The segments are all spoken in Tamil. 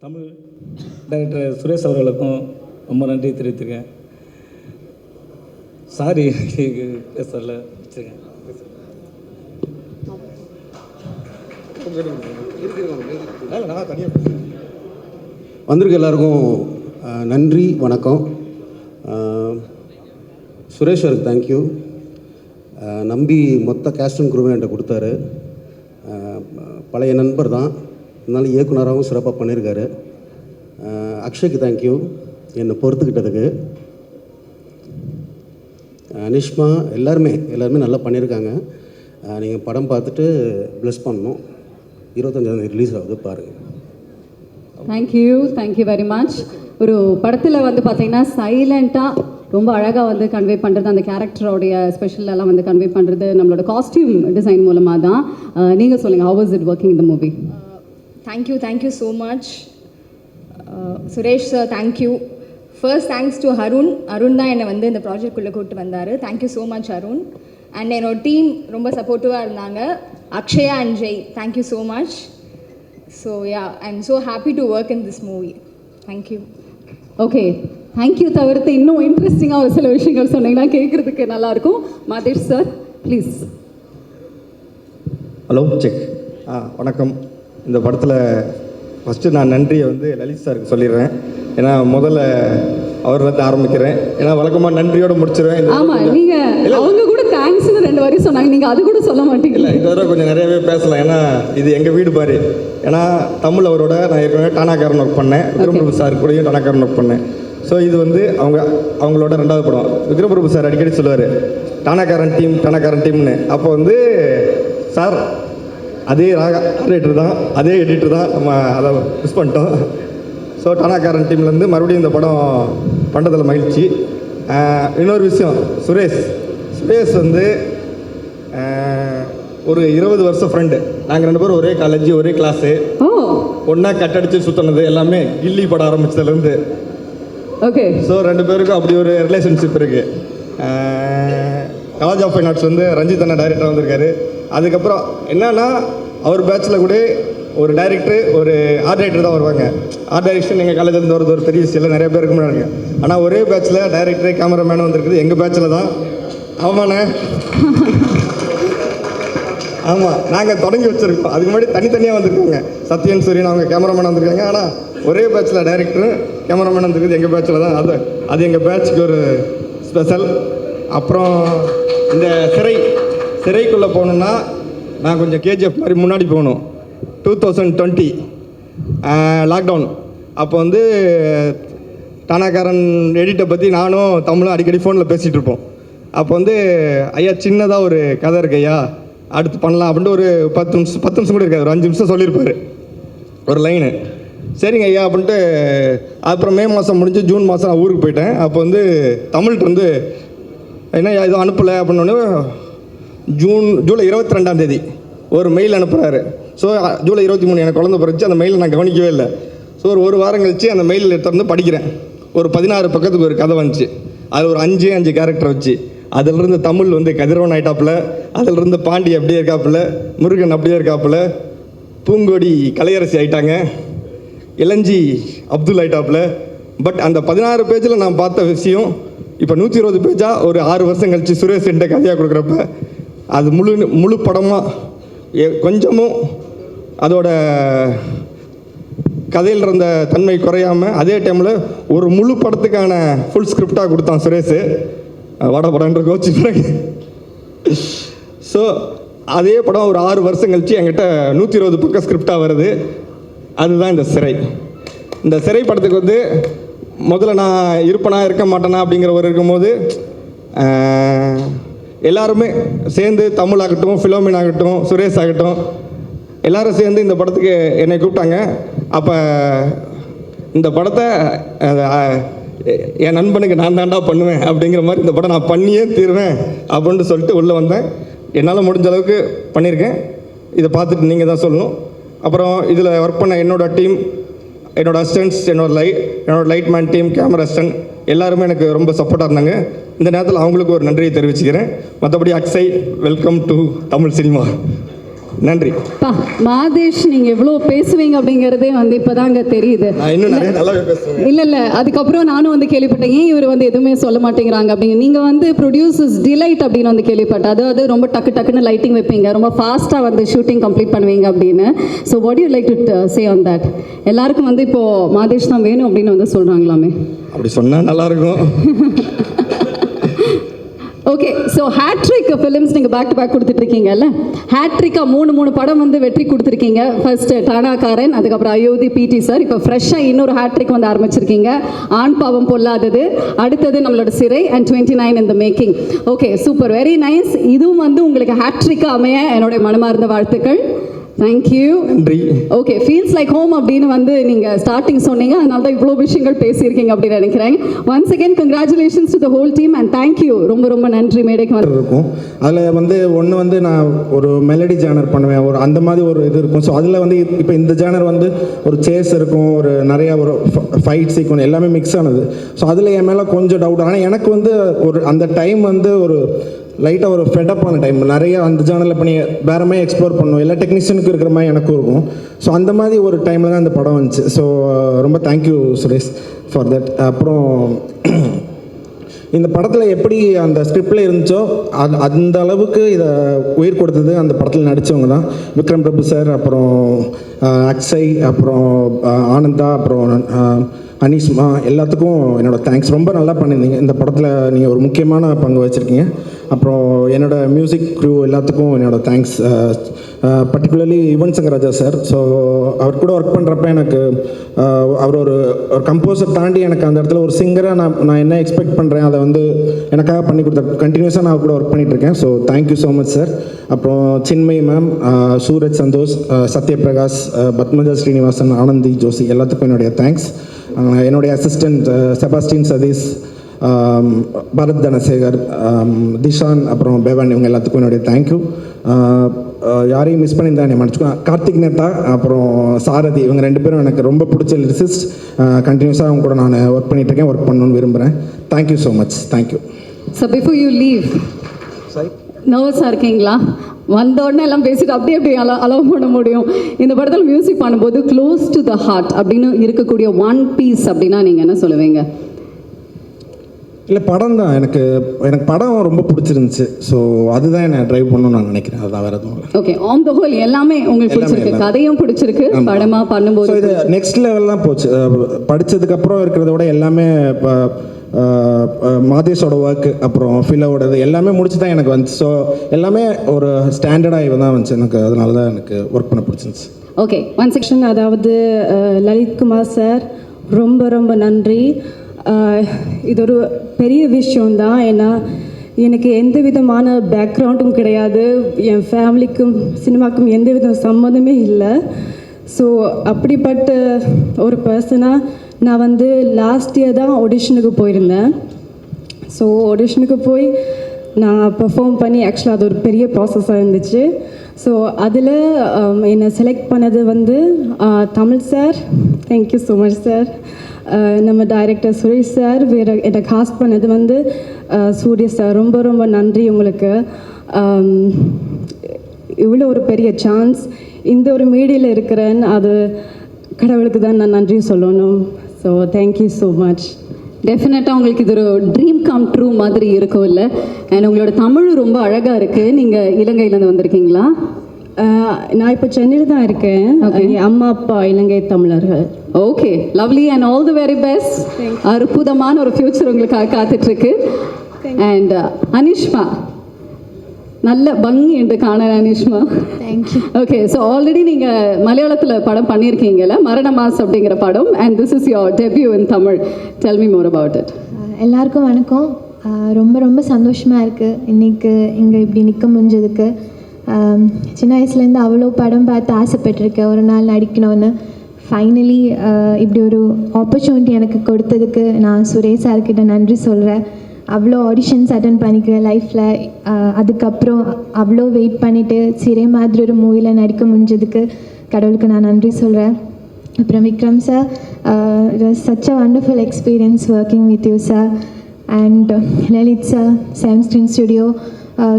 தமிழ் டைரக்டர் சுரேஷ் அவர்களுக்கும் ரொம்ப நன்றி தெரிவித்திருக்கேன். சாரி பேசல வச்சுருக்கேன். வந்திருக்க எல்லாருக்கும் நன்றி, வணக்கம். சுரேஷ் அவருக்கு தேங்க்யூ. நம்பி மொத்த கேஸ்ட் அண்ட் குரூவை என்கிட்ட கொடுத்தாரு. பழைய நண்பர் தான், இருந்தாலும் இயக்குனராகவும் சிறப்பாக பண்ணியிருக்காரு. அக்ஷய்க்கு தேங்க்யூ என்னை பொறுத்துக்கிட்டதுக்கு. அனிஷ்மா எல்லாருமே நல்லா பண்ணியிருக்காங்க. நீங்கள் படம் பார்த்துட்டு ப்ளஸ் பண்ணணும். 25 ரிலீஸ் ஆகுது, பாருங்கள். Thank you very much. ஒரு படத்தில் வந்து பார்த்தீங்கன்னா சைலண்ட்டாக ரொம்ப அழகாக வந்து கன்வே பண்ணுறது, அந்த கேரக்டரோடைய ஸ்பெஷலெல்லாம் வந்து கன்வே பண்ணுறது நம்மளோட காஸ்டியூம் டிசைன் மூலமாக தான். நீங்கள் சொல்லுங்கள், ஹவ் வாஸ் இட் ஒர்க்கிங் இந்த movie? Thank you so much Suresh sir. Thank you. First thanks to Arun தான் என்னை வந்து இந்த ப்ராஜெக்ட்குள்ளே கூப்பிட்டு வந்தார். Thank you so much Arun. And என்னோட டீம் ரொம்ப சப்போர்ட்டிவாக இருந்தாங்க. Akshaya and Jai, thank you so much. So yeah, I am so happy to work in this movie. Thank you. Okay, thank you தவிர்த்து இன்னும் இன்ட்ரெஸ்டிங்காக ஒரு சில விஷயங்கள் சொன்னீங்கன்னா கேட்குறதுக்கு நல்லாயிருக்கும். Madhesh sir please. Hello, check. வணக்கம். இந்த படத்தில் ஃபஸ்ட்டு நான் நன்றியை வந்து லலித் சாருக்கு சொல்லிடுறேன். ஏன்னா முதல்ல அவர்லேருந்து ஆரம்பிக்கிறேன். ஏன்னா வழக்கமாக நன்றியோடு முடிச்சிடுவேன். ஆமாம், நீங்கள் அவங்க கூட தேங்க்ஸ்னு 2 வரி சொன்னாங்க, நீங்கள் அது கூட சொல்ல மாட்டீங்க. இல்லை, இந்த தடவை கொஞ்சம் நிறையவே பேசலாம். ஏன்னா இது எங்கள் வீடு பாரு. ஏன்னா தமிழ் அவரோட நான் ஏற்கனவே டானாக்காரன் ஒர்க் பண்ணேன். விக்ரம்பிரபு சார் கூடயும் டானாக்காரன் ஒர்க் பண்ணேன். ஸோ இது வந்து அவங்களோட 2வது படம். விக்ரம்பிரபு சார் அடிக்கடி சொல்லுவார் டானாக்காரன் டீம்னு. அப்போ வந்து சார் அதே ஆர்டர் தான், அதே எடிட்டர் தான், நம்ம அதை மிஸ் பண்ணிட்டோம். ஸோ டானாக்காரன் டீம்லேருந்து மறுபடியும் இந்த படம் பண்ணுறதில் மகிழ்ச்சி. இன்னொரு விஷயம், சுரேஷ் வந்து ஒரு 20 வருஷம் ஃப்ரெண்டு. நாங்கள் 2 பேரும் ஒரே காலேஜ், ஒரே கிளாஸு, ஒன்றா கட்டடிச்சு சுற்றினது எல்லாமே கில்லி படம் ஆரம்பித்ததுலேருந்து. ஓகே. ஸோ 2 பேருக்கும் அப்படி ஒரு ரிலேஷன்ஷிப் இருக்குது. காலேஜ் ஆஃப் ஃபைன் ஆர்ட்ஸ் வந்து ரஞ்சித் அண்ணா டைரக்டர் வந்திருக்காரு. அதுக்கப்புறம் என்னன்னா அவர் பேட்சில் கூட ஒரு டைரக்டர், ஒரு ஆர்ட் டைரக்டர் தான் வருவாங்க. ஆர்ட் டைரக்ஷன் எங்கள் காலேஜில் வருது ஒரு பெரிய விஷயம், நிறைய பேருக்கு முன்னாடி. ஆனால் ஒரே பேட்சில் டைரக்டர் கேமராமேனும் வந்திருக்குது எங்கள் பேட்சில் தான். ஆமாண்ணே, ஆமாம், நாங்கள் தொடங்கி வச்சுருக்கோம். அதுக்கு முன்னாடி தனித்தனியாக வந்திருக்காங்க. சத்யன் சூரியன் அவங்க கேமராமேன் வந்திருக்காங்க. ஆனால் ஒரே பேட்சில் டைரக்டரும் கேமராமேன் வந்திருக்குது எங்கள் பேட்சில் தான். அது எங்கள் பேட்சுக்கு ஒரு ஸ்பெஷல். அப்புறம் இந்த சிறைக்குள்ளே போகணுன்னா நான் கொஞ்சம் கேஜிஎஃப் மாதிரி முன்னாடி போகணும். 2020 லாக்டவுன் அப்போ வந்து டானாக்காரன் எடிட்டை பற்றி நானும் தமிழும் அடிக்கடி ஃபோனில் பேசிகிட்டு இருப்போம். அப்போ வந்து ஐயா சின்னதாக ஒரு கதை இருக்கு ஐயா, அடுத்து பண்ணலாம் அப்படின்ட்டு ஒரு 10 நிமிஷம் கூட இருக்காது, ஒரு 5 நிமிஷம் சொல்லியிருப்பார் ஒரு லைனு. சரிங்க ஐயா அப்படின்ட்டு. அப்புறம் மே மாதம் முடிஞ்சு ஜூன் மாதம் நான் ஊருக்கு போயிட்டேன். அப்போ வந்து தமிழ்கிட்ட வந்து என்ன எதுவும் அனுப்பலை அப்படின்னோடனே ஜூலை 22ஆம் தேதி ஒரு மெயில் அனுப்புகிறாரு. ஸோ ஜூலை 23 எனக்கு குழந்தை பிறச்சு. அந்த மெயிலை நான் கவனிக்கவே இல்லை. ஸோ ஒரு வாரம் கழித்து அந்த மெயிலில் திறந்து படிக்கிறேன். ஒரு 16 பக்கத்துக்கு ஒரு கதை வந்துச்சு. அதில் ஒரு 5 கேரக்டர் வச்சு, அதிலிருந்து தமிழ் வந்து கதிரவன் ஆயிட்டாப்புல, அதிலிருந்து பாண்டி அப்படியே இருக்காப்புல, முருகன் அப்படியே இருக்காப்புல, பூங்கொடி கலையரசி ஆயிட்டாங்க, இளஞ்சி அப்துல் ஆயிட்டாப்புல. பட் அந்த 16 பேஜில் நான் பார்த்த விஷயம் இப்போ 120 பேஜாக ஒரு 6 வருஷம் கழித்து சுரேஷ் என்கிட்ட கதையாக கொடுக்குறப்ப அது முழு படமாக கொஞ்சமும் அதோட கதையில் இருந்த தன்மை குறையாமல் அதே டைமில் ஒரு முழு படத்துக்கான ஃபுல் ஸ்கிரிப்டாக கொடுத்தான் சுரேஷ். படம்ன்ற கோச்சி பிறகு. ஸோ அதே படம் ஒரு 6 வருஷம் கழித்து என்கிட்ட 120 பக்கம் ஸ்கிரிப்டாக வருது. அதுதான் இந்த சிறை. இந்த சிறை படத்துக்கு வந்து முதல்ல நான் இருப்பேனா இருக்க மாட்டேனா அப்படிங்கிற ஒரு இருக்கும்போது எல்லாருமே சேர்ந்து, தமிழ் ஆகட்டும், ஃபிலோமின் ஆகட்டும், சுரேஷ் ஆகட்டும், எல்லோரும் சேர்ந்து இந்த படத்துக்கு என்னை கூப்பிட்டாங்க. அப்போ இந்த படத்தை என் நண்பனுக்கு நான் தாண்டா பண்ணுவேன் அப்படிங்கிற மாதிரி இந்த படம் நான் பண்ணியே தீருவேன் அப்படின்ட்டு சொல்லிட்டு உள்ளே வந்தேன். என்னால் முடிஞ்ச அளவுக்கு பண்ணியிருக்கேன். இதை பார்த்துட்டு நீங்கள் தான் சொல்லணும். அப்புறம் இதில் ஒர்க் பண்ண என்னோடய டீம், என்னோடய அசிஸ்டன்ட்ஸ், என்னோட light man team, camera assistant எல்லாருமே எனக்கு ரொம்ப சப்போர்ட்டாக இருந்தாங்க. இந்த நேரத்தில் அவங்களுக்கு ஒரு நன்றியை தெரிவிச்சுக்கிறேன். மற்றபடி Akshay, welcome to Tamil cinema. நன்றி. பா மாதேஷ் நீங்கள் எவ்வளோ பேசுவீங்க அப்படிங்கிறதே வந்து இப்போதாங்க தெரியுது. நான் இன்னும் நிறைய நல்லாவே பேசுவேன். இல்லை அதுக்கப்புறம் நானும் வந்து கேள்விப்பட்டேன், ஏன் இவர் வந்து எதுவுமே சொல்ல மாட்டேங்கிறாங்க அப்படிங்க. நீங்கள் வந்து ப்ரொடியூசர்ஸ் டிலைட் அப்படின்னு வந்து கேள்விப்பட்டேன். அதாவது ரொம்ப டக்குன்னு லைட்டிங் வைப்பீங்க, ரொம்ப ஃபாஸ்ட்டாக வந்து ஷூட்டிங் கம்ப்ளீட் பண்ணுவீங்க அப்படின்னு. So what you like to say on that? எல்லாருக்கும் வந்து இப்போது மாதேஷ் தான் வேணும் அப்படின்னு வந்து சொல்கிறாங்களாமே. அப்படி சொன்னால் நல்லாயிருக்கும். ஓகே, ஸோ ஹேட்ரிக் ஃபிலிம்ஸ் நீங்கள் பேக் டு பேக் கொடுத்துட்ருக்கீங்கல்ல. ஹேட்ரிக்காக மூணு படம் வந்து வெற்றி கொடுத்துருக்கீங்க. ஃபர்ஸ்ட்டு டானாக்காரன், அதுக்கப்புறம் அயோத்தி பிடி சார், இப்போ ஃப்ரெஷ்ஷாக இன்னொரு ஹேட்ரிக் வந்து ஆரம்பிச்சிருக்கீங்க, ஆண் பாவம் பொல்லாதது, அடுத்தது நம்மளோட சிறை and 29 in the making. Okay, super, very nice. இதுவும் வந்து உங்களுக்கு ஹேட்ரிக்காக அமைய என்னுடைய மனமார்ந்த வாழ்த்துக்கள். தேங்க்யூ. நன்றி. ஓகே, ஃபீல்ஸ் லைக் ஹோம் அப்படின்னு வந்து நீங்கள் ஸ்டார்டிங் சொன்னீங்க, அதனால தான் இவ்வளோ விஷயங்கள் பேசியிருக்கீங்க அப்படின்னு நினைக்கிறேன். Once again congratulations to the whole team and thank you. ரொம்ப நன்றி மேடைக்கு வந்து. இருக்கும் அதில் வந்து ஒன்று வந்து நான் ஒரு மெலடி ஜானர் பண்ணுவேன், ஒரு அந்த மாதிரி ஒரு இது இருக்கும். ஸோ அதில் வந்து இப்போ இந்த ஜானர் வந்து ஒரு சேஸ் இருக்கும், ஒரு நிறையா ஒரு ஃபைட் சீக்வன்ஸ் எல்லாமே மிக்ஸ் ஆனது. ஸோ அதில் என் மேலே கொஞ்சம் டவுட். ஆனால் எனக்கு வந்து ஒரு அந்த டைம் வந்து ஒரு லைட்டாக ஒரு ஃபெட்டப்பான டைம். நிறைய அந்த ஜானலில் பண்ணி வேறு மாதிரி எக்ஸ்ப்ளோர் பண்ணும், எல்லா டெக்னீஷியனுக்கும் இருக்கிற மாதிரி எனக்கும் இருக்கும். ஸோ அந்த மாதிரி ஒரு டைமில் தான் இந்த படம் வந்துச்சு. ஸோ ரொம்ப தேங்க்யூ சுரேஷ் ஃபார் தட். அப்புறம் இந்த படத்தில் எப்படி அந்த ஸ்கிரிப்டில் இருந்துச்சோ அந்த அளவுக்கு இதை உயிர் கொடுத்தது அந்த படத்தில் நடித்தவங்க தான். விக்ரம் பிரபு சார், அப்புறம் அக்ஷய், அப்புறம் ஆனந்தா, அப்புறம் அனீஷ்மா, எல்லாத்துக்கும் என்னோடய தேங்க்ஸ். ரொம்ப நல்லா பண்ணியிருந்தீங்க இந்த படத்தில், நீங்கள் ஒரு முக்கியமான பங்கு வச்சுருக்கீங்க. அப்புறம் என்னோடய மியூசிக் க்ரூ எல்லாத்துக்கும் என்னோடய thanks. Particularly Yuvan Shankar Raja sir. So அவர் கூட ஒர்க் பண்ணுறப்ப எனக்கு அவர் ஒரு கம்போசர் தாண்டி எனக்கு அந்த இடத்துல ஒரு சிங்கராக நான் என்ன எக்ஸ்பெக்ட் பண்ணுறேன் அதை வந்து எனக்காக பண்ணி கொடுத்தாரு. கண்டினியூஸாக நான் கூட ஒர்க் பண்ணிகிட்ருக்கேன். So thank you so much sir. அப்புறம் சின்மயி மேம், சூரஜ் சந்தோஷ், சத்யபிரகாஷ், பத்மஜா ஸ்ரீனிவாசன், ஆனந்தி ஜோஷி, எல்லாத்துக்கும் என்னுடைய தேங்க்ஸ். என்னுடைய அசிஸ்டண்ட் செபாஸ்டின் சதீஷ், பரத் தனசேகர், திஷான், அப்புறம் பேவன், இவங்க எல்லாத்துக்கும் என்னுடைய தேங்க்யூ. யாரையும் மிஸ் பண்ணியிருந்தா என்னை மன்னிச்சுக்கோ. கார்த்திக் நேத்தா, அப்புறம் சாரதி, இவங்க 2 பேரும் எனக்கு ரொம்ப பிடிச்ச லிரிசிஸ்ட். கண்டினியூஸாக அவங்க கூட நான் ஒர்க் பண்ணிகிட்ருக்கேன், ஒர்க் பண்ணணுன்னு விரும்புகிறேன். Thank you so much. Thank you. So before you leave, நர்வஸாக இருக்கீங்களா? வந்த உடனே எல்லாம் பேசிட்டு அப்படியே அலோவ் பண்ண முடியும். இந்த படத்தில் மியூசிக் பண்ணும்போது க்ளோஸ் டு த ஹார்ட் அப்படின்னு இருக்கக்கூடிய ஒன் பீஸ் அப்படின்னா நீங்கள் என்ன சொல்லுவீங்க? இல்லை, படம் தான் எனக்கு படம் ரொம்ப பிடிச்சிருந்துச்சு. ஸோ அதுதான் என்னை ட்ரைவ் பண்ணணும்னு நான் நினைக்கிறேன். அதுதான் வேறு எதுவும் இல்லை. ஓகே, ஆன் த ஹோல் எல்லாமே உங்களுக்கு பிடிச்சிருக்கு, கதையும் பிடிச்சிருக்கு, படமாக பண்ணும்போது இது நெக்ஸ்ட் லெவல்லாம் போச்சு. படித்ததுக்கப்புறம் இருக்கிறத விட எல்லாமே இப்போ மாதேஷோட ஒர்க்கு, அப்புறம் ஃபிலோடது எல்லாமே முடிச்சு தான் எனக்கு வந்துச்சு. ஸோ எல்லாமே ஒரு ஸ்டாண்டர்டாக இவன் தான் வந்துச்சு எனக்கு. அதனால தான் எனக்கு ஒர்க் பண்ண பிடிச்சிருந்துச்சு. Okay, one section. அதாவது லலித்குமார் சார், ரொம்ப நன்றி. இது ஒரு பெரிய விஷயம்தான். ஏன்னா எனக்கு எந்த விதமான பேக்ரவுண்டும் கிடையாது, என் ஃபேமிலிக்கும் சினிமாக்கும் எந்த வித சம்மந்தமே இல்லை. ஸோ அப்படிப்பட்ட ஒரு பர்சனாக நான் வந்து லாஸ்ட் இயர் தான் ஆடிஷனுக்கு போயிருந்தேன். ஸோ ஆடிஷனுக்கு போய் நான் பெர்ஃபார்ம் பண்ணி, ஆக்சுவலாக அது ஒரு பெரிய ப்ராசஸாக இருந்துச்சு. ஸோ அதில் என்னை செலக்ட் பண்ணது வந்து Tamil sir, thank you so much sir. நம்ம டைரக்டர் சுரேஷ் சார், வேறு என்னை காஸ்ட் பண்ணது வந்து சூர்யா சார். ரொம்ப நன்றி உங்களுக்கு. இவ்வளோ ஒரு பெரிய சான்ஸ் இந்த ஒரு மீடியில் இருக்கிறேன், அது கடவுளுக்கு தான் நான் நன்றி சொல்லணும். So thank you so much. டெஃபினட்டாக உங்களுக்கு இது ஒரு ட்ரீம் கம் ட்ரூ மாதிரி இருக்கும் இல்லை? அண்ட் உங்களோட தமிழ் ரொம்ப அழகாக இருக்குது. நீங்கள் இலங்கையிலேருந்து வந்திருக்கீங்களா? நான் இப்போ சென்னையில் தான் இருக்கேன். என் அம்மா அப்பா இலங்கை தமிழர்கள். Okay, lovely and all the very best. அற்புதமான ஒரு ஃப்யூச்சர் உங்களுக்காக காத்துட்ருக்கு. அண்ட் அனிஷ்மா, நல்ல பங்கி என்று காண Anishma. Thank you. Okay, so already நீங்கள் மலையாளத்தில் படம் பண்ணியிருக்கீங்கல்ல, மரண மாஸ் அப்படிங்கிற படம், and this is your debut in Tamil. Tell me more about it. எல்லாருக்கும் வணக்கம். ரொம்ப சந்தோஷமாக இருக்குது இன்றைக்கு இங்கே இப்படி நிற்க முடிஞ்சதுக்கு. சின்ன வயசுலேருந்து அவ்வளோ படம் பார்த்து ஆசைப்பட்டிருக்கேன் ஒரு நாள் நடிக்கணும்னு. ஃபைனலி இப்படி ஒரு ஆப்பர்ச்சுனிட்டி எனக்கு கொடுத்ததுக்கு நான் சுரேஷ் சார்கிட்ட நன்றி சொல்கிறேன். அவ்வளோ ஆடிஷன்ஸ் அட்டன் பண்ணிக்கிறேன் லைஃப்பில். அதுக்கப்புறம் அவ்வளோ வெயிட் பண்ணிவிட்டு சிறை மாதிரி ஒரு மூவியில் நடிக்க முடிஞ்சதுக்கு கடவுளுக்கு நான் நன்றி சொல்கிறேன். அப்புறம் Vikram sir, it was such a wonderful experience working with you sir. And Lalit sir, Sam Screen Studio,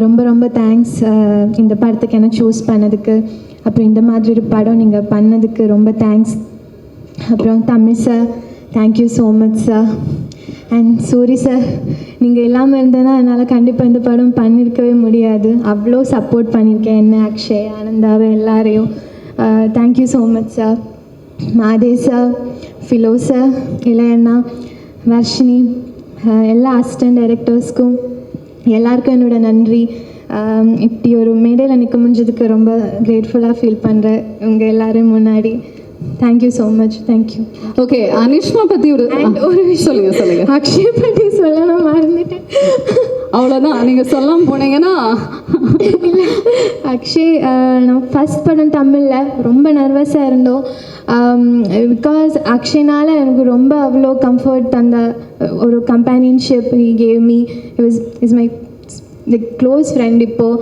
ரொம்ப ரொம்ப தேங்க்ஸ் இந்த படத்துக்கு என்ன சூஸ் பண்ணதுக்கு. அப்புறம் இந்த மாதிரி ஒரு படம் நீங்கள் பண்ணதுக்கு ரொம்ப தேங்க்ஸ். அப்புறம் Tamil sir, thank you so much sir. And Soori sir, நீங்கள் இல்லாமல் இருந்தேன்னா என்னால் கண்டிப்பாக இந்த படம் பண்ணியிருக்கவே முடியாது. அவ்வளோ சப்போர்ட் பண்ணியிருக்கேன் என்ன, அக்ஷய், ஆனந்தாவை, எல்லாரையும். Thank you so much sir. மாதே சார், ஃபிலோ சார், இளையண்ணா, வர்ஷினி, எல்லா அசிஸ்டன்ட் டைரக்டர்ஸ்க்கும் எல்லாருக்கும் என்னோட நன்றி. இப்படி ஒரு மேடையில் நிற்க முடிஞ்சதுக்கு ரொம்ப கிரேட்ஃபுல்லாக ஃபீல் பண்ணுறேன் உங்கள் எல்லோரும் முன்னாடி. Thank you so much. Thank you. Okay, Anishma பற்றி ஒரு சொல்லுங்க. அக்ஷய் பற்றி சொல்ல நான் மறந்துட்டேன். அவ்வளோதான், நீங்கள் சொல்லாமல் போனீங்கன்னா. இல்லை, அக்ஷய் நான் ஃபஸ்ட் படம் தமிழில் ரொம்ப நர்வஸாக இருந்தோம். பிகாஸ் அக்ஷய்னால் எனக்கு ரொம்ப அவ்வளோ கம்ஃபர்ட் தந்த ஒரு companionship he gave me. Is my close friend இப்போது.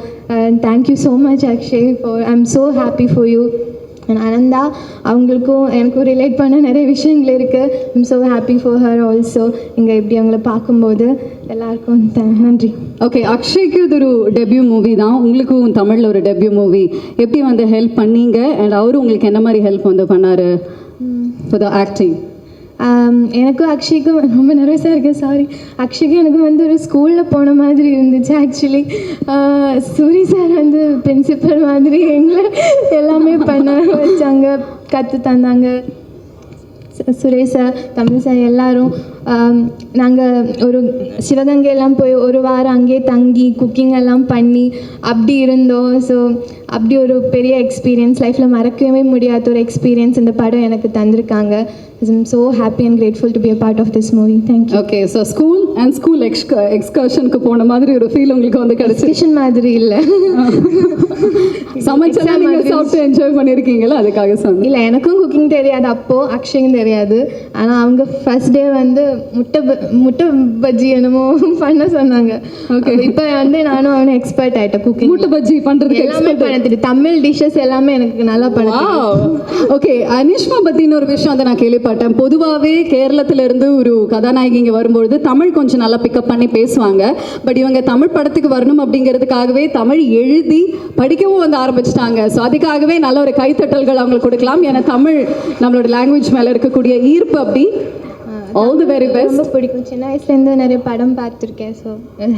Thank you so much Akshay for, I am so happy for you. And Ananda, அவங்களுக்கும் எனக்கும் ரிலேட் பண்ண நிறைய விஷயங்கள் இருக்குது. I'm so happy for her also. இங்கே இப்படி அவங்கள பார்க்கும்போது எல்லாருக்கும் நன்றி. ஓகே, அக்ஷய்க்கு இது ஒரு டெபியூ மூவி தான், உங்களுக்கும் தமிழில் ஒரு டெபியூ மூவி. எப்படி வந்து ஹெல்ப் பண்ணீங்க அண்ட் அவரும் உங்களுக்கு என்ன மாதிரி ஹெல்ப் வந்து பண்ணார் ஃபார் த ஆக்டிங்? எனக்கும் அக்ஷய்க்கும் ரொம்ப நர்வஸாக இருக்கேன், சாரி. அக்ஷய்க்கும் எனக்கு வந்து ஒரு ஸ்கூலில் போன மாதிரி இருந்துச்சு ஆக்சுவலி. சூரி சார் வந்து பிரின்சிபல் மாதிரி எங்களை எல்லாமே பண்ண வச்சாங்க, கற்று தந்தாங்க. சுரேஷ் சார், தமிழ் சார், எல்லோரும். நாங்கள் ஒரு சிவகங்கையெல்லாம் போய் ஒரு வாரம் அங்கேயே தங்கி குக்கிங் எல்லாம் பண்ணி அப்படி இருந்தோம். ஸோ அப்படி ஒரு பெரிய எக்ஸ்பீரியன்ஸ், லைஃப்பில் மறக்கவே முடியாத ஒரு எக்ஸ்பீரியன்ஸ் இந்த படம் எனக்கு தந்திருக்காங்க. I'm so happy and grateful to be a part of this movie. Thank you. Okay, so school எக்ஸ்கர்ஷனுக்கு போன மாதிரி ஒரு ஃபீல் உங்களுக்கு வந்து கிடைச்சிருச்சு மாதிரி இல்லை, சமைச்சா நீங்கள் சாப்பிட்டு என்ஜாய் பண்ணியிருக்கீங்களா? அதுக்காக சொன்னேன். இல்லை, எனக்கும் குக்கிங் தெரியாது அப்போது, அக்ஷயும் தெரியாது. ஆனால் அவங்க ஃபர்ஸ்ட் டே வந்து முட்டை பஜ்ஜி என்னமோ பண்ண சொன்னாங்க. ஓகே, இப்போ வந்து நானும் அவனும் எக்ஸ்பர்ட் ஆகிட்டேன் குக்கிங். முட்டை பஜ்ஜி பண்ணுறதுக்கு எல்லாமே பண்ண தெரியும், தமிழ் டிஷ்ஷஸ் எல்லாமே எனக்கு நல்லா பண்ண. ஓகே, அனிஷ்மா பற்றின ஒரு விஷயம் வந்து நான் கேள்விப்பட்டேன். பொதுவாகவே கேரளத்திலேருந்து ஒரு கதாநாயகி இங்கே வரும்பொழுது தமிழ் கொஞ்சம் நல்லா பிக்கப் பண்ணி பேசுவாங்க. பட் இவங்க தமிழ் படத்துக்கு வரணும் அப்படிங்கிறதுக்காகவே தமிழ் எழுதி படிக்கவும் வந்து ஆரம்பிச்சிட்டாங்க. ஸோ அதுக்காகவே நல்ல ஒரு கைத்தட்டல்கள் அவங்களுக்கு கொடுக்கலாம். ஏன்னா தமிழ் நம்மளோட லாங்குவேஜ் மேலே இருக்கக்கூடிய ஈர்ப்பு அப்படி. All the very best. ரொம்ப பிடிக்கும், சின்ன வயசுலேருந்து நிறைய படம் பார்த்துருக்கேன். So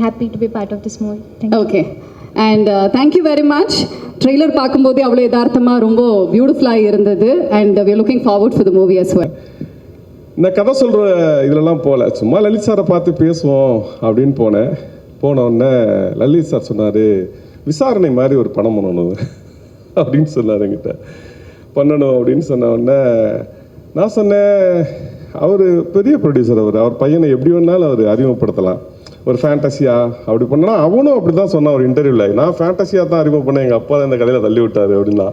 happy to be part of this movie. Okay, and thank you very much. Trailer பார்க்கும்போதே அவ்வளோ யதார்த்தமாக ரொம்ப பியூட்டிஃபுல்லாக இருந்தது. And we are looking forward for the movie as well. இந்த கதை சொல்கிற இதிலலாம் போகல, சும்மா லலித் சாரை பார்த்து பேசுவோம் அப்படின்னு போன உடனே லலித் சார் சொன்னார், விசாரணை மாதிரி ஒரு படம் பண்ணணும் அப்படின்னு சொன்னார் என்கிட்ட. பண்ணணும் அப்படின்னு சொன்ன உடனே நான் சொன்னேன், அவர் பெரிய ப்ரொடியூசர், அவர் பையனை எப்படி வேணாலும் அவர் அறிமுகப்படுத்தலாம். ஒரு ஃபேண்டஸியாக அப்படி பண்ணனா அவனும் அப்படி தான் சொன்னான் ஒரு இன்டர்வியூவில். நான் ஃபேண்டஸியாக தான் அறிமுகம் பண்ணேன், எங்கள் அப்பா தான் இந்த கதையில் தள்ளி விட்டார் அப்படின்னா.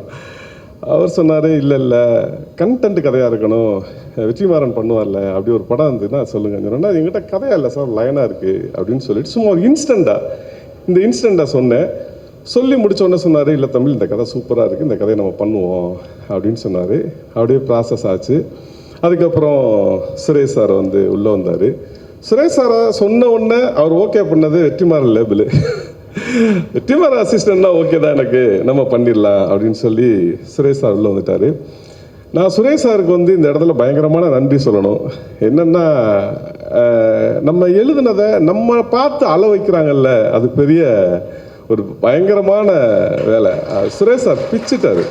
அவர் சொன்னார், இல்லை கண்டென்ட் கதையாக இருக்கணும், வெற்றிமாறன் பண்ணுவார்ல அப்படி ஒரு படம் இருந்ததுன்னா சொல்லுங்கள். சொன்னா எங்கிட்ட கதையாக இல்லை சார், லைனாக இருக்குது அப்படின்னு சொல்லிட்டு சும்மா ஒரு இன்ஸ்டண்ட்டாக சொன்னேன். சொல்லி முடித்தோடனே சொன்னார், இல்லை தமிழ் இந்த கதை சூப்பராக இருக்குது, இந்த கதையை நம்ம பண்ணுவோம் அப்படின்னு சொன்னார். அப்படியே ப்ராசஸ் ஆச்சு. அதுக்கப்புறம் சுரேஷ் சார் வந்து உள்ளே வந்தார். சுரேஷ் சாரை சொன்ன உடனே அவர் ஓகே பண்ணது வெற்றிமாறன் லேபிள். வெற்றிமாறன் அசிஸ்டண்ட்னா ஓகே தான் எனக்கு, நம்ம பண்ணிடலாம் அப்படின்னு சொல்லி சுரேஷ் சார் உள்ளே வந்துட்டார். நான் சுரேஷ் சாருக்கு வந்து இந்த இடத்துல பயங்கரமான நன்றி சொல்லணும். என்னென்னா, நம்ம எழுதுனதை நம்ம பார்த்து அள வைக்கிறாங்கல்ல, அது பெரிய ஒரு பயங்கரமான வேலை. சுரேஷ் சார் பிச்சுட்டார்.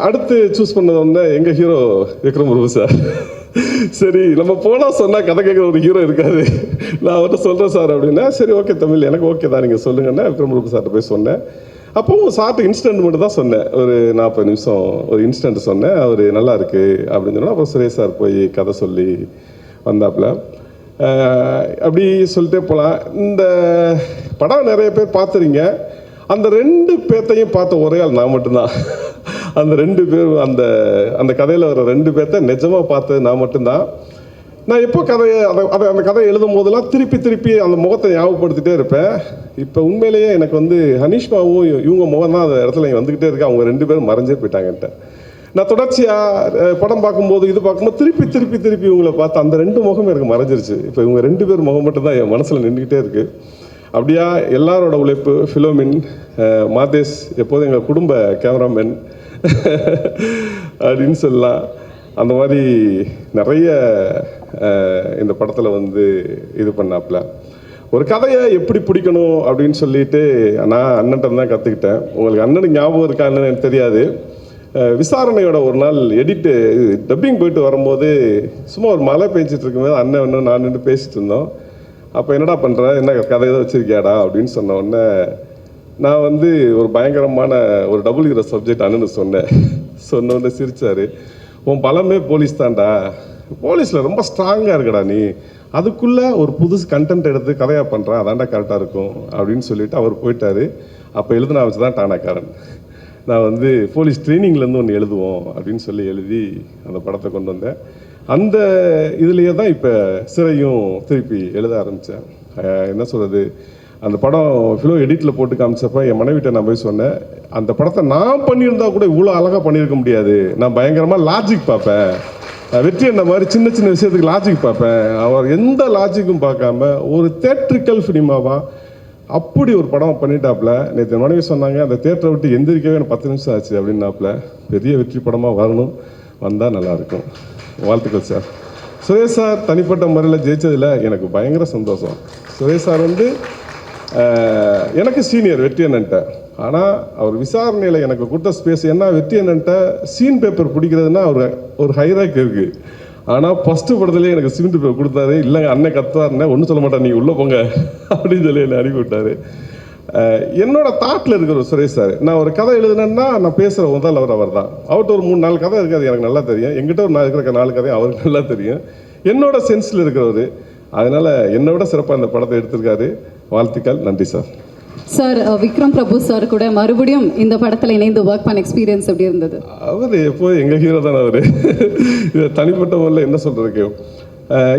அடுத்து சூஸ் பண்ணது வந்து எங்கள் ஹீரோ விக்ரம் பிரபு சார். சரி, நம்ம போனால் சொன்னால் கதை கேட்குற ஒரு ஹீரோ இருக்காது, நான் அவர்கிட்ட சொல்கிறேன் சார் அப்படின்னா. சரி ஓகே தமிழ் எனக்கு ஓகே தான், நீங்கள் சொல்லுங்கன்னா விக்ரம் பிரபு சார்கிட்ட போய் சொன்னேன். அப்போவும் சார்ட்டு இன்ஸ்டன்ட் மட்டும் தான் சொன்னேன், ஒரு 40 நிமிஷம் ஒரு இன்ஸ்டன்ட் சொன்னேன். அவர் நல்லா இருக்குது அப்படின்னு சொன்னால் அப்புறம் சுரேஷ் சார் போய் கதை சொல்லி வந்தாப்புல. அப்படி சொல்லிட்டே போகலாம். இந்த படம் நிறைய பேர் பார்த்துறீங்க, அந்த 2 பேர்த்தையும் பார்த்த ஒரே ஆள் நான் மட்டும்தான். அந்த 2 பேர் அந்த கதையில் வர 2 பேர்த்த நிஜமாக பார்த்தது நான் மட்டும்தான். நான் எப்போ அந்த கதையை எழுதும் போதெல்லாம் திருப்பி அந்த முகத்தை ஞாபகப்படுத்திட்டே இருப்பேன். இப்போ உண்மையிலேயே எனக்கு வந்து ஹனிஷ்மாவும் இவங்க முகம் தான் அந்த இடத்துல வந்துக்கிட்டே இருக்கு. அவங்க 2 பேரும் மறைஞ்சே போயிட்டாங்கன்ட்ட. நான் தொடர்ச்சியாக படம் பார்க்கும்போது இது பார்க்கும்போது திருப்பி இவங்களை பார்த்து அந்த 2 முகமும் எனக்கு மறைஞ்சிருச்சு. இப்போ இவங்க 2 பேர் முகம் மட்டும் தான் என் மனசில் நின்றுக்கிட்டே இருக்குது. அப்படியா எல்லாரோட உழைப்பு, ஃபிலோமின், மாதேஷ் எப்போதும் எங்கள் குடும்ப கேமராமேன் அப்படின்னு சொல்லலாம். அந்த மாதிரி நிறைய இந்த படத்தில் வந்து இது பண்ணாப்புல. ஒரு கதையை எப்படி பிடிக்கணும் அப்படின்னு சொல்லிட்டு நான் அண்ணன்ட்ட தான் கற்றுக்கிட்டேன். உங்களுக்கு அண்ணனுக்கு ஞாபகம் இருக்கான்னு எனக்கு தெரியாது. விசாரணையோட ஒரு நாள் டப்பிங் போயிட்டு வரும்போது சும்மா ஒரு மழை பெஞ்சிட்டு இருக்கும்போது அண்ணன் ஒன்று நான் நின்று பேசிட்டு இருந்தோம். அப்போ என்னடா பண்ணுற, என்ன கதை எதாவது வச்சுருக்கியாடா அப்படின்னு சொன்ன உடனே நான் வந்து ஒரு பயங்கரமான ஒரு டபுள் சப்ஜெக்ட் அண்ணன்னு சொன்ன உடனே சிரிச்சார். உன் பலமே போலீஸ் தான்டா, போலீஸில் ரொம்ப ஸ்ட்ராங்காக இருக்கடா நீ, அதுக்குள்ளே ஒரு புதுசு கண்டென்ட் எடுத்து கதையாக பண்ணுறான், அதான்டா கரெக்டாக இருக்கும் அப்படின்னு சொல்லிட்டு அவர் போயிட்டார். அப்போ எழுதுனா வச்சு தான் டானாக்காரன். நான் வந்து போலீஸ் ட்ரைனிங்லேருந்து ஒன்று எழுதுவோம் அப்படின்னு சொல்லி எழுதி அந்த படத்தை கொண்டு வந்தேன். அந்த இதுலேயே தான் இப்போ சிறையும் திருப்பி எழுத ஆரம்பித்தேன். என்ன சொல்கிறது, அந்த படம் ஃபிலோ எடிட்டில் போட்டு காமிச்சப்போ என் மனைவிட்ட நான் போய் சொன்னேன், அந்த படத்தை நான் பண்ணியிருந்தா கூட இவ்வளோ அழகாக பண்ணியிருக்க முடியாது, நான் பயங்கரமாக லாஜிக் பார்ப்பேன், வெற்றி என்ன மாதிரி சின்ன சின்ன விஷயத்துக்கு லாஜிக் பார்ப்பேன், அவர் எந்த லாஜிக்கும் பார்க்காம ஒரு தேட்ரிக்கல் ஃபிலிமாவா அப்படி ஒரு படம் பண்ணிட்டாப்புல. நேற்று மனைவி சொன்னாங்க, அந்த தேட்டரை விட்டு எந்திரிக்கவே எனக்கு 10 நிமிஷம் ஆச்சு அப்படின்னாப்புல. பெரிய வெற்றி படமாக வரணும், வந்தால் நல்லாயிருக்கும். வாழ்த்துக்கள் சார். சுரேஷ் சார் தனிப்பட்ட முறையில் ஜெயிச்சதில் எனக்கு பயங்கர சந்தோஷம். சுரேஷ் சார் வந்து எனக்கு சீனியர் வெற்றி அண்ணன்ட்ட. ஆனால் அவர் விசாரணையில் எனக்கு கொடுத்த ஸ்பேஸ் என்ன, வெற்றி அண்ணன்ட்ட சீன் பேப்பர் பிடிக்கிறதுனா ஒரு ஹைராக் இருக்குது. ஆனால் ஃபஸ்ட்டு படத்துலேயே எனக்கு சிமெண்ட் பேப்பர் கொடுத்தாரு. இல்லைங்க அண்ணன் கத்துவாருன்னே, ஒன்றும் சொல்ல மாட்டேன், நீங்கள் உள்ளே போங்க அப்படின்னு சொல்லி என்னை அனுப்பி விட்டார். என்னோட தாட்டில் இருக்கிற சுரேஷ் சார், நான் ஒரு கதை எழுதுனேன்னா நான் பேசுகிற முதல் அவர் தான். அவர்கிட்ட ஒரு 3-4 கதை இருக்குது, அது எனக்கு நல்லா தெரியும். எங்கிட்ட ஒரு இருக்கிற 4 கதையும் அவருக்கு நல்லா தெரியும். என்னோட சென்ஸில் இருக்கிறவர், அதனால் என்னை விட சிறப்பாக இந்த படத்தை எடுத்திருக்காரு. வாழ்த்துக்கள், நன்றி sir. Sir, Vikram Prabhu sir கூட மறுபடியும் இந்த படத்தில் இணைந்து ஒர்க் பண்ண எக்ஸ்பீரியன்ஸ் எப்படி இருந்தது? அவர் எப்போது எங்கள் ஹீரோ தானே அவர். இதை தனிப்பட்ட முறையில் என்ன சொல்கிறதுக்கு,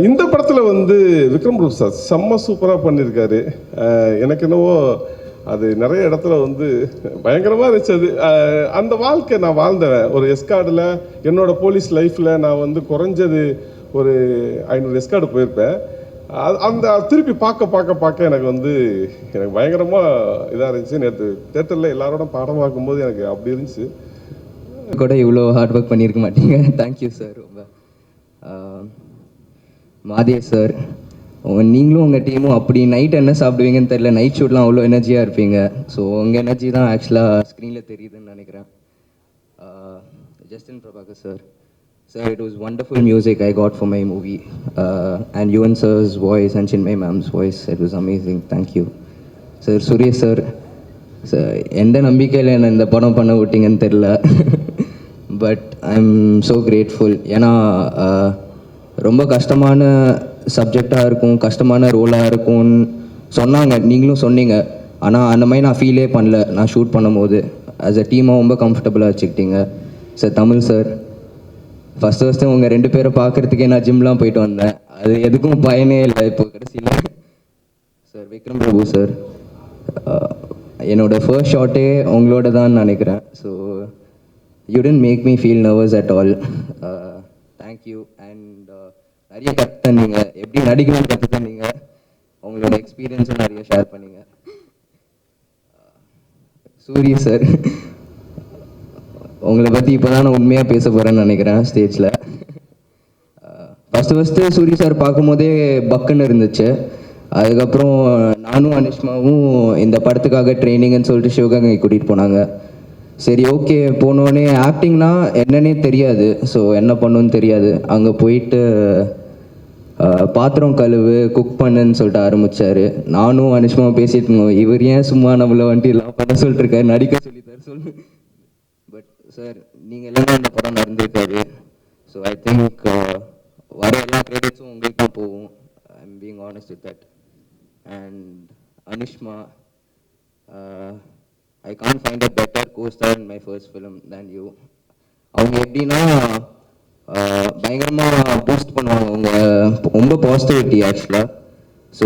இந்த படத்தில் வந்து விக்ரம் பிரபு சார் செம்ம சூப்பராக பண்ணியிருக்காரு. எனக்கு என்னவோ அது நிறைய இடத்துல வந்து பயங்கரமாக இருந்துச்சு. அது அந்த வாழ்க்கை நான் வாழ்ந்தேன். ஒரு எஸ்கார்டில் என்னோடய போலீஸ் லைஃப்பில் நான் வந்து குறைஞ்சது ஒரு 500 எஸ்கார்டு போயிருப்பேன். அந்த திருப்பி பார்க்க எனக்கு வந்து எனக்கு பயங்கரமாக இதாக இருந்துச்சு. நேற்று தேட்டரில் எல்லாரோட படம் பார்க்கும்போது எனக்கு அப்படி இருந்துச்சு. கூட இவ்வளோ ஹார்ட் ஒர்க் பண்ணியிருக்க மாட்டீங்க. Thank you sir. ரொம்ப மாதேஷ் சார், நீங்களும் உங்கள் டீமும் அப்படி நைட் என்ன சாப்பிடுவீங்கன்னு தெரியல, நைட் ஷூட்லாம் அவ்வளோ எனர்ஜியாக இருப்பீங்க. ஸோ உங்கள் எனர்ஜி தான் ஆக்சுவலாக ஸ்க்ரீனில் தெரியுதுன்னு நினைக்கிறேன். Justin Prabhakar sir, sir, it was wonderful music I got for my movie, and Yuvan sir's voice and Chinmay ma'am's voice, it was amazing. Thank you. Sir, Suresh sir, எந்த நம்பிக்கையில் என்ன இந்த படம் பண்ண விட்டீங்கன்னு தெரில, but I am so grateful. ஏன்னா ரொம்ப கஷ்டமான சப்ஜெக்டாக இருக்கும், கஷ்டமான ரோலாக இருக்கும்னு சொன்னாங்க, நீங்களும் சொன்னீங்க. ஆனால் அந்த மாதிரி நான் ஃபீலே பண்ணல. நான் ஷூட் பண்ணும்போது ஆஸ் அ டீமாக ரொம்ப கம்ஃபர்டபுளாக வச்சுக்கிட்டீங்க. சார், தமிழ் சார், ஃபஸ்ட்டு உங்கள் 2 பேரை பார்க்குறதுக்கே நான் ஜிம்லாம் போயிட்டு வந்தேன். அது எதுக்கும் பயனே இல்லை இப்போ கடைசியில். சார், விக்ரம் பிரபு சார், என்னோடய ஃபர்ஸ்ட் ஷாட்டே உங்களோட தான் நினைக்கிறேன். So you didn't make me feel nervous at all. Thank you. And நிறைய கற்றுத்தந்தீங்க, எப்படி நடிக்கணும்னு கற்றுத்தந்தீங்க. உங்களோட எக்ஸ்பீரியன்ஸும் நிறைய ஷேர் பண்ணீங்க. சூரிய சார், உங்களை பற்றி இப்போ தான் நான் உண்மையாக பேச போகிறேன்னு நினைக்கிறேன் ஸ்டேஜில். ஃபஸ்ட்டு சூரிய சார் பார்க்கும்போதே பக்குன்னு இருந்துச்சு. அதுக்கப்புறம் நானும் அனிஷ்மாவும் இந்த படத்துக்காக ட்ரைனிங்னு சொல்லிட்டு சிவகங்கை கூட்டிகிட்டு போனாங்க. சரி, ஓகே, போனோடனே ஆக்டிங்னா என்னன்னே தெரியாது, ஸோ என்ன பண்ணணுன்னு தெரியாது. அங்கே போயிட்டு பாத்திரம் கழுவு, குக் பண்ணுன்னு சொல்லிட்டு ஆரம்பித்தார். நானும் அனிஷ்மாவும் பேசிட்டு இருந்தோம், இவர் ஏன் சும்மா நம்மளை வந்துட்டு எல்லாம் பண்ண சொல்லிட்டு இருக்காரு, நடிக்க சொல்லித்தார் சொல்லு. பட் சார், நீங்கள் இல்லைன்னா இந்த படம் நடந்திருக்காரு. ஸோ ஐ திங்க் வர எல்லா கிரெடிட்ஸும் உங்களுக்கு தான் போகும். I am being honest with that. And Anushma, I can't find a better co-star in my first film than you. அவங்க எப்படின்னா பயங்கரமாக பூஸ்ட் பண்ணுவாங்க, அவங்க ரொம்ப பாசிட்டிவிட்டி ஆக்சுவலாக. ஸோ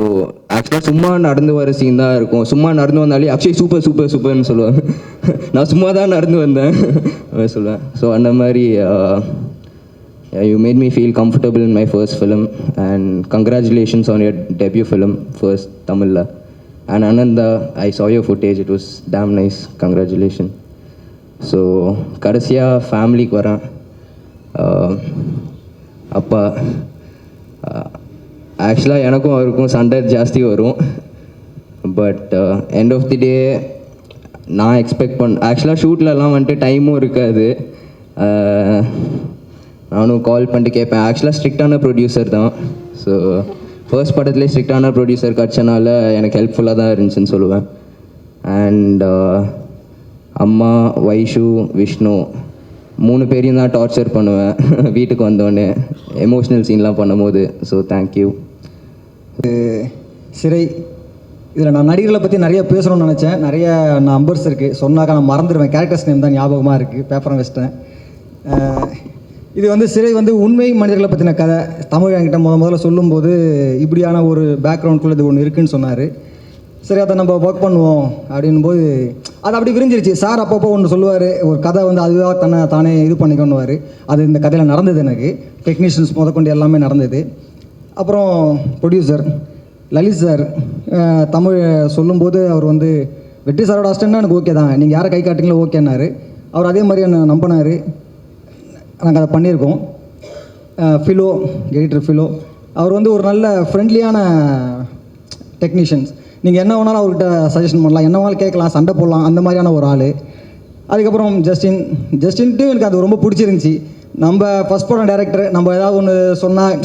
ஆக்சுவலாக சும்மா நடந்து வர சீன் தான் இருக்கும். சும்மா நடந்து வந்தாலே அக்ஷய் சூப்பர் சூப்பர் சூப்பர்னு சொல்லுவாங்க. நான் சும்மா தான் நடந்து வந்தேன் சொல்லுவேன். ஸோ அந்த மாதிரி you made me feel comfortable in my first film. And congratulations on your debut film, first தமிழில். And Ananda, I saw your footage. It was damn nice. Congratulations. So கடைசியாக ஃபேமிலிக்கு வரேன். அப்பா ஆக்சுவலாக எனக்கும் அவருக்கும் சண்டை ஜாஸ்தி வரும். பட் எண்ட் ஆஃப் தி டே நான் எக்ஸ்பெக்ட் ஆக்சுவலாக ஷூட்லலாம் வந்துட்டு டைமும் இருக்காது. நானும் கால் பண்ணிட்டு கேட்பேன். ஆக்சுவலாக ஸ்ட்ரிக்டான ப்ரொடியூசர் தான். ஸோ ஃபர்ஸ்ட் படத்துலேயே ஸ்ட்ரிக்டான ப்ரொடியூசர் கிடச்சனால எனக்கு ஹெல்ப்ஃபுல்லாக தான் இருந்துச்சுன்னு சொல்லுவேன். அண்ட் அம்மா, வைஷு, விஷ்ணு 3 பேரையும் தான் டார்ச்சர் பண்ணுவேன் வீட்டுக்கு வந்தோடனே எமோஷ்னல் சீன்லாம் பண்ணும்போது. So thank you. சிறை இதில் நான் நடிகர்களை பற்றி நிறைய பேசணும்னு நினச்சேன். நிறைய நம்பர்ஸ் இருக்குது, சொன்னாக்கா நான் மறந்துடுவேன். கேரக்டர்ஸ் நேம் தான் ஞாபகமாக இருக்குது, பேப்பரை வச்சிட்டேன். இது வந்து சிறை வந்து உண்மை மனிதர்களை பற்றின கதை. தமிழ் என்கிட்ட முதல்ல சொல்லும்போது இப்படியான ஒரு பேக்ரவுண்ட்குள்ளே இது ஒன்று இருக்குதுன்னு சொன்னார். சரி, அதை நம்ம ஒர்க் பண்ணுவோம் அப்படின்போது அது அப்படி விரிஞ்சிருச்சு. சார் அப்பப்போ ஒன்று சொல்லுவார், ஒரு கதை வந்து அதுவாக தானே இது பண்ணிக்கொண்டுவார். அது இந்த கதையில் நடந்தது. எனக்கு டெக்னீஷியன்ஸ் முதற்கொண்டு எல்லாமே நடந்தது. அப்புறம் ப்ரொடியூசர் லலித் சார் தமிழ் சொல்லும்போது அவர் வந்து வெற்றி சாரோட அசிஸ்டன்ட்னா எனக்கு ஓகே தான், நீங்கள் யாரை கை காட்டிங்களோ ஓகேன்னாரு. அவர் அதே மாதிரி என்னை நம்பினார். நாங்கள் அதை பண்ணியிருக்கோம். ஃபிலோ, எடிட்டர் ஃபிலோ, அவர் வந்து ஒரு நல்ல ஃப்ரெண்ட்லியான டெக்னீஷியன்ஸ். நீங்கள் என்ன வேணாலும் அவர்கிட்ட சஜஷன் பண்ணலாம், என்ன வேணாலும் கேட்கலாம், சண்டை போடலாம், அந்த மாதிரியான ஒரு ஆள். அதுக்கப்புறம் ஜஸ்டின்ட்டு எனக்கு அது ரொம்ப பிடிச்சிருந்துச்சி. நம்ம ஃபஸ்ட் படம் டேரக்டர், நம்ம ஏதாவது ஒன்று சொன்னால்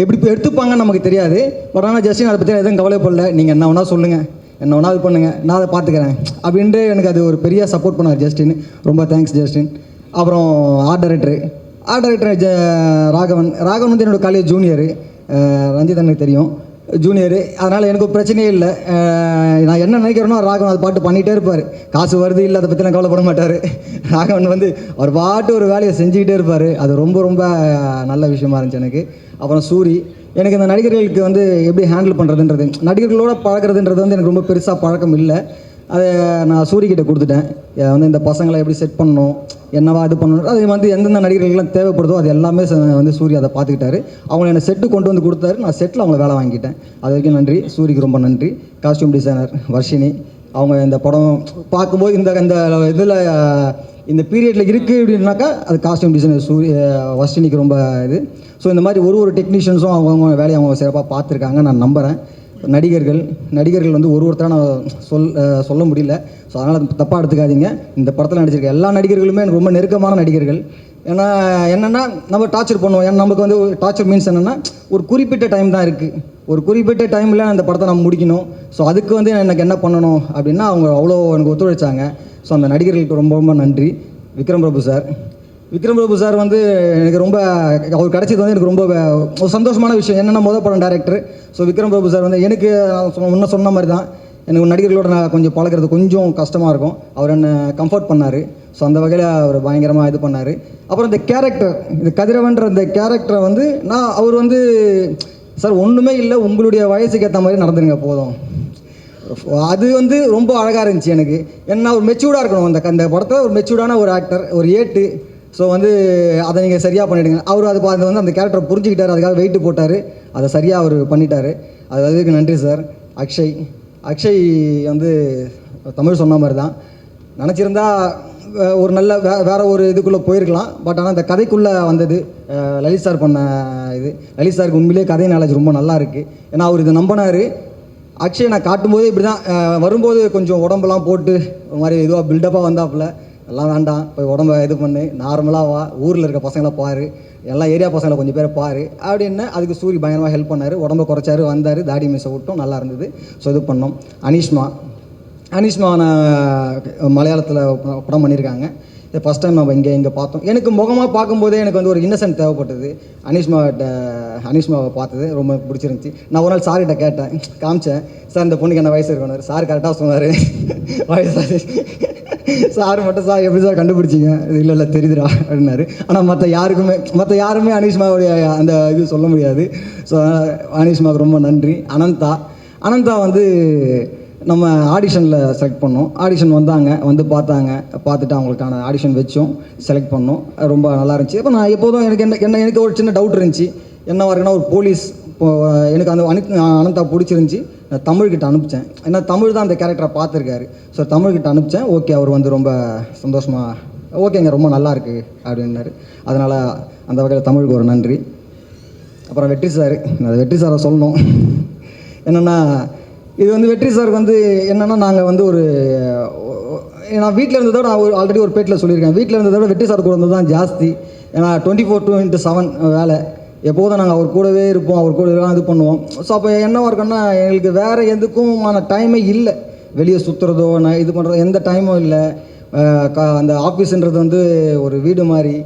எப்படி எடுத்துப்பாங்கன்னு நமக்கு தெரியாது. பட் ஆனால் ஜஸ்டின் அதை பற்றி எதுவும் கவலைப்படல. நீங்கள் என்ன வேணால் சொல்லுங்கள், என்ன வேணால் இது பண்ணுங்கள், நான் அதை பார்த்துக்கிறேன் அப்படின்ட்டு எனக்கு அது ஒரு பெரிய சப்போர்ட் பண்ணார் ஜஸ்டின். ரொம்ப தேங்க்ஸ் ஜஸ்டின். அப்புறம் ஆர்ட் டைரக்டர் ராகவன் வந்து என்னோடய காலேஜ் ஜூனியரு. ரஞ்சித் எனக்கு தெரியும், ஜூனியரு. அதனால் எனக்கு ஒரு பிரச்சனையே இல்லை. நான் என்ன நினைக்கிறேனோ ராகவன் அது பாட்டு பண்ணிகிட்டே இருப்பார். காசு வருது இல்லை அதை பற்றி நான் கவலைப்பட மாட்டார். ராகவன் வந்து அவர் பாட்டு ஒரு வேலையை செஞ்சுக்கிட்டே இருப்பார். அது ரொம்ப ரொம்ப நல்ல விஷயமா இருந்துச்சு எனக்கு. அப்புறம் சூரி, எனக்கு இந்த நடிகர்களுக்கு வந்து எப்படி ஹேண்டில் பண்ணுறதுன்றது, நடிகர்களோட பழகிறதுன்றது வந்து எனக்கு ரொம்ப பெருசாக பழக்கம் இல்லை. அதை நான் சூரிக்கிட்ட கொடுத்துட்டேன். வந்து இந்த பசங்களை எப்படி செட் பண்ணணும், என்னவா இது பண்ணணும், அது வந்து எந்தெந்த நடிகர்கள்லாம் தேவைப்படுதோ அது எல்லாமே வந்து சூரி அதை பார்த்துக்கிட்டாரு. அவங்கள என்னை செட்டு கொண்டு வந்து கொடுத்தாரு. நான் செட்டில் அவங்கள வேலை வாங்கிட்டேன். அது வரைக்கும் நன்றி. சூரிக்கு ரொம்ப நன்றி. காஸ்டியூம் டிசைனர் வர்ஷினி, அவங்க இந்த படம் பார்க்கும்போது இந்த இதில் இந்த பீரியடில் இருக்குது அப்படின்னாக்கா அது காஸ்டியூம் டிசைனர் வர்ஷினிக்கு ரொம்ப இது. ஸோ இந்த மாதிரி ஒரு டெக்னீஷியன்ஸும் அவங்கவுங்க வேலையை அவங்க சிறப்பாக பார்த்துருக்காங்க, நான் நம்புகிறேன். நடிகர்கள் வந்து ஒருத்தராக நான் சொல்ல முடியல. ஸோ அதனால் தப்பாக எடுத்துக்காதீங்க. இந்த படத்தில் நடிச்சிருக்க எல்லா நடிகர்களுமே எனக்கு ரொம்ப நெருக்கமான நடிகர்கள். ஏன்னா என்னென்னா நம்ம டார்ச்சர் பண்ணுவோம். ஏன்னா நமக்கு வந்து டார்ச்சர் மீன்ஸ் என்னென்னா ஒரு குறிப்பிட்ட டைம் தான் இருக்குது. ஒரு குறிப்பிட்ட டைமில் அந்த படத்தை நம்ம முடிக்கணும். ஸோ அதுக்கு வந்து எனக்கு என்ன பண்ணணும் அப்படின்னா அவங்க அவ்வளோ எனக்கு ஒத்துழைச்சாங்க. ஸோ அந்த நடிகர்களுக்கு ரொம்ப ரொம்ப நன்றி. விக்ரம் பிரபு சார் வந்து எனக்கு ரொம்ப அவர் கிடச்சது வந்து எனக்கு ரொம்ப ஒரு சந்தோஷமான விஷயம். என்னென்னா முதல் படம் director. So Vikram Prabhu sir வந்து எனக்கு முன்ன சொன்ன மாதிரி தான், எனக்கு நடிகர்களோட நான் கொஞ்சம் பழகிறது கொஞ்சம் கஷ்டமாக இருக்கும். அவர் என்னை கம்ஃபர்ட் பண்ணார். ஸோ அந்த வகையில் அவர் பயங்கரமாக இது பண்ணார். அப்புறம் இந்த கேரக்டர், இந்த கதிரவன்ற இந்த கேரக்டரை வந்து அவர் வந்து சார் ஒன்றுமே இல்லை, உங்களுடைய வயசுக்கு ஏற்ற மாதிரி நடந்துருங்க போதும். அது வந்து ரொம்ப அழகாக இருந்துச்சு எனக்கு. ஏன்னா ஒரு மெச்சூர்டாக இருக்கணும். அந்த படத்தில் ஒரு மெச்சூர்டான ஒரு ஆக்டர், ஒரு ஏட்டு. ஸோ வந்து அதை நீங்கள் சரியாக பண்ணிவிடுங்க. அவர் அது வந்து அந்த கேரக்டரை புரிஞ்சுக்கிட்டார், அதுக்காக வெயிட்டு போட்டார், அதை சரியாக அவர் பண்ணிட்டார். அதுக்கு நன்றி சார். அக்ஷய் வந்து தமிழ் சொன்ன மாதிரி தான் நினச்சிருந்தா ஒரு நல்ல வேறு ஒரு இதுக்குள்ளே போயிருக்கலாம். பட் ஆனால் இந்த கதைக்குள்ளே வந்தது லலித் சார் பண்ண இது. லலித் சாருக்கு உண்மையிலேயே கதை நாலேஜ் ரொம்ப நல்லா இருக்குது. ஏன்னா அவர் இதை நம்பினார். அக்ஷய் நான் காட்டும்போது இப்படி தான் வரும்போது கொஞ்சம் உடம்பெல்லாம் போட்டு ஒரு மாதிரி இதுவாக பில்டப்பாக வந்தாப்புல. எல்லாம் வேண்டாம், போய் உடம்ப இது பண்ணு, நார்மலாக வா, ஊரில் இருக்க பசங்களை பாரு, எல்லா ஏரியா பசங்களை கொஞ்சம் பேரை பாரு அப்படின்னு. அதுக்கு சூரி பயங்கரமாக ஹெல்ப் பண்ணார். உடம்ப குறைச்சாரு, வந்தார், தாடி மீசை விட்டோம், நல்லா இருந்தது. ஸோ இது பண்ணோம். அனீஷ்மா நான் மலையாளத்தில் படம் பண்ணியிருக்காங்க. இது ஃபஸ்ட் டைம் நம்ம இங்கே பார்த்தோம். எனக்கு முகமாக பார்க்கும்போதே எனக்கு வந்து ஒரு இன்னசென்ட் தேவைப்பட்டது. அனீஷ்மாவை பார்த்தது ரொம்ப பிடிச்சிருந்துச்சி. நான் ஒரு நாள் சார்கிட்ட கேட்டேன், காமிச்சேன். சார் இந்த பொண்ணுக்கு என்ன வயசு இருக்கணும்? சார் கரெக்டாக சொன்னார் வயசு. சார் மட்டும் சார் எப்படி சார் கண்டுபிடிச்சிங்க? இல்லை தெரியுதுடா அப்படின்னாரு. ஆனால் மற்ற யாருமே அனீஷ்மாவுடைய அந்த இது சொல்ல முடியாது. ஸோ அனீஷ்மாவுக்கு ரொம்ப நன்றி. அனந்தா வந்து நம்ம ஆடிஷனில் செலக்ட் பண்ணோம். ஆடிஷன் வந்து பார்த்துட்டு அவங்களுக்கான ஆடிஷன் வச்சோம், செலக்ட் பண்ணோம். ரொம்ப நல்லா இருந்துச்சு. அப்போ நான் எப்போதும் எனக்கு ஒரு சின்ன டவுட் இருந்துச்சு. என்னவா இருக்குன்னா ஒரு போலீஸ் எனக்கு அந்த அனந்தா பிடிச்சிருந்துச்சி. நான் தமிழ்கிட்ட அனுப்பிச்சேன். ஏன்னா தமிழ் தான் அந்த கேரக்டரை பார்த்துருக்காரு. ஸோ தமிழ்கிட்ட அனுப்பிச்சேன். ஓகே, அவர் வந்து ரொம்ப சந்தோஷமாக ஓகேங்க ரொம்ப நல்லா இருக்குது அப்படின்னாரு. அதனால் அந்த வகையில் தமிழுக்கு ஒரு நன்றி. அப்புறம் வெற்றி சார், அது வெற்றி சாரை சொல்லணும். என்னென்னா இது வந்து வெற்றி சாருக்கு வந்து என்னென்னா நாங்கள் வந்து ஒரு நான் வீட்டில் இருந்ததோட நான் ஆல்ரெடி ஒரு பேட்டில் சொல்லியிருக்கேன், வீட்டில் இருந்ததோட வெற்றி சார் கூட இருந்தது தான் ஜாஸ்தி. ஏன்னா 24/7 வேலை, எப்போதும் நாங்கள் அவர் கூடவே இருப்போம், அவர் கூட இது பண்ணுவோம். ஸோ அப்போ என்னவாக இருக்குன்னா எங்களுக்கு வேறு எதுக்குமான டைமே இல்லை, வெளியே சுற்றுறதோ நான் இது பண்ணுறதோ எந்த டைமும் இல்லை. அந்த ஆஃபீஸுன்றது வந்து ஒரு வீடு மாதிரி,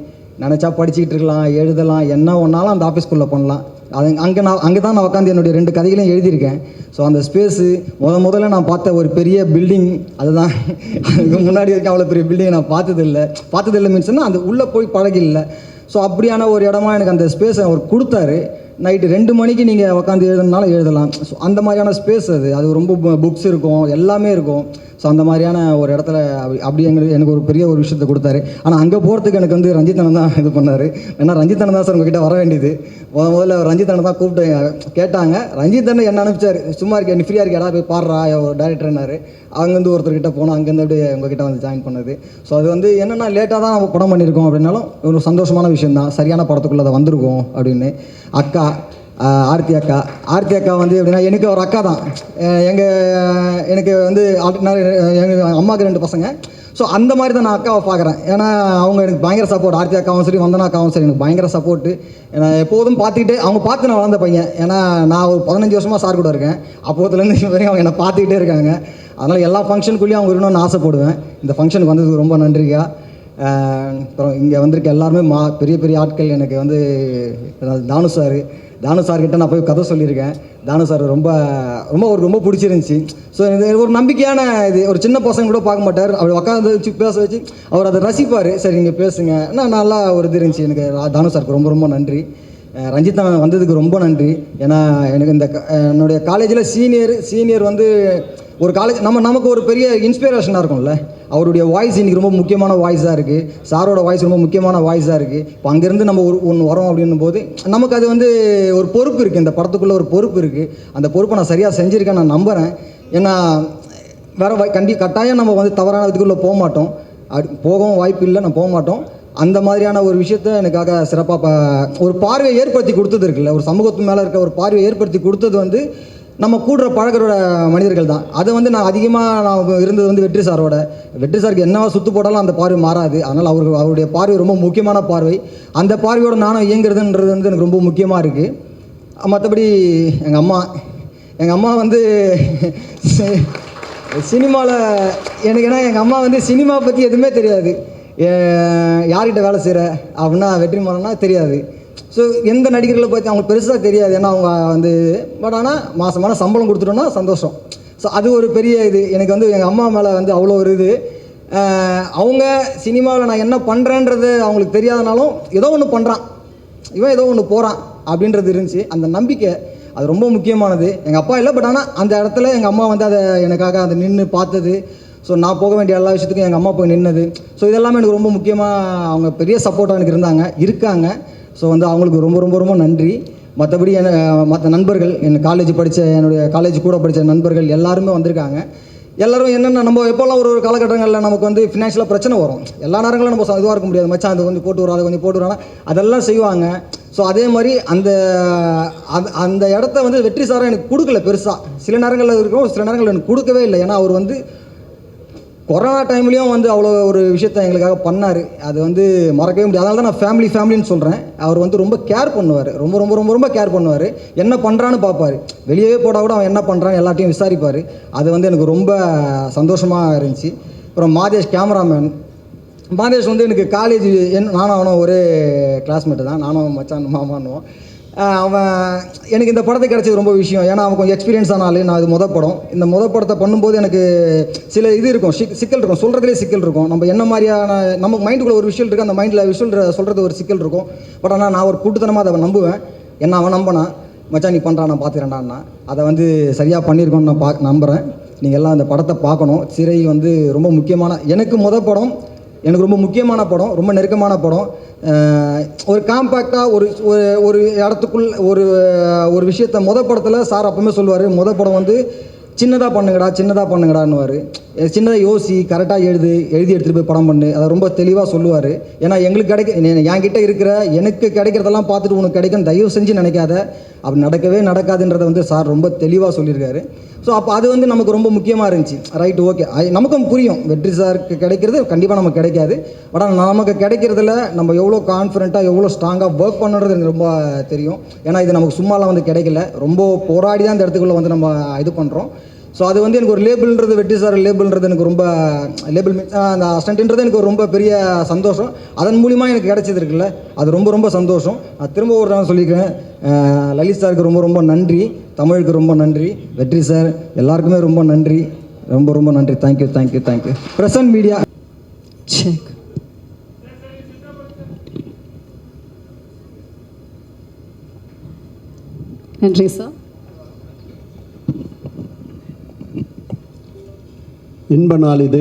நினச்சா படிச்சுக்கிட்டு இருக்கலாம், எழுதலாம், என்ன ஒன்றாலும் அந்த ஆஃபீஸ்க்குள்ளே பண்ணலாம். அது அங்கே தான் நான் உட்காந்து என்னுடைய 2 கதைகளையும் எழுதியிருக்கேன். ஸோ அந்த ஸ்பேஸு முதல்ல நான் பார்த்த ஒரு பெரிய பில்டிங் அதுதான். அதுக்கு முன்னாடி வரைக்கும் அவ்வளோ பெரிய பில்டிங் நான் பார்த்ததில்லை மீன்ஸ்னால் அந்த உள்ளே போய் பழகில்லை. ஸோ அப்படியான ஒரு இடமா எனக்கு அந்த ஸ்பேஸை அவர் கொடுத்தாரு. நைட்டு 2 மணிக்கு நீங்கள் உட்காந்து எழுதுனாலும் எழுதலாம். ஸோ அந்த மாதிரியான ஸ்பேஸ் அது ரொம்ப புக்ஸ் இருக்கும், எல்லாமே இருக்கும். ஸோ அந்த மாதிரியான ஒரு இடத்துல அப்படி எனக்கு ஒரு பெரிய ஒரு விஷயத்தை கொடுத்தாரு. ஆனால் அங்கே போகிறதுக்கு எனக்கு வந்து ரஞ்சித் அண்ணன் தான் இது பண்ணார். ஏன்னா ரஞ்சித் அண்ணன் தான் சார் உங்ககிட்ட வர வேண்டியது. முதல்ல ரஞ்சித் அண்ணன் தான் கூப்பிட்டு கேட்டாங்க. ரஞ்சித் அண்ணன் என்ன அனுப்பிச்சார், சும்மா இருக்கேன் நீ ஃப்ரீயாக இருக்கா போய் பாடுறா ஒரு டேரக்டர்னாரு. அங்கேருந்து ஒருத்தர்கிட்ட போனோம், அங்கேருந்து அப்படியே உங்ககிட்ட வந்து ஜாயின் பண்ணது. ஸோ அது வந்து என்னென்னா லேட்டாக தான் நம்ம படம் பண்ணியிருக்கோம் அப்படின்னாலும் ஒரு சந்தோஷமான விஷயம் தான், சரியான படத்துக்குள்ளே அதை வந்திருக்கோம் அப்படின்னு. அக்கா ஆர்த்தி அக்கா வந்து எப்படின்னா எனக்கு ஒரு அக்கா தான். எனக்கு வந்து எங்கள் அம்மாவுக்கு 2 பசங்க. ஸோ அந்த மாதிரி தான் நான் அக்காவை பார்க்குறேன். ஏன்னா அவங்க எனக்கு பயங்கர சப்போர்ட், ஆர்த்தி அக்காவும் சரி வந்தனா அக்காவும் சரி எனக்கு பயங்கர சப்போர்ட்டு. ஏன்னா எப்போதும் பார்த்துக்கிட்டே அவங்க பார்த்து நான் வளர்ந்த பையன். ஏன்னா நான் ஒரு 15 வருஷமாக சார் கூட இருக்கேன். அப்போதுலேருந்து இப்போ வரைக்கும் அவங்க என்னை பார்த்துக்கிட்டே இருக்காங்க. அதனால் எல்லா ஃபங்க்ஷனுக்குள்ளேயும் அவங்க இருக்கணும்னு ஆசைப்படுவேன். இந்த ஃபங்க்ஷனுக்கு வந்ததுக்கு ரொம்ப நன்றிக்கா. அப்புறம் இங்கே வந்திருக்க எல்லாருமே பெரிய பெரிய ஆட்கள். எனக்கு வந்து தானு சார்கிட்ட நான் போய் கதை சொல்லியிருக்கேன். தானு சார் ரொம்ப பிடிச்சிருந்துச்சி. ஸோ இது ஒரு நம்பிக்கையான இது. ஒரு சின்ன பசங்க கூட பார்க்க மாட்டார், அவர் உட்காந்து வச்சு பேச வச்சு அவர் அதை ரசிப்பார். சரி நீங்கள் பேசுங்க, நல்லா ஒரு இது இருந்துச்சு. எனக்கு தானு சாருக்கு ரொம்ப நன்றி. ரஞ்சித் அண்ணன் வந்ததுக்கு ரொம்ப நன்றி. ஏன்னா எனக்கு என்னுடைய காலேஜில் சீனியர் வந்து ஒரு காலேஜ் நமக்கு ஒரு பெரிய இன்ஸ்பிரேஷனாக இருக்கும்ல. அவருடைய வாய்ஸ் இன்றைக்கி ரொம்ப முக்கியமான வாய்ஸாக இருக்குது, சாரோட வாய்ஸ் ரொம்ப முக்கியமான வாய்ஸாக இருக்குது. இப்போ அங்கேருந்து நம்ம ஒன்று வரோம் அப்படின்னும் போது நமக்கு அது வந்து ஒரு பொறுப்பு இருக்குது, இந்த படத்துக்குள்ளே ஒரு பொறுப்பு இருக்குது. அந்த பொறுப்பை நான் சரியாக செஞ்சுருக்கேன் நான் நம்புகிறேன். ஏன்னா வேறு கட்டாயம் நம்ம வந்து தவறான இதுக்குள்ளே போக மாட்டோம், போகவும் வாய்ப்பு இல்லை, நான் போக மாட்டோம். அந்த மாதிரியான ஒரு விஷயத்த எனக்காக சிறப்பாக ஒரு பார்வையை ஏற்படுத்தி கொடுத்தது இருக்குல்ல, ஒரு சமூகத்து மேலே இருக்க ஒரு பார்வையை ஏற்படுத்தி கொடுத்தது வந்து நம்ம கூடுற பழகிறோட மனிதர்கள் தான். அதை வந்து நான் அதிகமாக இருந்தது வந்து வெற்றி சாருக்கு என்னவா சுற்று போட்டாலும் அந்த பார்வை மாறாது. அதனால் அவருடைய பார்வை ரொம்ப முக்கியமான பார்வை. அந்த பார்வையோட நானும் இயங்குறதுன்றது வந்து எனக்கு ரொம்ப முக்கியமாக இருக்குது. மற்றபடி எங்கள் அம்மா வந்து சினிமாவில் ஏன்னா எங்கள் அம்மா வந்து சினிமா பற்றி எதுவுமே தெரியாது. யார்கிட்ட வேலை செய்கிற அப்படின்னா வெற்றிமாறன்னா தெரியாது. ஸோ எந்த நடிகர்களை பற்றி அவங்களுக்கு பெருசாக தெரியாது. ஏன்னா அவங்க வந்து பட் ஆனால் மாதமான சம்பளம் கொடுத்துட்டோன்னா சந்தோஷம். ஸோ அது ஒரு பெரிய இது. எனக்கு வந்து எங்கள் அம்மா மேலே வந்து அவ்வளோ ஒரு இது. அவங்க சினிமாவில் நான் என்ன பண்ணுறேன்றது அவங்களுக்கு தெரியாதனாலும் ஏதோ ஒன்று பண்ணுறான், இவன் ஏதோ ஒன்று போகிறான் அப்படின்றது இருந்துச்சு. அந்த நம்பிக்கை அது ரொம்ப முக்கியமானது. எங்கள் அப்பா இல்லை, பட் ஆனால் அந்த இடத்துல எங்கள் அம்மா வந்து அதை எனக்காக அதை நின்று பார்த்தது. ஸோ நான் போக வேண்டிய எல்லா விஷயத்துக்கும் எங்கள் அம்மா போய் நின்னது. ஸோ இதெல்லாமே எனக்கு ரொம்ப முக்கியமாக அவங்க பெரிய சப்போர்ட்டாக எனக்கு இருக்காங்க. ஸோ வந்து அவங்களுக்கு ரொம்ப நன்றி. மற்றபடி மற்ற நண்பர்கள், என்னுடைய காலேஜ் கூட படித்த நண்பர்கள் எல்லாருமே வந்திருக்காங்க. எல்லோரும் என்னென்ன நம்ம எப்போல்லாம் ஒரு காலகட்டங்களில் நமக்கு வந்து ஃபினான்ஷியலாக பிரச்சனை வரும். எல்லா நேரங்களும் நம்ம இதுவாக இருக்க முடியாது, மச்சான் அது கொஞ்சம் போட்டு வரும், அதை கொஞ்சம் போட்டு வரானா அதெல்லாம் செய்வாங்க. ஸோ அதே மாதிரி அந்த இடத்த வந்து வெற்றி சாராக எனக்கு கொடுக்கல பெருசாக. சில நேரங்களில் இருக்கும், சில நேரங்களில் எனக்கு கொடுக்கவே இல்லை. ஏன்னா அவர் வந்து கொரோனா டைம்லேயும் வந்து அவ்வளோ ஒரு விஷயத்த எங்களுக்காக பண்ணார். அது வந்து மறக்கவே முடியாது. அதனால தான் நான் ஃபேமிலின்னு சொல்கிறேன். அவர் வந்து ரொம்ப கேர் பண்ணுவார், ரொம்ப கேர் பண்ணுவார். என்ன பண்ணுறான்னு பார்ப்பார், வெளியே போட்டால் கூட அவன் என்ன பண்ணுறான்னு எல்லாத்தையும் விசாரிப்பார். அது வந்து எனக்கு ரொம்ப சந்தோஷமாக இருந்துச்சு. அப்புறம் மாதேஷ் கேமராமேன். மாதேஷ் வந்து எனக்கு காலேஜ் நானும் அவனும் ஒரே கிளாஸ்மேட்டு தான், நானும் மச்சான் மாமானுவோம். அவன் எனக்கு இந்த படத்தை கிடச்சது ரொம்ப விஷயம். ஏன்னா அவன் கொஞ்சம் எக்ஸ்பீரியன்ஸ் ஆனாலும் நான் இது படம். இந்த படத்தை பண்ணும்போது எனக்கு சில இது இருக்கும், சிக்கல் இருக்கும், சொல்கிறதுலே சிக்கல் இருக்கும். நம்ம என்ன மாதிரியான நமக்கு மைண்டுக்குள்ளே ஒரு விஷயம் இருக்குது, அந்த மைண்டில் விஷுவல் சொல்கிறது ஒரு சிக்கல் இருக்கும். பட் ஆனால் நான் ஒரு கூட்டுத்தனமாக அதை நம்புவேன். என்ன அவன் நம்பினா மச்சான் நீ பண்ணுறான் நான் பார்த்துக்கிறேன்டான்னா அதை வந்து சரியாக பண்ணியிருக்கோன்னு நான் நம்புகிறேன். நீங்கள் எல்லாம் அந்த படத்தை பார்க்கணும். சிறை வந்து ரொம்ப முக்கியமான எனக்கு படம். எனக்கு ரொம்ப முக்கியமான படம், ரொம்ப நெருக்கமான படம். ஒரு காம்பேக்டாக ஒரு இடத்துக்குள் ஒரு விஷயத்த படத்தில் சார் அப்பவுமே சொல்லுவார், படம் வந்து சின்னதாக பண்ணுங்கடான்னுவார். சின்னதாக யோசி, கரெக்டாக எழுதி எடுத்துகிட்டு போய் படம் பண்ணு, அதை ரொம்ப தெளிவாக சொல்லுவார். ஏன்னா எங்களுக்கு என்கிட்ட இருக்கிற எனக்கு கிடைக்கிறதெல்லாம் பார்த்துட்டு உனக்கு கிடைக்கும் தயவு செஞ்சு நினைக்காத, அப்படி நடக்கவே நடக்காதுன்றதை வந்து சார் ரொம்ப தெளிவாக சொல்லியிருக்காரு. ஸோ அப்போ அது வந்து நமக்கு ரொம்ப முக்கியமாக இருந்துச்சு. ரைட்டு, ஓகே, நமக்கும் புரியும் வெற்றி சாருக்கு கிடைக்கிறது கண்டிப்பாக நமக்கு கிடைக்காது. பட் ஆனால் நமக்கு கிடைக்கிறதுல நம்ம எவ்வளோ கான்ஃபிடென்ட்டாக எவ்வளோ ஸ்ட்ராங்காக ஒர்க் பண்ணுறது எனக்கு ரொம்ப தெரியும். ஏன்னா இது நமக்கு சும்மாலாம் வந்து கிடைக்கல, ரொம்ப போராடி தான் இந்த இடத்துக்குள்ளே வந்து நம்ம இது பண்ணுறோம். ஸோ அது வந்து எனக்கு ஒரு லேபிள்ன்றது, வெற்றி சார் லேபிள்ன்றது எனக்கு ரொம்ப லேபிள் அந்த அசிஸ்டன்ட்ன்றது எனக்கு ஒரு ரொம்ப பெரிய சந்தோஷம். அதன் மூலிமா எனக்கு கிடைச்சது இருக்குல்ல, அது ரொம்ப ரொம்ப சந்தோஷம். நான் திரும்ப ஒரு நாள் சொல்லிக்கிறேன், லலித் சாருக்கு ரொம்ப ரொம்ப நன்றி, தமிழுக்கு ரொம்ப நன்றி, வெற்றி சார் எல்லாருக்குமே ரொம்ப நன்றி, ரொம்ப ரொம்ப நன்றி. தேங்க்யூ. Present media check. நன்றி சார். இன்ப நாள் இது,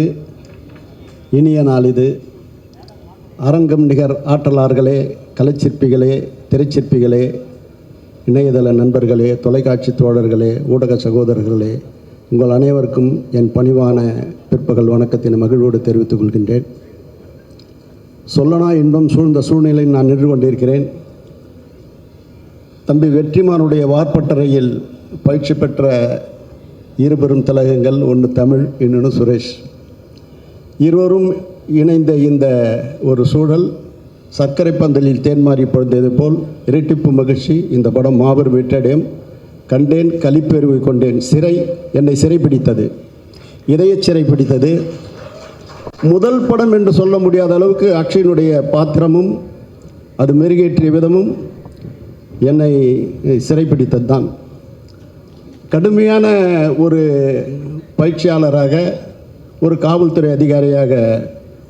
இனிய நாள் இது. அரங்கம் நிகர் ஆற்றலார்களே, கலைச்சிற்பிகளே, திரைச்சிற்பிகளே, இணையதள நண்பர்களே, தொலைக்காட்சி தோழர்களே, ஊடக சகோதரர்களே, உங்கள் அனைவருக்கும் என் பணிவான பிற்பகல் வணக்கத்தின் மகிழ்வோடு தெரிவித்துக் கொள்கின்றேன். சொல்லனா இன்பம் சூழ்ந்த சூழ்நிலையில் நான் நின்று கொண்டிருக்கிறேன். தம்பி வெற்றிமானுடைய வார்ப்பட்டறையில் பயிற்சி பெற்ற இருபெரும் திலகங்கள், ஒன்று தமிழ், இன்னொன்று சுரேஷ். இருவரும் இணைந்த இந்த ஒரு சூழல் சர்க்கரை பந்தலில் தேன்மாறி பொழுந்தது போல் இரட்டிப்பு மகிழ்ச்சி. இந்த படம் மாபெரும் வெற்றியடையும். கண்டேன், கலிப்பெருவை கொண்டேன். என்னை சிறைப்பிடித்தது, இதய சிறைப்பிடித்தது. முதல் படம் என்று சொல்ல முடியாத அளவுக்கு அக்ஷயனுடைய பாத்திரமும் அது மெருகேற்றிய விதமும் என்னை சிறைப்பிடித்தது தான். கடுமையான ஒரு பயிற்சியாளராக, ஒரு காவல்துறை அதிகாரியாக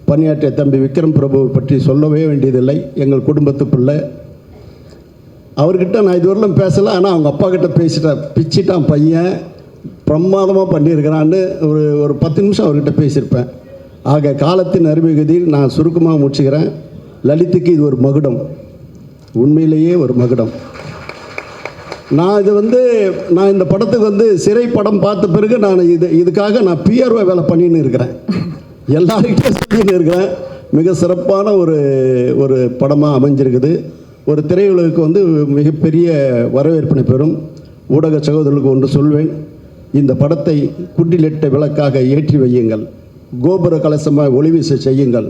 பணியாற்றிய தம்பி விக்ரம் பிரபுவை பற்றி சொல்லவே வேண்டியதில்லை. எங்கள் குடும்பத்துக்குள்ள அவர்கிட்ட நான் இதுவரையிலும் பேசலை, ஆனால் அவங்க அப்பா கிட்ட பிச்சிட்டான் பையன், பிரமாதமாக பண்ணியிருக்கிறான்னு ஒரு 10 நிமிஷம் அவர்கிட்ட பேசியிருப்பேன். ஆக காலத்தின் அருமைகதியில் நான் சுருக்கமாக முடிச்சுக்கிறேன். லலித்துக்கு இது ஒரு மகுடம், உண்மையிலேயே ஒரு மகுடம். நான் இந்த படத்துக்கு சிறை படம் பார்த்த பிறகு நான் இதுக்காக நான் பிஆர்ஓ வேலை பண்ணின்னு இருக்கிறேன், எல்லாருக்கிட்டே சொல்லின்னு இருக்கிறேன். மிக சிறப்பான ஒரு படமாக அமைஞ்சிருக்குது. ஒரு திரையுலகுக்கு மிகப்பெரிய வரவேற்பினை பெறும். ஊடக சகோதரர்களுக்கு ஒன்று சொல்வேன், இந்த படத்தை குண்டிலிட்ட விளக்காக ஏற்றி வையுங்கள், கோபுர கலசமாக ஒளிவீச செய்யுங்கள்,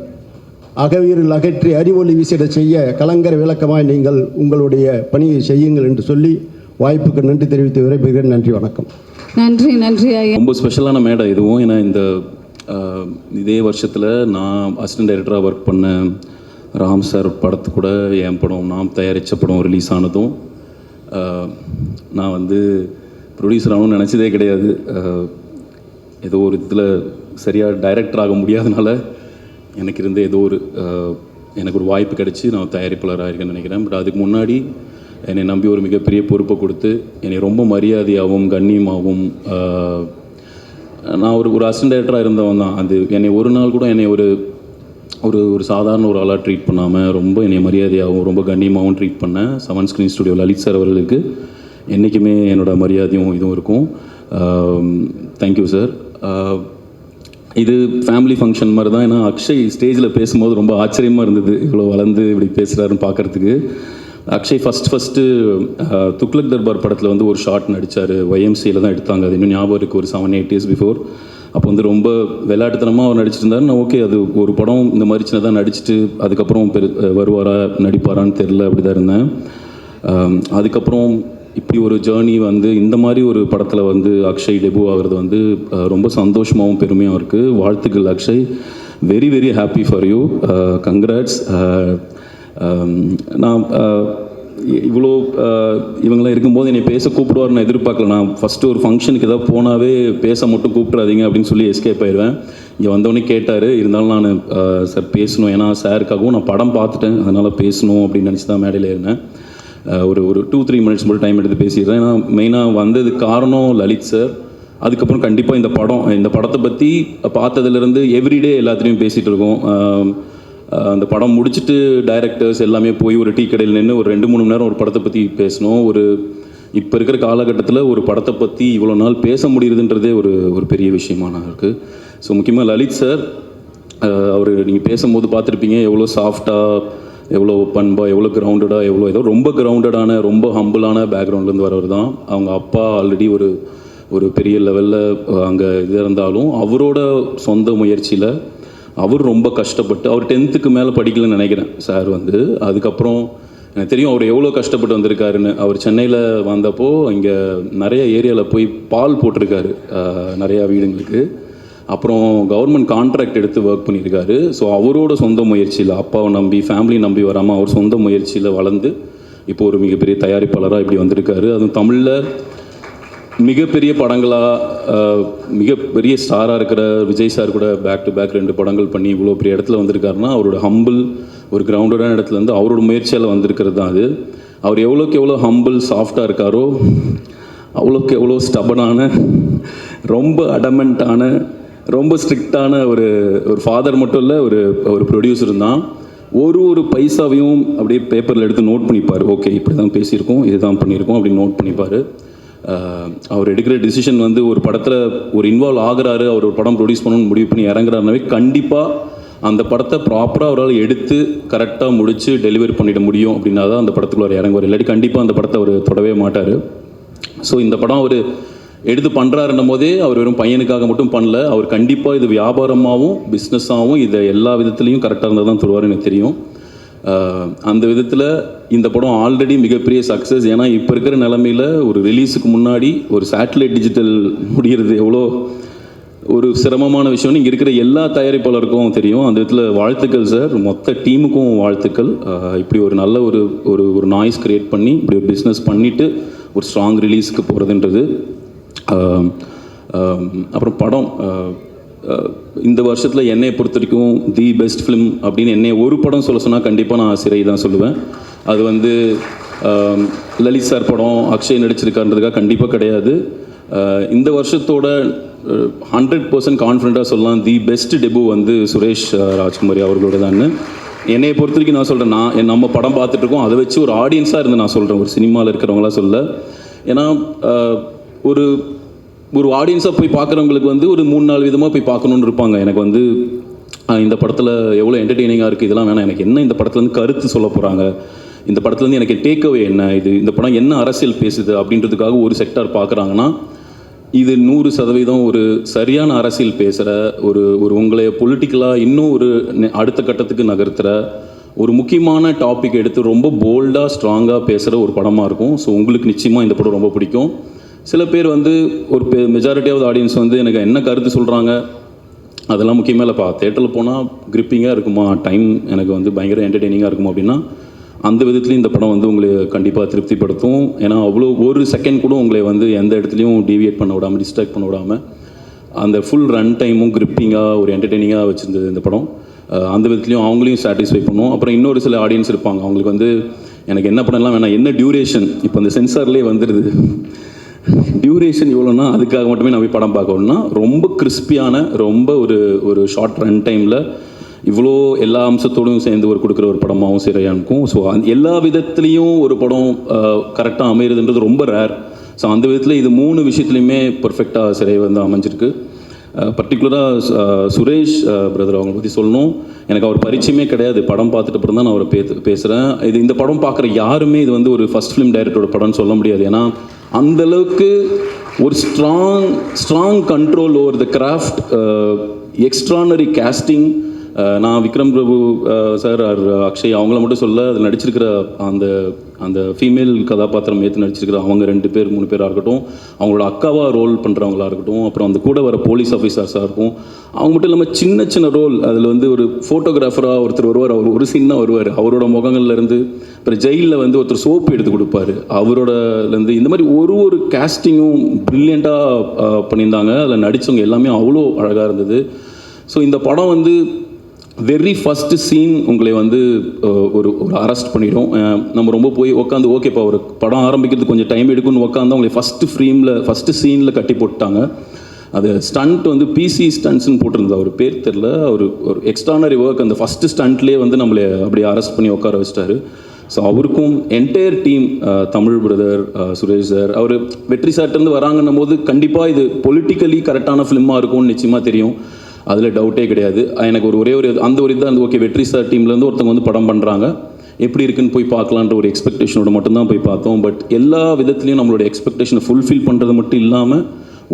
அகவீரில் அகற்றி அறிவொளி வீசிட செய்ய கலங்கரை விளக்கமாய் நீங்கள் உங்களுடைய பணியை செய்யுங்கள் என்று சொல்லி வாய்ப்புக்கு நன்றி தெரிவித்து விரைபெறுகிறேன். நன்றி, வணக்கம். நன்றி ஐயா. ரொம்ப ஸ்பெஷலான மேடை இதுவும். ஏன்னா இதே வருஷத்தில் நான் அசிஸ்டன்ட் டைரக்டராக ஒர்க் பண்ண ராம் சார் படத்து கூட என் படம், நான் தயாரித்த படம் ரிலீஸ் ஆனதும் நான் ப்ரொடியூசர் ஆகணும்னு நினச்சதே கிடையாது. ஏதோ ஒரு இதில் சரியாக டைரக்டர் ஆக முடியாதனால எனக்கு இருந்த எனக்கு ஒரு வாய்ப்பு கிடச்சி நான் தயாரிப்பாளராக இருக்கேன்னு நினைக்கிறேன். பட் அதுக்கு முன்னாடி என்னை நம்பி ஒரு மிகப்பெரிய பொறுப்பை கொடுத்து என்னை ரொம்ப மரியாதையாகவும் கண்ணியமாகவும், நான் ஒரு அசிஸ்டன்ட் டைரக்டராக இருந்தவன் தான். என்னை ஒரு நாள் கூட என்னை ஒரு சாதாரண ஒரு ஆளாக ட்ரீட் பண்ணாமல் ரொம்ப என்னை மரியாதையாகவும் ரொம்ப கண்ணியமாகவும் ட்ரீட் பண்ண seven screen studio Lalit sir அவர்களுக்கு என்றைக்குமே என்னோடய மரியாதையும் இதுவும் இருக்கும். Thank you sir. இது ஃபேமிலி ஃபங்க்ஷன் மாதிரி தான். ஏன்னா அக்ஷய் ஸ்டேஜில் பேசும்போது ரொம்ப ஆச்சரியமாக இருந்தது, இவ்வளோ வளர்ந்து இப்படி பேசுகிறாருன்னு பார்க்குறதுக்கு. அக்ஷய் ஃபஸ்ட்டு துக்ளக் தர்பார் படத்தில் ஒரு ஷார்ட் நடித்தார், YMCAல தான் எடுத்தாங்க. அது இன்னும் ஞாபகம் இருக்குது, ஒரு 7-8 years பிஃபோர். அப்போ ரொம்ப விளையாட்டுத்தனமாக அவர் நடிச்சிருந்தாரு. நான் ஓகே, அது ஒரு படம் இந்த மாதிரி சின்னதாக நடிச்சுட்டு அதுக்கப்புறம் வருவாரா நடிப்பாரான்னு தெரில, அப்படி தான் இருந்தேன். அதுக்கப்புறம் இப்படி ஒரு ஜேர்னி இந்த மாதிரி ஒரு படத்தில் அக்ஷய் டெபு ஆகிறது ரொம்ப சந்தோஷமாகவும் பெருமையாக இருக்குது. வாழ்த்துக்கள் Akshay, very very happy for you, congrats. நான் இவ்வளோ இவங்களாம் இருக்கும்போது என்னை பேச கூப்பிடுவார் நான் எதிர்பார்க்கல. நான் ஃபஸ்ட்டு ஒரு ஃபங்க்ஷனுக்கு ஏதாவது போனாவே பேச மட்டும் கூப்பிட்றாதீங்க அப்படின்னு சொல்லி எஸ்கேப் ஆயிடுவேன். இங்கே வந்தவொடனே கேட்டார், இருந்தாலும் நான் சார் பேசணும், ஏன்னா சாருக்காகவும் நான் படம் பார்த்துட்டேன், அதனால் பேசணும் அப்படின்னு நினச்சி தான் மேடையில் இருந்தேன். ஒரு 2-3 minutes மட்டும் டைம் எடுத்து பேசிடுறேன். ஏன்னா மெயினாக வந்ததுக்கு காரணம் லலித் சார், அதுக்கப்புறம் கண்டிப்பாக இந்த படத்தை பற்றி பார்த்ததுலேருந்து எவ்ரிடே எல்லாத்துலேயும் பேசிகிட்டு இருக்கோம். அந்த படம் முடிச்சுட்டு டைரக்டர்ஸ் எல்லாமே போய் ஒரு டீ கடையில் நின்று ஒரு 2-3 மணி நேரம் ஒரு படத்தை பற்றி பேசணும். இப்போ இருக்கிற காலகட்டத்தில் ஒரு படத்தை பற்றி இவ்வளோ நாள் பேச முடியுதுன்றதே ஒரு பெரிய விஷயமான இருக்குது. ஸோ முக்கியமாக லலித் சார், அவர் நீங்கள் பேசும்போது பார்த்துருப்பீங்க எவ்வளோ சாஃப்டாக, எவ்வளோ பண்பாக, எவ்வளோ கிரவுண்டடாக, ஏதோ ரொம்ப கிரவுண்டடான, ரொம்ப ஹம்பிளான பேக்ரவுண்ட்லேருந்து வரவர் தான். அவங்க அப்பா ஆல்ரெடி ஒரு பெரிய லெவலில் அங்கே இது இருந்தாலும் அவரோட சொந்த முயற்சியில் அவர் ரொம்ப கஷ்டப்பட்டு, அவர் 10th மேலே படிக்கலன்னு நினைக்கிறேன் சார் அதுக்கப்புறம் எனக்கு தெரியும் அவர் எவ்வளோ கஷ்டப்பட்டு வந்திருக்காருன்னு. அவர் சென்னையில் வந்தப்போ இங்கே நிறைய ஏரியாவில் போய் பால் போட்டிருக்காரு நிறையா வீடுங்களுக்கு. அப்புறம் கவர்மெண்ட் கான்ட்ராக்ட் எடுத்து ஒர்க் பண்ணியிருக்காரு. ஸோ அவரோட சொந்த முயற்சியில், அப்பாவை நம்பி ஃபேமிலி நம்பி வராமல் அவர் சொந்த முயற்சியில் வளர்ந்து இப்போ ஒரு மிகப்பெரிய தயாரிப்பாளராக இப்படி வந்திருக்காரு. அதுவும் தமிழில் மிகப்பெரிய படங்களாக, மிகப்பெரிய ஸ்டாராக இருக்கிற விஜய் சார் கூட பேக் டு பேக் 2 படங்கள் பண்ணி இவ்வளோ பெரிய இடத்துல வந்திருக்காருன்னா அவரோட ஹம்பிள், ஒரு கிரவுண்டடான இடத்துலேருந்து அவரோட முயற்சியால் வந்திருக்கிறது தான் அது. அவர் எவ்வளோக்கு எவ்வளோ ஹம்பிள் சாஃப்டாக இருக்காரோ அவ்வளோக்கு எவ்வளோ ஸ்டபனான, ரொம்ப அடமெண்ட்டான, ரொம்ப ஸ்ட்ரிக்டான ஒரு ஃபாதர் மட்டும் இல்லை, ஒரு ப்ரொடியூசர் தான். ஒரு பைசாவையும் அப்படியே பேப்பரில் எடுத்து நோட் பண்ணிப்பார். ஓகே, இப்படி தான் பேசியிருக்கோம், இதுதான் பண்ணியிருக்கோம் அப்படின்னு நோட் பண்ணிப்பார். அவர் எடுக்கிற டிசிஷன் ஒரு படத்தில் ஒரு இன்வால்வ் ஆகிறாரு, அவர் ஒரு படம் ப்ரொடியூஸ் பண்ணணும்னு முடிவு பண்ணி இறங்குறாருனாவே கண்டிப்பாக அந்த படத்தை ப்ராப்பராக அவரால் எடுத்து கரெக்டாக முடித்து டெலிவரி பண்ணிட முடியும் அப்படின்னா தான் அந்த படத்துக்குள்ள அவர் இறங்குவார். இல்லாட்டி கண்டிப்பாக அந்த படத்தை அவர் தொடவே மாட்டார். ஸோ இந்த படம் அவர் எடுத்து பண்ணுறாருன்னும் போதே அவர் வெறும் பையனுக்காக மட்டும் பண்ணல, அவர் கண்டிப்பாக இது வியாபாரமாகவும் பிஸ்னஸாகவும் இதை எல்லா விதத்துலேயும் கரெக்டாக இருந்தால் தான் தருவார் எனக்கு தெரியும். அந்த விதத்தில் இந்த படம் ஆல்ரெடி மிகப்பெரிய சக்ஸஸ். ஏன்னா இப்போ இருக்கிற நிலமையில் ஒரு ரிலீஸுக்கு முன்னாடி ஒரு சேட்டலைட் டிஜிட்டல் முடிகிறது எவ்வளோ ஒரு சிரமமான விஷயம்னு இங்கே இருக்கிற எல்லா தயாரிப்பாளருக்கும் தெரியும். அந்த விதத்தில் வாழ்த்துக்கள் சார், மொத்த டீமுக்கும் வாழ்த்துக்கள். இப்படி ஒரு நல்ல ஒரு நாய்ஸ் க்ரியேட் பண்ணி இப்படி ஒரு பிஸ்னஸ் பண்ணிவிட்டு ஒரு ஸ்ட்ராங் ரிலீஸ்க்கு போகிறதுன்றது. அப்புறம் படம் இந்த வருஷத்தில் என்னை பொறுத்த வரைக்கும் தி பெஸ்ட் ஃபிலிம் அப்படின்னு என்னை ஒரு படம் சொல்ல சொன்னால் கண்டிப்பாக நான் சிறை தான் சொல்லுவேன். அது லலித் சார் படம் அக்ஷய் நடிச்சிருக்காருன்றதுக்காக கண்டிப்பாக கிடையாது. இந்த வருஷத்தோட 100% கான்ஃபிடண்ட்டாக சொல்லலாம் the best debut Suresh Rajkumari அவர்களோட தான். என்னை பொறுத்த வரைக்கும் நான் சொல்கிறேன், நம்ம படம் பார்த்துட்ருக்கோம், அதை வச்சு ஒரு ஆடியன்ஸாக இருந்து நான் சொல்கிறேன், ஒரு சினிமாவில் இருக்கிறவங்களாம் சொல்ல. ஏன்னா ஒரு ஆடியன்ஸாக போய் பார்க்குறவங்களுக்கு ஒரு 3-4 விதமாக போய் பார்க்கணுன்னு இருப்பாங்க. எனக்கு இந்த படத்தில் எவ்வளோ என்டர்டெய்னிங்காக இருக்குது, இதெல்லாம் வேணாம், எனக்கு என்ன இந்த படத்துலேருந்து கருத்து சொல்ல போகிறாங்க, இந்த படத்துலேருந்து எனக்கு டேக்அவே என்ன, இந்த படம் என்ன அரசியல் பேசுது அப்படின்றதுக்காக ஒரு செக்டார் பார்க்குறாங்கன்னா, இது 100% ஒரு சரியான அரசியல் பேசுகிற ஒரு உங்களை பொலிட்டிக்கலாக இன்னும் ஒரு அடுத்த கட்டத்துக்கு நகர்த்துகிற ஒரு முக்கியமான டாபிக் எடுத்து ரொம்ப போல்டாக ஸ்ட்ராங்காக பேசுகிற ஒரு படமாக இருக்கும். ஸோ உங்களுக்கு நிச்சயமாக இந்த படம் ரொம்ப பிடிக்கும். சில பேர் ஒரு மெஜாரிட்டி ஆஃப் ஆடியன்ஸ் எனக்கு என்ன கருத்து சொல்கிறாங்க அதெல்லாம் முக்கியமாக இல்லைப்பா, தேட்டரில் போனால் கிரிப்பிங்காக இருக்குமா, டைம் எனக்கு பயங்கர என்டர்டெய்னிங்காக இருக்குமா அப்படின்னா அந்த விதத்துலையும் இந்த படம் உங்களை கண்டிப்பாக திருப்திப்படுத்தும். ஏன்னா அவ்வளோ ஒரு செகண்ட் கூட உங்களை எந்த இடத்துலையும் டீவியேட் பண்ண விடாமல், டிஸ்ட்ராக்ட் பண்ண விடாமல் அந்த ஃபுல் ரன் டைமும் கிரிப்பிங்காக ஒரு என்டர்டெய்னிங்காக வச்சுருந்தது இந்த படம். அந்த விதத்துலையும் அவங்களையும் சாட்டிஸ்ஃபை பண்ணும். அப்புறம் இன்னொரு சில ஆடியன்ஸ் இருப்பாங்க, அவங்களுக்கு எனக்கு என்ன படம்லாம் வேணாம், என்ன டியூரேஷன், இப்போ அந்த சென்சார்லேயே வந்துடுது டியூரேஷன் இவ்வளோனா அதுக்காக மட்டுமே நான் போய் படம் பார்க்கணும்னா ரொம்ப கிறிஸ்பியான, ரொம்ப ஒரு ஷார்ட் ரன் டைமில் இவ்வளோ எல்லா அம்சத்தோடும் சேர்ந்து கொடுக்குற ஒரு படமாகவும் சிறையாக இருக்கும். ஸோ எல்லா விதத்துலேயும் ஒரு படம் கரெக்டாக அமைகிறதுன்றது ரொம்ப ரேர். ஸோ அந்த விதத்தில் இது 3 விஷயத்துலையுமே பர்ஃபெக்டாக சிறை அமைஞ்சிருக்கு. பர்டிகுலராக சுரேஷ் பிரதர் அவங்களை பற்றி சொல்லணும். எனக்கு அவர் பரிச்சயமே கிடையாது, படம் பார்த்துட்டு அப்புறம் தான் நான் அவரை பேசுகிறேன். இந்த படம் பார்க்குற யாருமே இது ஒரு ஃபஸ்ட் ஃபிலிம் டைரக்டரோட படம்னு சொல்ல முடியாது. ஏன்னா அந்தளவுக்கு ஒரு strong control over the craft, extraordinary casting. நான் விக்ரம் பிரபு சார் அக்ஷய் அவங்கள மட்டும் சொல்ல, அதில் நடிச்சிருக்கிற அந்த ஃபீமேல் கதாபாத்திரம் ஏற்று நடிச்சிருக்கிற அவங்க 2 பேர் 3 பேராக இருக்கட்டும், அவங்களோட அக்காவாக ரோல் பண்ணுறவங்களா இருக்கட்டும், அப்புறம் அந்த கூட வர போலீஸ் ஆஃபீஸர்ஸாக இருக்கும், அவங்க மட்டும் இல்லாமல் சின்ன ரோல். அதில் ஒரு ஃபோட்டோகிராஃபராக ஒருத்தர் வருவார், அவர் ஒரு சீனாக வருவார், அவரோட முகங்கள்லேருந்து. அப்புறம் ஜெயிலில் ஒரு சோப்பு எடுத்து கொடுப்பாரு, அவரோடலேருந்து. இந்த மாதிரி ஒரு கேஸ்டிங்கும் ப்ரில்லியண்ட்டாக பண்ணியிருந்தாங்க. அதில் நடித்தவங்க எல்லாமே அவ்வளோ அழகாக இருந்தது. ஸோ இந்த படம் வெரி ஃபஸ்ட்டு சீன் உங்களை வந்து ஒரு ஒரு அரெஸ்ட் பண்ணிடும். நம்ம ரொம்ப போய் உட்காந்து ஓகேப்பா ஒரு படம் ஆரம்பிக்கிறதுக்கு கொஞ்சம் டைம் எடுக்கும்னு உட்காந்து உங்களை ஃபஸ்ட்டு சீனில் கட்டி போட்டாங்க. அது ஸ்டண்ட் வந்து பிசி ஸ்டண்ட்ஸ்னு போட்டிருந்தா ஒரு பேர் தெரில, ஒரு எக்ஸ்ட்ரானரி ஒர்க். அந்த ஃபஸ்ட்டு ஸ்டண்ட்லேயே வந்து நம்மளை அப்படியே அரெஸ்ட் பண்ணி உட்கார வச்சிட்டாரு. ஸோ அவருக்கும் entire team, Tamil brother, Suresh sir, அவர் வெற்றி சார்ட்டேருந்து வராங்கன்னும் போது கண்டிப்பாக இது பொலிட்டிக்கலி கரெக்டான ஃபிலிமாக இருக்கும்னு நிச்சயமாக தெரியும், அதில் டவுட்டே கிடையாது. எனக்கு ஒரே ஒரு அந்த ஒரு இதுதான் அந்த ஓகே வெற்றி சார் டீம்லேருந்து ஒருத்தவங்க வந்து படம் பண்ணுறாங்க, எப்படி இருக்குன்னு போய் பார்க்கலான்ற ஒரு எக்ஸ்பெக்டேஷனோட மட்டும்தான் போய் பார்த்தோம். பட் எல்லா விதத்துலையும் நம்மளோட எக்ஸ்பெக்டேஷனை ஃபுல்ஃபில் பண்ணுறது மட்டும் இல்லாமல்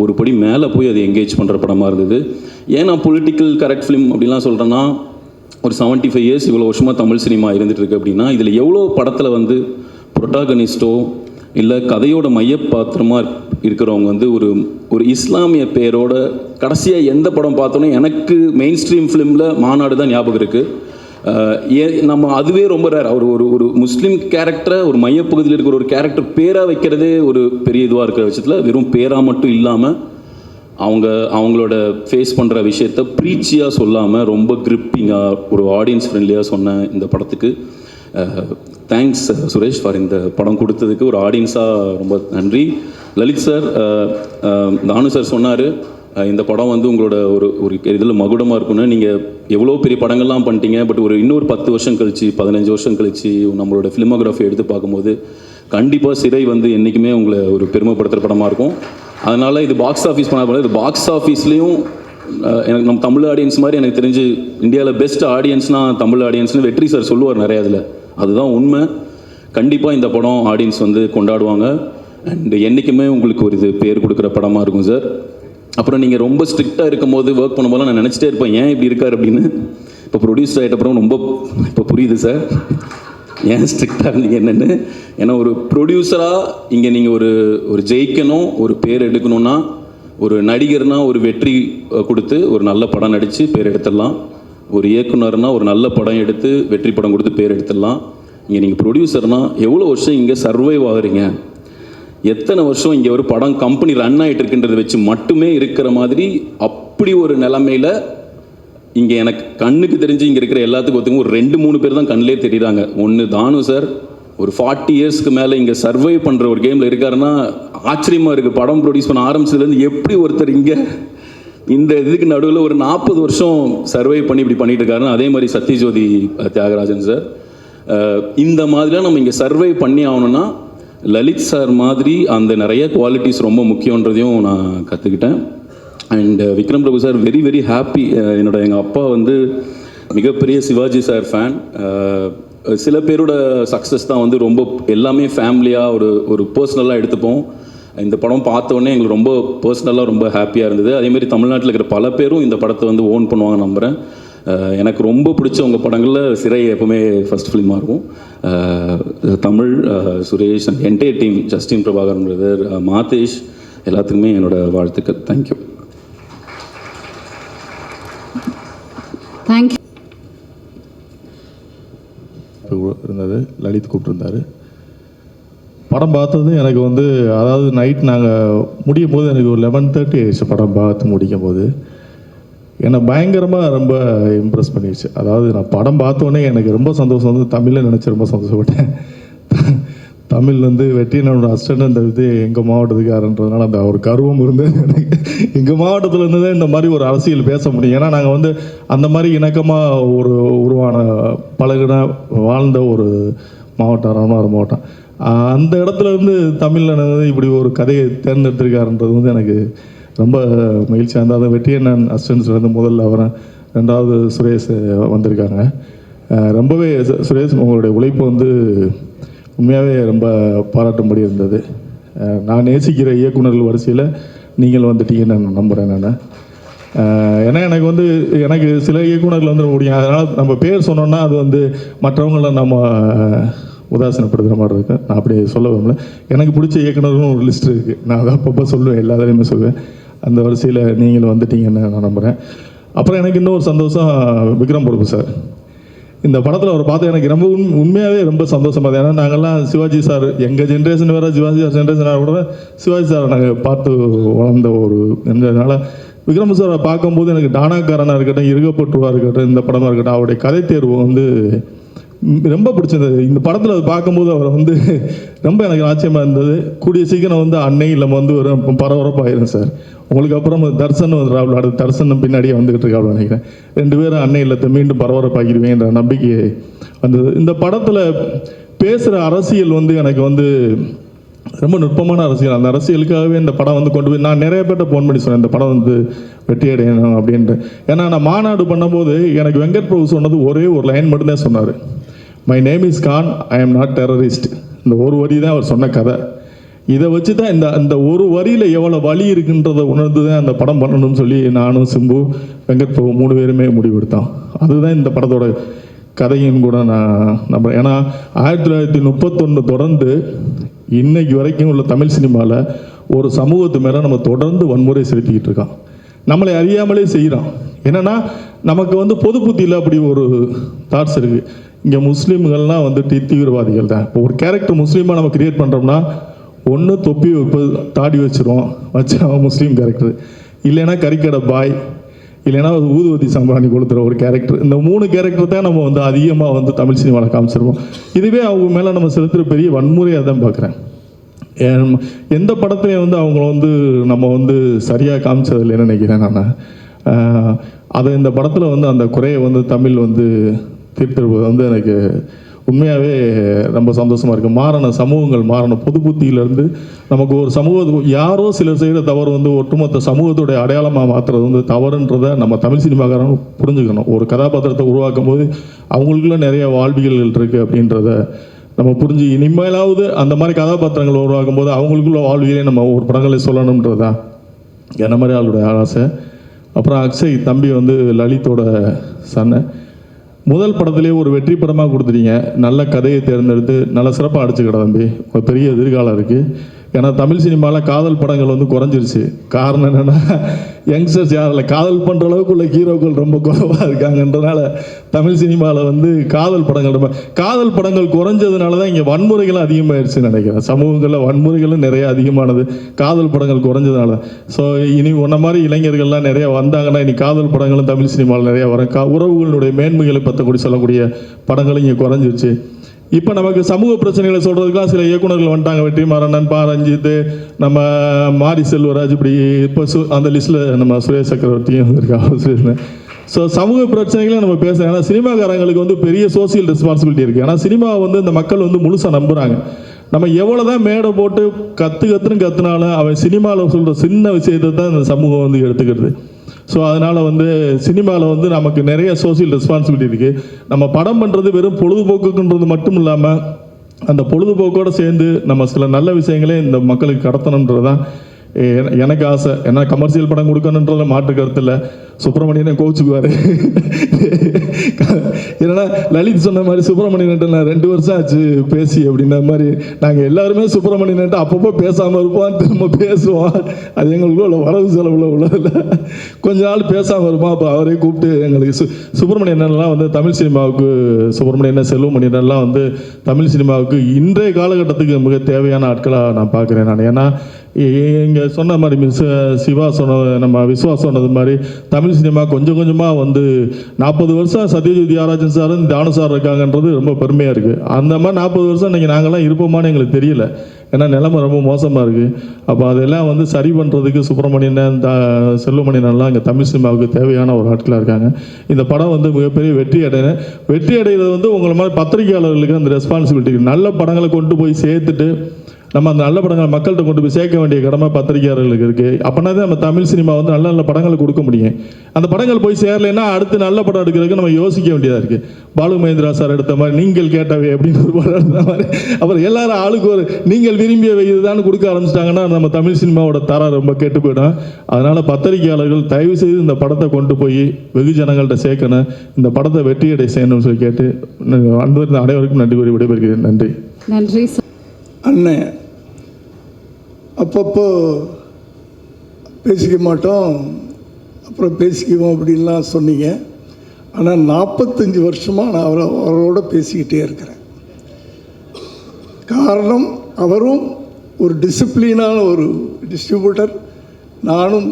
ஒரு படி மேலே போய் அதை எங்கேஜ் பண்ணுற படமாக இருந்தது. ஏன் நான் பொலிட்டிக்கல் கரெக்ட் ஃபிலிம் அப்படிலாம் சொல்கிறேன்னா, ஒரு 75 இயர்ஸ் இவ்வளோ வருஷமாக தமிழ் சினிமா இருந்துகிட்ருக்கு அப்படின்னா இதில் எவ்வளோ படத்தில் வந்து ப்ரொட்டாகனிஸ்டோ இல்லை கதையோட மையப்பாத்திரமாக இருக்கிறவங்க வந்து ஒரு இஸ்லாமிய பேரோட கடைசியாக எந்த படம் பார்த்தோன்னே எனக்கு மெயின் ஸ்ட்ரீம் ஃபிலிமில் மாநாடு தான் ஞாபகம் இருக்குது. நம்ம அதுவே ரொம்ப ரேர். ஒரு முஸ்லீம் கேரக்டரை ஒரு மையப்பகுதியில் இருக்கிற ஒரு கேரக்டர் பேராக வைக்கிறதே ஒரு பெரிய இதுவாக இருக்கிற விஷயத்தில் வெறும் பேராக மட்டும் இல்லாமல் அவங்களோட ஃபேஸ் பண்ணுற விஷயத்த ப்ரீச்சியாக சொல்லாமல் ரொம்ப கிரிப்பிங்காக ஒரு ஆடியன்ஸ் ஃப்ரெண்ட்லியாக சொன்ன இந்த படத்துக்கு தேங்க்ஸ் சுரேஷ் ஃபார் இந்த படம் கொடுத்ததுக்கு. ஒரு ஆடியன்ஸாக ரொம்ப நன்றி. லலித் சார், தானு சார் சொன்னார் இந்த படம் வந்து உங்களோட ஒரு இதில் மகுடமாக இருக்குன்னு. நீங்கள் எவ்வளோ பெரிய படங்கள்லாம் பண்ணிட்டீங்க, பட் இன்னொரு 10 வருஷம் கழிச்சு 15 வருஷம் கழிச்சு நம்மளோட ஃபிலிமோகிராஃபி எடுத்து பார்க்கும்போது கண்டிப்பாக சிறை வந்து என்றைக்குமே உங்களை ஒரு பெருமைப்படுத்துகிற படமாக இருக்கும். அதனால் இது பாக்ஸ் ஆஃபீஸ் பண்ண இது பாக்ஸ் ஆஃபீஸ்லேயும் எனக்கு நம்ம தமிழ் ஆடியன்ஸ் மாதிரி எனக்கு தெரிஞ்சு இந்தியாவில் பெஸ்ட் ஆடியன்ஸ்னால் தமிழ் ஆடியன்ஸ்னு வெற்றி சார் சொல்லுவார் நிறையா இதில். அதுதான் உண்மை. கண்டிப்பாக இந்த படம் ஆடியன்ஸ் வந்து கொண்டாடுவாங்க. அண்ட் என்றைக்குமே உங்களுக்கு ஒரு இது பேர் கொடுக்குற படமாக இருக்கும் சார். அப்புறம் நீங்கள் ரொம்ப ஸ்ட்ரிக்டாக இருக்கும் போது ஒர்க் பண்ணும்போது நான் நினச்சிட்டே இருப்பேன் ஏன் இப்படி இருக்கார் அப்படின்னு. இப்போ ப்ரொடியூசர் ஆகிட்ட அப்புறம் ரொம்ப இப்போ புரியுது சார் ஏன் ஸ்ட்ரிக்டாக இருந்தீங்க என்னென்னு. ஏன்னா ஒரு ப்ரொடியூசராக இங்கே நீங்கள் ஒரு ஜெயிக்கணும், ஒரு பேர் எடுக்கணும்னா, ஒரு நடிகர்னால் ஒரு வெற்றி கொடுத்து ஒரு நல்ல படம் நடித்து பேர் எடுத்துடலாம். ஒரு இயக்குனர்னால் ஒரு நல்ல படம் எடுத்து வெற்றி படம் கொடுத்து பேர் எடுத்துடலாம். இங்கே நீங்கள் ப்ரொடியூசர்னால் எவ்வளோ வருஷம் இங்கே சர்வைவ் ஆகுறீங்க, எத்தனை வருஷம் இங்கே ஒரு படம் கம்பெனி ரன் ஆகிட்டு இருக்குன்றதை வச்சு மட்டுமே இருக்கிற மாதிரி அப்படி ஒரு நிலைமையில் இங்கே எனக்கு கண்ணுக்கு தெரிஞ்சு இங்கே இருக்கிற எல்லாத்துக்கும் ஒருத்தங்க ஒரு 2-3 பேர் தான் கண்ணிலே தெரியுறாங்க. ஒன்று தானு சார், ஒரு 40 இயர்ஸ்க்கு மேலே இங்கே சர்வை பண்ணுற ஒரு கேமில் இருக்காருன்னா ஆச்சரியமாக இருக்குது. படம் ப்ரொடியூஸ் பண்ண ஆரம்பிச்சதுலேருந்து எப்படி ஒருத்தர் இங்கே இந்த இதுக்கு நடுவில் ஒரு 40 வருஷம் சர்வை பண்ணி இப்படி பண்ணிட்டு இருக்காருன்னா அதே மாதிரி சத்யஜோதி தியாகராஜன் சார். இந்த மாதிரிலாம் நம்ம இங்கே சர்வை பண்ணி ஆகணும்னா லலித் சார் மாதிரி அந்த நிறைய குவாலிட்டிஸ் ரொம்ப முக்கியன்றதையும் நான் கற்றுக்கிட்டேன். And Vikram Prabhu sir very very happy. எங்கள் அப்பா வந்து மிகப்பெரிய சிவாஜி சார் ஃபேன். சில பேரோட சக்ஸஸ் தான் வந்து ரொம்ப எல்லாமே ஃபேமிலியாக ஒரு பர்சனலாக எடுத்துப்போம். இந்த படம் பார்த்தோன்னே எங்களுக்கு ரொம்ப பர்சனலாக ரொம்ப ஹாப்பியாக இருந்தது. அதேமாதிரி தமிழ்நாட்டில் இருக்கிற பல பேரும் இந்த படத்தை வந்து ஓன் பண்ணுவாங்க நம்புகிறேன். எனக்கு ரொம்ப பிடிச்ச உங்கள் படங்களில் சிறை எப்பவுமே ஃபஸ்ட் ஃபிலிமாக இருக்கும். Tamil, Suresh and entire team, Justin Prabhakaran brother, Madhesh, எல்லாத்துக்குமே என்னோடய வாழ்த்துக்கள். தேங்க்யூ. தேங்க்யூ. இருந்தது லலித் கூப்பிட்டுருந்தாரு. படம் பார்த்தது எனக்கு வந்து அதாவது நைட் நாங்கள் முடியும் போது எனக்கு ஒரு 11:30 ஆயிடுச்சு படம் பார்த்து முடிக்கும் போது. என்னை பயங்கரமாக ரொம்ப இம்ப்ரெஸ் பண்ணிடுச்சு. அதாவது நான் படம் பார்த்தோன்னே எனக்கு ரொம்ப சந்தோஷம் வந்து தமிழில் நினச்சி ரொம்ப சந்தோஷப்பட்டேன். தமிழ் வந்து வெற்றியனோட அசிஸ்டன்ட் இது எங்கள் மாவட்டத்துக்காரன்றதுனால அந்த ஒரு கர்வம் இருந்தது எனக்கு. எங்கள் மாவட்டத்தில் இருந்ததே இந்த மாதிரி ஒரு அரசியல் பேச முடியும். ஏன்னா நாங்கள் வந்து அந்த மாதிரி இணக்கமாக உருவான பழகின வாழ்ந்த ஒரு மாவட்டம் ராமநாதபுரம் மாவட்டம். அந்த இடத்துல இருந்து தமிழில் இப்படி ஒரு கதையை தேர்ந்தெடுத்திருக்காருன்றது வந்து எனக்கு ரொம்ப மகிழ்ச்சியாக இருந்தது. அதை வெற்றியண்ணன் அசிஸ்டன்ஸ்லேருந்து முதல்ல அவரை, 2வது சுரேஷ் வந்திருக்காங்க. ரொம்பவே சுரேஷ் உங்களுடைய உழைப்பு வந்து உண்மையாகவே ரொம்ப பாராட்டும்படி இருந்தது. நான் நேசிக்கிற இயக்குநர்கள் வரிசையில் நீங்கள் வந்துட்டீங்கன்னு நான் நம்புகிறேன். நான் ஏன்னா எனக்கு சில இயக்குநர்கள் வந்து முடியும். அதனால் நம்ம பேர் சொன்னோன்னா அது வந்து மற்றவங்கள நம்ம உதாசீனப்படுத்துகிற மாதிரி இருக்குது. நான் அப்படி சொல்ல விரும்பல. எனக்கு பிடிச்ச இயக்குநர்களும் ஒரு லிஸ்ட் இருக்குது. நான் அதை அப்பப்போ சொல்லுவேன், எல்லா தடையுமே சொல்லுவேன். அந்த வரிசையில் நீங்கள் வந்துட்டீங்கன்னு நான் நம்புகிறேன். அப்புறம் எனக்கு இன்னொரு சந்தோஷம், விக்ரம் பிரபு சார் இந்த படத்தில் அவர் பார்த்து எனக்கு ரொம்ப உண்மையாகவே ரொம்ப சந்தோஷமாக இருந்தது. ஏன்னா நாங்கள்லாம் சிவாஜி சார், எங்கள் ஜென்ரேஷன் வேறு, சிவாஜி சார் ஜென்ரேஷனாக கூட சிவாஜி சாரை நாங்கள் பார்த்து வளர்ந்த ஒரு இருந்ததுனால விக்ரம் சாரை பார்க்கும்போது எனக்கு டானாக்காரனாக இருக்கட்டும், இருகப்பட்டுருவா இருக்கட்டும், இந்த படமாக இருக்கட்டும், அவருடைய கதை தேர்வு வந்து ரொம்ப பிடிச்சிருந்தது. இந்த படத்தில் அது பார்க்கும்போது அவரை வந்து ரொம்ப எனக்கு ஆச்சரியமாக இருந்தது. கூடிய சீக்கிரம் வந்து அன்னை இல்லை வந்து ஒரு பரபரப்பாயிரும் சார். உங்களுக்கு அப்புறம் தர்சன் வந்து அடுத்த தர்சன் பின்னாடியே வந்துக்கிட்டு இருக்காப்ல நினைக்கிறேன். 2 பேரும் அன்னை இல்லத்தை மீண்டும் பரபரப்பாக்கிடுவேன்ற நம்பிக்கை வந்தது. இந்த படத்தில் பேசுகிற அரசியல் வந்து எனக்கு வந்து ரொம்ப நுட்பமான அரசியல். அந்த அரசியலுக்காகவே இந்த படம் வந்து கொண்டு போய் நான் நிறைய பேர்ட்ட ஃபோன் பண்ணி சொன்னேன் இந்த படம் வந்து வெற்றி அடையணும் அப்படின்ட்டு. ஏன்னா நான் மாநாடு பண்ணும்போது எனக்கு வெங்கட் பிரபு சொன்னது ஒரே ஒரு லைன் மட்டும்தான் சொன்னார். My name is Khan, I am not terrorist. இந்த ஒரு வரி தான் அவர் சொன்ன கதை. இதை வச்சு தான் இந்த ஒரு வரியில் எவ்வளோ வலி இருக்குன்றதை உணர்ந்து தான் அந்த படம் பண்ணணும்னு சொல்லி நானும் சிம்பு வெங்கட் பிரபு 3 பேருமே முடிவெடுத்தோம். அதுதான் இந்த படத்தோட கதையும் கூட நான் நம்புறேன். ஏன்னா 1931 தொடர்ந்து இன்னைக்கு வரைக்கும் உள்ள தமிழ் சினிமாவில் ஒரு சமூகத்து மேலே நம்ம தொடர்ந்து வன்முறை செலுத்திக்கிட்டு இருக்கோம். நம்மளை அறியாமலே செய்கிறோம். என்னென்னா நமக்கு வந்து பொது புத்தியில் அப்படி ஒரு தாட்ஸ் இருக்குது. இங்கே முஸ்லீம்கள்லாம் வந்து தீவிரவாதிகள் தான். இப்போ ஒரு கேரக்டர் முஸ்லீமாக நம்ம கிரியேட் பண்ணுறோம்னா ஒன்று தொப்பி தாடி வச்சுருவோம், வச்சு அவன் முஸ்லீம் கேரக்டர், இல்லைன்னா கறிக்கடை பாய், இல்லைன்னா ஒரு ஊதுவத்தி சம்பராணி கொளுத்துற ஒரு கேரக்டர். இந்த 3 கேரக்டர் தான் நம்ம வந்து அதிகமாக வந்து தமிழ் சினிமாவில் காமிச்சிருவோம். இதுவே அவங்க மேலே நம்ம செலுத்துகிற பெரிய வன்முறையாக தான் பார்க்குறேன். எந்த படத்துலையும் வந்து அவங்கள வந்து நம்ம வந்து சரியாக காமிச்சதில்லைன்னு நினைக்கிறேன் நான். அதை இந்த படத்தில் வந்து அந்த குறையை வந்து தமிழ் வந்து தீர்த்திருப்பது வந்து எனக்கு உண்மையாகவே ரொம்ப சந்தோஷமாக இருக்குது. மாறின சமூகங்கள், மாறின பொது புத்தியிலேருந்து நமக்கு ஒரு சமூகத்துக்கு யாரோ சிலர் செய்கிற தவறு வந்து ஒட்டுமொத்த சமூகத்துடைய அடையாளமாக மாற்றுறது வந்து தவறுன்றதை நம்ம தமிழ் சினிமாக்காரங்க புரிஞ்சுக்கணும். ஒரு கதாபாத்திரத்தை உருவாக்கும் போது அவங்களுக்குள்ள நிறைய வாழ்வியல்கள் இருக்குது அப்படின்றத நம்ம புரிஞ்சு இனிமேலாவது அந்த மாதிரி கதாபாத்திரங்கள் உருவாக்கும் போது அவங்களுக்குள்ள வாழ்வியலே நம்ம ஒரு படங்களை சொல்லணுன்றது தான் என்ன மாதிரி ஆளுடைய ஆசை. அப்புறம் அக்ஷய் தம்பி வந்து லலித்தோட சன்னை முதல் படத்திலே ஒரு வெற்றி படமாக கொடுத்துட்டீங்க. நல்ல கதையை தேர்ந்தெடுத்து நல்ல சிறப்பாக அடிச்சுக்கிட தம்பி. ஒரு பெரிய எதிர்காலம் இருக்குது. ஏன்னா தமிழ் சினிமாவில் காதல் படங்கள் வந்து குறைஞ்சிருச்சு. காரணம் என்னென்னா யங்ஸ்டர்ஸ் யாரில் காதல் பண்ணுற அளவுக்கு உள்ள ஹீரோக்கள் ரொம்ப குறைவாக இருக்காங்கன்றதுனால தமிழ் சினிமாவில் வந்து காதல் படங்கள் குறைஞ்சதுனால தான் இங்கே வன்முறைகளும் அதிகமாகிடுச்சுன்னு நினைக்கிறேன். சமூகங்களில் வன்முறைகளும் நிறைய அதிகமானது காதல் படங்கள் குறைஞ்சதுனால. ஸோ இனி உன்ன மாதிரி இளைஞர்கள்லாம் நிறைய வந்தாங்கன்னா இனி காதல் படங்களும் தமிழ் சினிமாவில் நிறையா வரும். உறவுகளுடைய மேன்மைகளை பற்றி சொல்லக்கூடிய படங்களும் இங்கே குறைஞ்சிருச்சு. இப்போ நமக்கு சமூக பிரச்சனைகளை சொல்கிறதுக்கெலாம் சில இயக்குநர்கள் வந்துட்டாங்க. வெற்றிமாறன், பா ரஞ்சித், நம்ம மாரி செல்வராஜ், இப்படி இப்போ அந்த லிஸ்ட்டில் நம்ம சுரேஷ் சக்கரவர்த்தியும் இருக்கா. ஸோ சமூக பிரச்சனைகளை நம்ம பேசுகிறோம். ஏன்னா சினிமாக்காரங்களுக்கு வந்து பெரிய சோசியல் ரெஸ்பான்சிபிலிட்டி இருக்குது. ஏன்னா சினிமாவை வந்து இந்த மக்கள் வந்து முழுசாக நம்புகிறாங்க. நம்ம எவ்வளோ தான் மேடை போட்டு கற்றுன்னு கற்றுனாலும் அவன் சினிமாவில் சொல்கிற சின்ன விஷயத்தை தான் இந்த சமூகம் வந்து எடுத்துக்கிறது. ஸோ அதனால் வந்து சினிமாவில் வந்து நமக்கு நிறைய சோசியல் ரெஸ்பான்சிபிலிட்டி இருக்குது. நம்ம படம் பண்ணுறது வெறும் பொழுதுபோக்குன்றது மட்டும் இல்லாமல் அந்த பொழுதுபோக்கோடு சேர்ந்து நம்ம சில நல்ல விஷயங்களே இந்த மக்களுக்கு கடத்தணுன்றது தான் எனக்கு ஆசை. ஏன்னா கமர்ஷியல் படம் கொடுக்கணுன்றத மாற்று கருத்து இல்லை. சுப்பிரமணியனை கோச்சுக்குவார். ஏன்னா லலித் சொன்ன மாதிரி சுப்பிரமணியன்ட்ட நான் 2 வருஷம் ஆச்சு பேசி அப்படின்ற மாதிரி நாங்கள் எல்லாருமே சுப்பிரமணியன்ட்ட அப்பப்போ பேசாமல் இருப்போம், திரும்ப பேசுவோம். அது எங்களுக்குள்ள வரவு செலவில் உள்ளதில்லை. கொஞ்ச நாள் பேசாமல் இருப்போம். அப்போ அவரே கூப்பிட்டு எங்களுக்கு சுப்பிரமணியன்லாம் வந்து தமிழ் சினிமாவுக்கு சுப்பிரமணியன், செல்வமணியன்லாம் வந்து தமிழ் சினிமாவுக்கு இன்றைய காலகட்டத்துக்கு மிக தேவையான ஆட்களாக நான் பார்க்குறேன் நான். ஏன்னா இங்கே சொன்ன மாதிரி சிவா சொன்னது, நம்ம விஸ்வா சொன்னது மாதிரி தமிழ் சினிமா கொஞ்சம் கொஞ்சமாக வந்து 40 வருஷம் சத்யஜித் யாராஜன் சாரும் தானு சார் இருக்காங்கன்றது ரொம்ப பெருமையாக இருக்குது. அந்த மாதிரி 40 வருஷம் இன்றைக்கி நாங்கள்லாம் இருப்போமான்னு எங்களுக்கு தெரியல. ஏன்னா நிலைமை ரொம்ப மோசமாக இருக்குது. அப்போ அதெல்லாம் வந்து சரி பண்ணுறதுக்கு சுப்பிரமணியன், செல்வமணியன்லாம் இங்கே தமிழ் சினிமாவுக்கு தேவையான ஒரு ஆட்களாக இருக்காங்க. இந்த படம் வந்து மிகப்பெரிய வெற்றி அடைகிறது வந்து உங்களை மாதிரி பத்திரிகையாளர்களுக்கு அந்த ரெஸ்பான்சிபிலிட்டி. நல்ல படங்களை கொண்டு போய் சேர்த்துட்டு நம்ம அந்த நல்ல படங்களை மக்கள்கிட்ட கொண்டு போய் சேர்க்க வேண்டிய கடமை பத்திரிகையாளர்களுக்கு இருக்குது. அப்படின்னா தான் நம்ம தமிழ் சினிமா வந்து நல்ல நல்ல படங்களை கொடுக்க முடியும். அந்த படங்கள் போய் சேரலைன்னா அடுத்து நல்ல படம் எடுக்கிறதுக்கு நம்ம யோசிக்க வேண்டியதாக இருக்குது. பாலு மகேந்திரா சார் எடுத்த மாதிரி நீங்கள் கேட்டவை அப்படின்னு ஒரு படம் எடுத்த மாதிரி அப்புறம் எல்லாரும் ஆளுக்கு ஒரு நீங்கள் விரும்பிய இதுதான் கொடுக்க ஆரம்பிச்சிட்டாங்கன்னா நம்ம தமிழ் சினிமாவோட தரம் ரொம்ப கெட்டு போயிடும். அதனால் பத்திரிகையாளர்கள் தயவு செய்து இந்த படத்தை கொண்டு போய் வெகுஜனங்கள்கிட்ட சேர்க்கணும், இந்த படத்தை வெற்றியடை செய்யணும்னு சொல்லி கேட்டு அன்பு அனைவருக்கும் நன்றி கூறி விடைபெறுகிறேன். நன்றி. நன்றி அண்ணன். அப்பப்போ பேசிக்க மாட்டோம், அப்புறம் பேசிக்குவோம் அப்படின்லாம் சொன்னீங்க. ஆனால் 45 வருஷமாக நான் அவரோட பேசிக்கிட்டே இருக்கிறேன். காரணம், அவரும் ஒரு டிசிப்ளினான ஒரு டிஸ்ட்ரிபியூட்டர், நானும்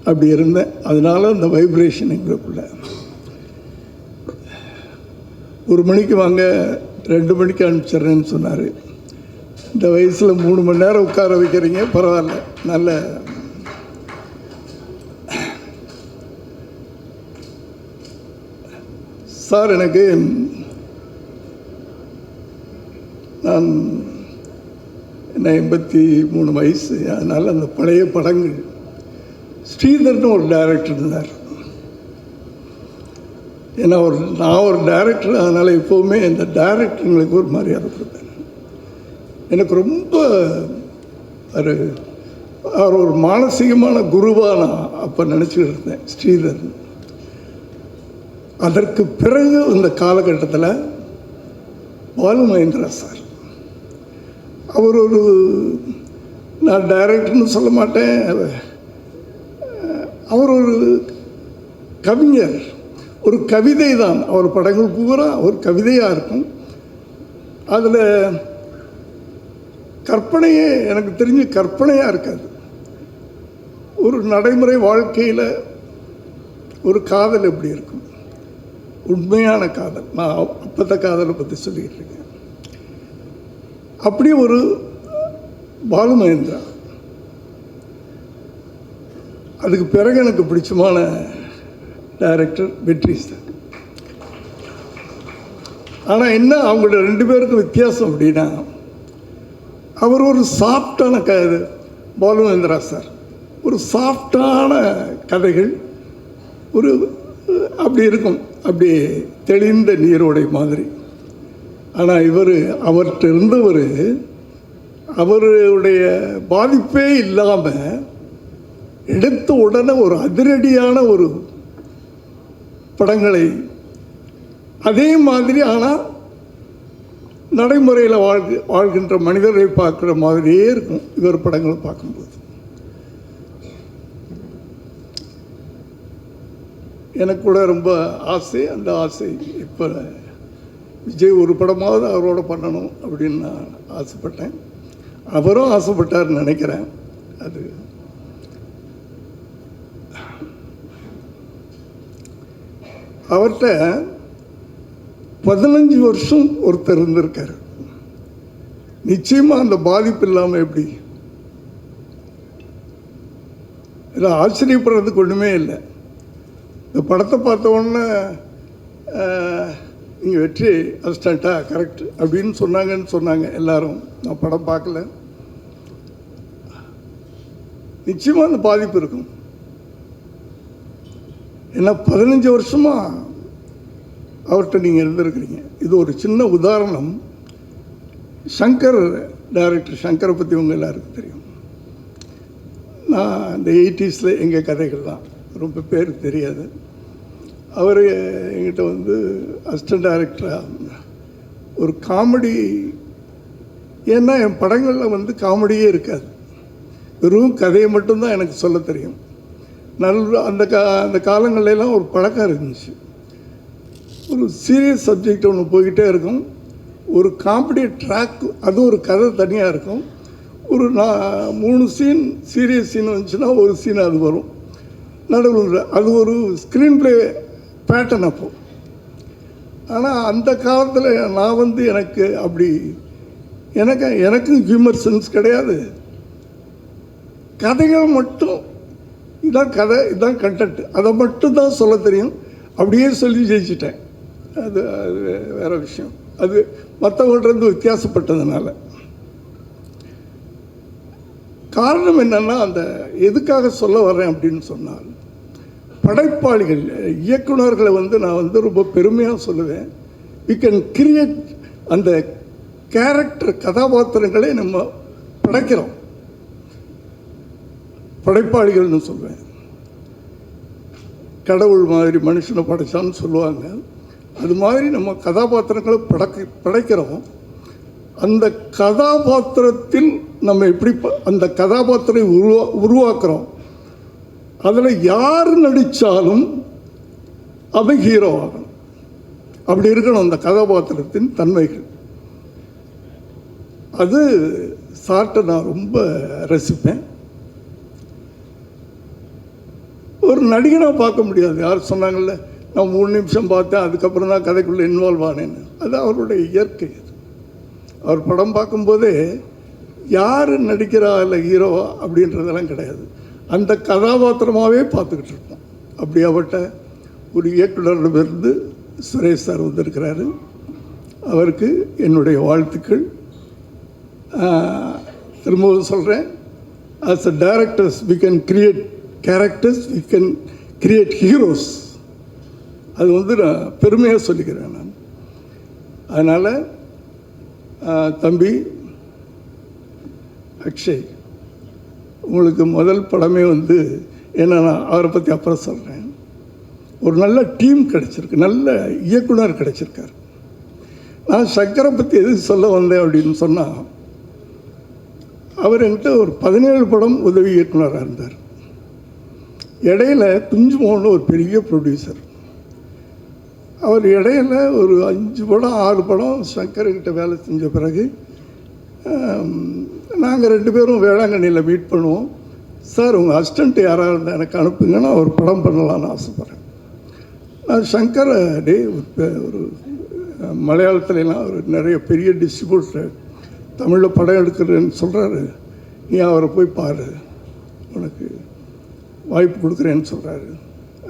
அப்படி இருந்தேன். அதனால அந்த வைப்ரேஷன் எங்களுக்குள்ள 1 மணிக்கு வாங்க 2 மணிக்கு அனுப்பிச்சிட்றேன்னு சொன்னார். இந்த வயசில் 3 மணி நேரம் உட்கார வைக்கிறீங்க, பரவாயில்ல. நல்ல சார், எனக்கு நான் என்ன 83 வயசு. அதனால் அந்த பழைய படங்கள் ஸ்ரீதர்னு ஒரு டைரக்டர் இருந்தார். ஏன்னா நான் ஒரு டைரக்டர், அதனால் எப்போவுமே இந்த டைரக்டருங்களுக்கு ஒரு மரியாதை கொடுப்பேன். எனக்கு ரொம்ப அவர் ஒரு மானசீகமான குருவாக நான் அப்போ நினச்சிக்கிட்டு இருந்தேன், ஸ்ரீதர். அதற்கு பிறகு இந்த காலகட்டத்தில் பாலு மகேந்திரா சார், அவர் ஒரு, நான் டைரக்டர்னு சொல்ல மாட்டேன், அவர் ஒரு கவிஞர், ஒரு கவிதை தான். அவர் படங்கள் பூரா ஒரு கவிதையாக இருக்கும். அதில் கற்பனையே, எனக்கு தெரிஞ்சு கற்பனையாக இருக்காது. ஒரு நடைமுறை வாழ்க்கையில் ஒரு காதல் எப்படி இருக்கும், உண்மையான காதல். நான் அப்பத்த காதலை பற்றி சொல்லிக்கிட்டு இருக்கேன். அப்படி ஒரு பாலு மகேந்திரா. அதுக்கு பிறகு எனக்கு பிடிச்சமான டைரக்டர் வெற்றி சார். ஆனால் என்ன, அவங்களோட 2 பேருக்கும் வித்தியாசம் அப்படின்னா, அவர் ஒரு சாஃப்டான பாலு மகேந்திரா சார் ஒரு சாஃப்டான கதைகள், ஒரு அப்படி இருக்கும், அப்படி தெளிந்த நீரோடை மாதிரி. ஆனால் அவர்கிட்ட இருந்தவர், அவருடைய பாதிப்பே இல்லாமல் எடுத்த உடனே ஒரு அதிரடியான ஒரு படங்களை, அதே மாதிரி ஆனால் நடைமுறையில் வாழ்கின்ற மனிதரை பார்க்குற மாதிரியே இருக்கும் இவர் படங்களை பார்க்கும்போது. எனக்கு கூட ரொம்ப ஆசை. அந்த ஆசை இப்போ விஜய் ஒரு படமாவது அவரோட பண்ணணும் அப்படின்னு நான் ஆசைப்பட்டேன். அவரும் ஆசைப்பட்டார்னு நினைக்கிறேன். அது அவர்கிட்ட 15 வருஷம் ஒருத்தர் இருந்திருக்காரு. நிச்சயமாக அந்த பாதிப்பு இல்லாமல் எப்படி? இல்லை, ஆச்சரியப்படுறதுக்கு ஒன்றுமே இல்லை. இந்த படத்தை பார்த்த உடனே நீங்கள் வெற்றி அசிஸ்டண்ட்டா கரெக்ட் அப்படின்னு சொன்னாங்க எல்லாரும். நான் படம் பார்க்கல. நிச்சயமாக அந்த பாதிப்பு இருக்கும். ஏன்னா 15 வருஷமாக அவர்கிட்ட நீங்கள் இருந்திருக்கிறீங்க. இது ஒரு சின்ன உதாரணம். சங்கர், டைரக்டர் சங்கரை பற்றி உங்கள் எல்லாருக்கும் தெரியும். நான் இந்த 80s எங்கள் கதைகள்லாம் ரொம்ப பேருக்கு தெரியாது. அவர் எங்கிட்ட வந்து அசிஸ்டன்ட் டைரக்டராக ஒரு காமெடி, ஏன்னா என் படங்களில் வந்து காமெடியே இருக்காது, வெறும் கதையை மட்டும்தான் எனக்கு சொல்ல தெரியும். அந்த காலங்கள்லாம் ஒரு பழக்கம் இருந்துச்சு. ஒரு சீரியஸ் சப்ஜெக்ட் ஒன்று போய்கிட்டே இருக்கும், ஒரு காமெடி ட்ராக், அது ஒரு கதை தனியாக இருக்கும். ஒரு 3 சீன் சீரியஸ் சீன் வந்துச்சுன்னா ஒரு சீன் அது வரும் நடுவில். அது ஒரு ஸ்க்ரீன் ப்ளே பேட்டர்ன் அப்போ. ஆனால் அந்த காலத்தில் நான் வந்து எனக்கு அப்படி எனக்கும் ஹியூமர் சென்ஸ் கிடையாது. கதைகள் மட்டும், இதான் கதை, இதான் கண்டென்ட், அதை மட்டும் தான் சொல்ல தெரியும். அப்படியே சொல்லி ஜெயிச்சிட்டேன். அது வேறு விஷயம். அது மற்றவங்கள்ட்ட வித்தியாசப்பட்டதுனால. காரணம் என்னென்னா, அந்த எதுக்காக சொல்ல வர்றேன் அப்படின்னு சொன்னால், படைப்பாளிகள், இயக்குநர்களை வந்து நான் வந்து ரொம்ப பெருமையாக சொல்லுவேன். வி கேன் கிரியேட் அந்த கேரக்டர், கதாபாத்திரங்களை நம்ம படைக்கிறோம். படைப்பாளிகள்னு சொல்லுவேன். கடவுள் மாதிரி மனுஷனை படைச்சான்னு சொல்லுவாங்க. அது மாதிரி நம்ம கதாபாத்திரங்களை படைக்கிறோம். அந்த கதாபாத்திரத்தில் நம்ம எப்படி அந்த கதாபாத்திரை உருவாக்குறோம். அதில் யார் நடித்தாலும் அது ஹீரோ ஆகணும். அப்படி இருக்கணும் அந்த கதாபாத்திரத்தின் தன்மைகள். அது சார்ட்டை நான் ரொம்ப ரசிப்பேன். நடிகனாக பார்க்க முடியாது. யார் சொன்னாங்கல்ல, நான் 3 நிமிஷம் பார்த்தேன் அதுக்கப்புறம் தான் கதைக்குள்ளே இன்வால்வ் ஆனேன்னு. அது அவருடைய இயற்கை. அவர் படம் பார்க்கும்போதே யார் நடிக்கிறா இல்லை ஹீரோவா அப்படின்றதெல்லாம் கிடையாது, அந்த கதாபாத்திரமாகவே பார்த்துக்கிட்டு இருப்போம். அப்படியாப்பட்ட ஒரு இயக்குனரிடமிருந்து சுரேஷ் சார் வந்திருக்கிறாரு. அவருக்கு என்னுடைய வாழ்த்துக்கள். திரும்பவும் சொல்கிறேன், as a directors we can create characters, we can create heroes. அது வந்து நான் பெருமையாக சொல்லிக்கிறேன் நான். அதனால் தம்பி அக்ஷய், உங்களுக்கு முதல் படமே வந்து என்ன, நான் அவரை பற்றி அப்புறம் சொல்கிறேன். ஒரு நல்ல டீம் கிடச்சிருக்கு, நல்ல இயக்குனர் கிடச்சிருக்கார். நான் சங்கரை பற்றி எது சொல்ல வந்தேன் அப்படின்னு சொன்னால், அவர் என்கிட்ட ஒரு 17 படம் உதவி இயக்குனராக இருந்தார். இடையில துஞ்சு மோகன் ஒரு பெரிய ப்ரொடியூசர், அவர் இடையில ஒரு 5 படம் 6 படம் சங்கர்கிட்ட வேலை செஞ்ச பிறகு நாங்கள் 2 பேரும் வேளாங்கண்ணியில் மீட் பண்ணுவோம். சார் உங்கள் அசிஸ்டண்ட் யாராக இருந்தால் எனக்கு அனுப்புங்கன்னா ஒரு படம் பண்ணலான்னு ஆசைப்பட்றேன். நான் சங்கரை ஒரு மலையாளத்துலலாம் ஒரு நிறைய பெரிய டிஸ்ட்ரிபியூட்டர் தமிழில் படம் எடுக்கிறேன்னு சொல்கிறாரு, நீ அவரை போய் பாரு, உனக்கு வாய்ப்பு கொடுக்குறேன்னு சொல்கிறாரு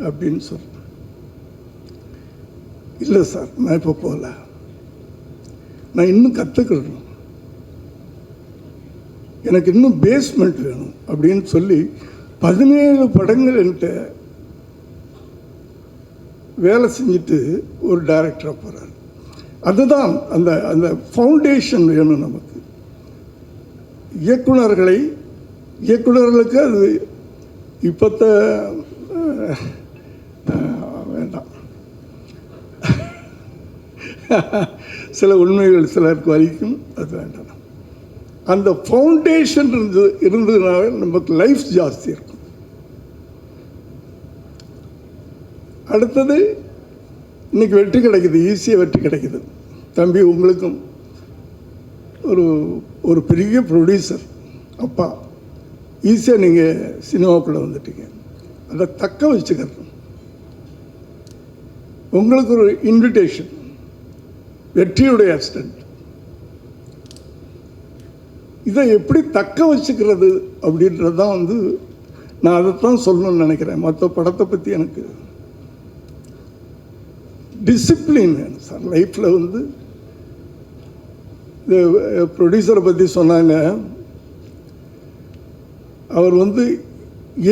அப்படின்னு சொல்கிறேன். இல்லை சார் நான் இப்போ போகல, நான் இன்னும் கற்றுக்கணும், எனக்கு இன்னும் பேஸ்மெண்ட் வேணும் அப்படின்னு சொல்லி 17 படங்கள் என்கிட்ட வேலை செஞ்சுட்டு ஒரு டைரக்டராக போகிறார். அதுதான் அந்த அந்த ஃபவுண்டேஷன் வேணும் நமக்கு. இயக்குனர்களுக்கு அது இப்போத்த வேண்டாம், சில உண்மைகள் சிலருக்கு வலிக்கும், அது வேண்டாம். அந்த ஃபவுண்டேஷன் இருந்ததுனால நமக்கு லைஃப் ஜாஸ்தி இருக்கும். அடுத்தது இன்னைக்கு வெற்றி கிடைக்குது, ஈஸியாக வெற்றி கிடைக்குது. தம்பி உங்களுக்கும் ஒரு பெரிய ப்ரொடியூசர் அப்பா, ஈஸியாக நீங்கள் சினிமாவுக்குள்ளே வந்துட்டீங்க. அதை தக்க வச்சுக்கணும். உங்களுக்கு ஒரு இன்விடேஷன், வெற்றியுடைய அசிஸ்டன்ட், இதை எப்படி தக்க வச்சுக்கிறது அப்படின்றது தான் வந்து நான் அதைத்தான் சொல்லணும்னு நினைக்கிறேன். மற்ற படத்தை பற்றி எனக்கு டிசிப்ளின் வேணும் சார் லைஃப்பில். வந்து இந்த ப்ரொடியூசரை பற்றி சொன்னாங்க, அவர் வந்து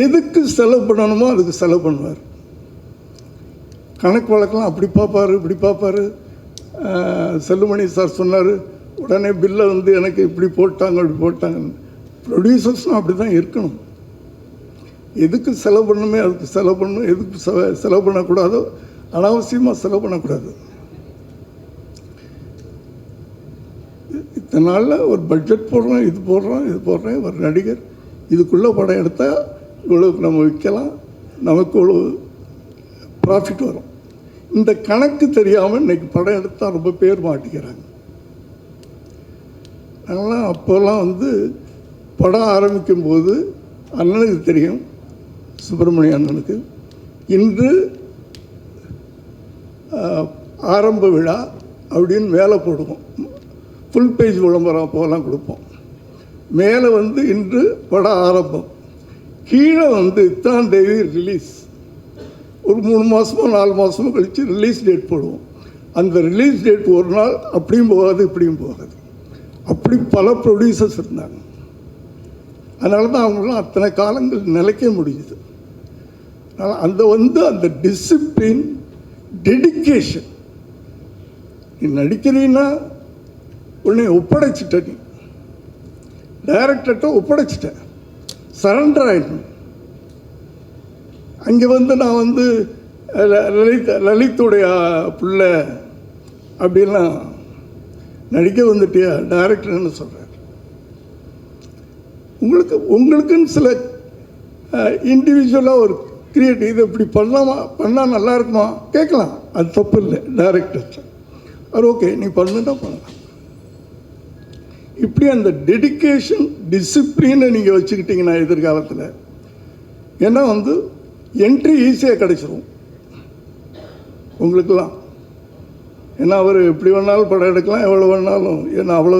எதுக்கு செலவு பண்ணணுமோ அதுக்கு செலவு பண்ணுவார். கணக்கு வழக்கெல்லாம் அப்படி பார்ப்பார் இப்படி பார்ப்பார். செல்லுமணி சார் சொன்னார், உடனே பில்லை வந்து எனக்கு இப்படி போட்டாங்க அப்படி போட்டாங்கன்னு. ப்ரொடியூசர்ஸ்னால் அப்படி தான் இருக்கணும். எதுக்கு செலவு பண்ணணுமே அதுக்கு செலவு பண்ணணும், எதுக்கு செலவு பண்ணக்கூடாதோ அனாவசியமாக செலவு பண்ணக்கூடாது. இத்தனை நாளில் ஒரு பட்ஜெட் போடுறோம், இது போடுறேன், ஒரு நடிகர் இதுக்குள்ளே படம் எடுத்தால் இவ்வளோக்கு நம்ம விற்கலாம், நமக்கு இவ்வளோ ப்ராஃபிட் வரும். இந்த கணக்கு தெரியாமல் இன்றைக்கி படம் எடுத்தால் ரொம்ப பேர் மாட்டிக்கிறாங்க. அதனால் அப்போல்லாம் வந்து படம் ஆரம்பிக்கும்போது அண்ணனுக்கு தெரியும், சுப்பிரமணிய அண்ணனுக்கு, இன்று ஆரம்ப விழா அப்படின்னு மேலே போடுவோம். ஃபுல் பேஜ் விளம்பரம் அப்போலாம் கொடுப்போம். மேலே வந்து இன்று படம் ஆரம்பம், கீழே வந்து இத்தனாம் தேதி ரிலீஸ். ஒரு 3 மாதமோ 4 மாதமோ கழித்து ரிலீஸ் டேட் போடுவோம். அந்த ரிலீஸ் டேட் ஒரு நாள் அப்படியும் போகாது இப்படியும் போகாது. அப்படி பல ப்ரொடியூசர்ஸ் இருந்தாங்க. அதனால தான் அவங்களாம் அத்தனை காலங்கள் நிலைக்க முடியுது. அதனால் அந்த டிசிப்ளின், டெடிக்கேஷன். நீ நடிக்கிறீன்னா உன்னை ஒப்படைச்சிட்ட, நீ டைரக்டர்கிட்ட ஒப்படைச்சிட்ட, சரண்டர் ஆகிடணும். அங்கே வந்து நான் வந்து லலித்துடைய பிள்ளை அப்படின்லாம் நடிக்க வந்துட்டியா டைரக்டர்னு சொல்கிறார். உங்களுக்குன்னு சில இண்டிவிஜுவலாக ஒரு கிரியேட்டிவ், இது இப்படி பண்ணால் நல்லா இருக்குமா கேட்கலாம், அது தப்பு இல்லை. டைரக்டர் அது ஓகே, நீ பண்ணுன்னா பண்ணலாம். இப்படி அந்த டெடிக்கேஷன், டிசிப்ளினை நீங்கள் வச்சுக்கிட்டிங்கன்னா எதிர்காலத்தில், ஏன்னா வந்து என்ட்ரி ஈஸியாக கிடச்சிரும் உங்களுக்கெல்லாம். ஏன்னா அவர் எப்படி வேணாலும் படம் எடுக்கலாம், எவ்வளோ வேணாலும், ஏன்னா அவ்வளோ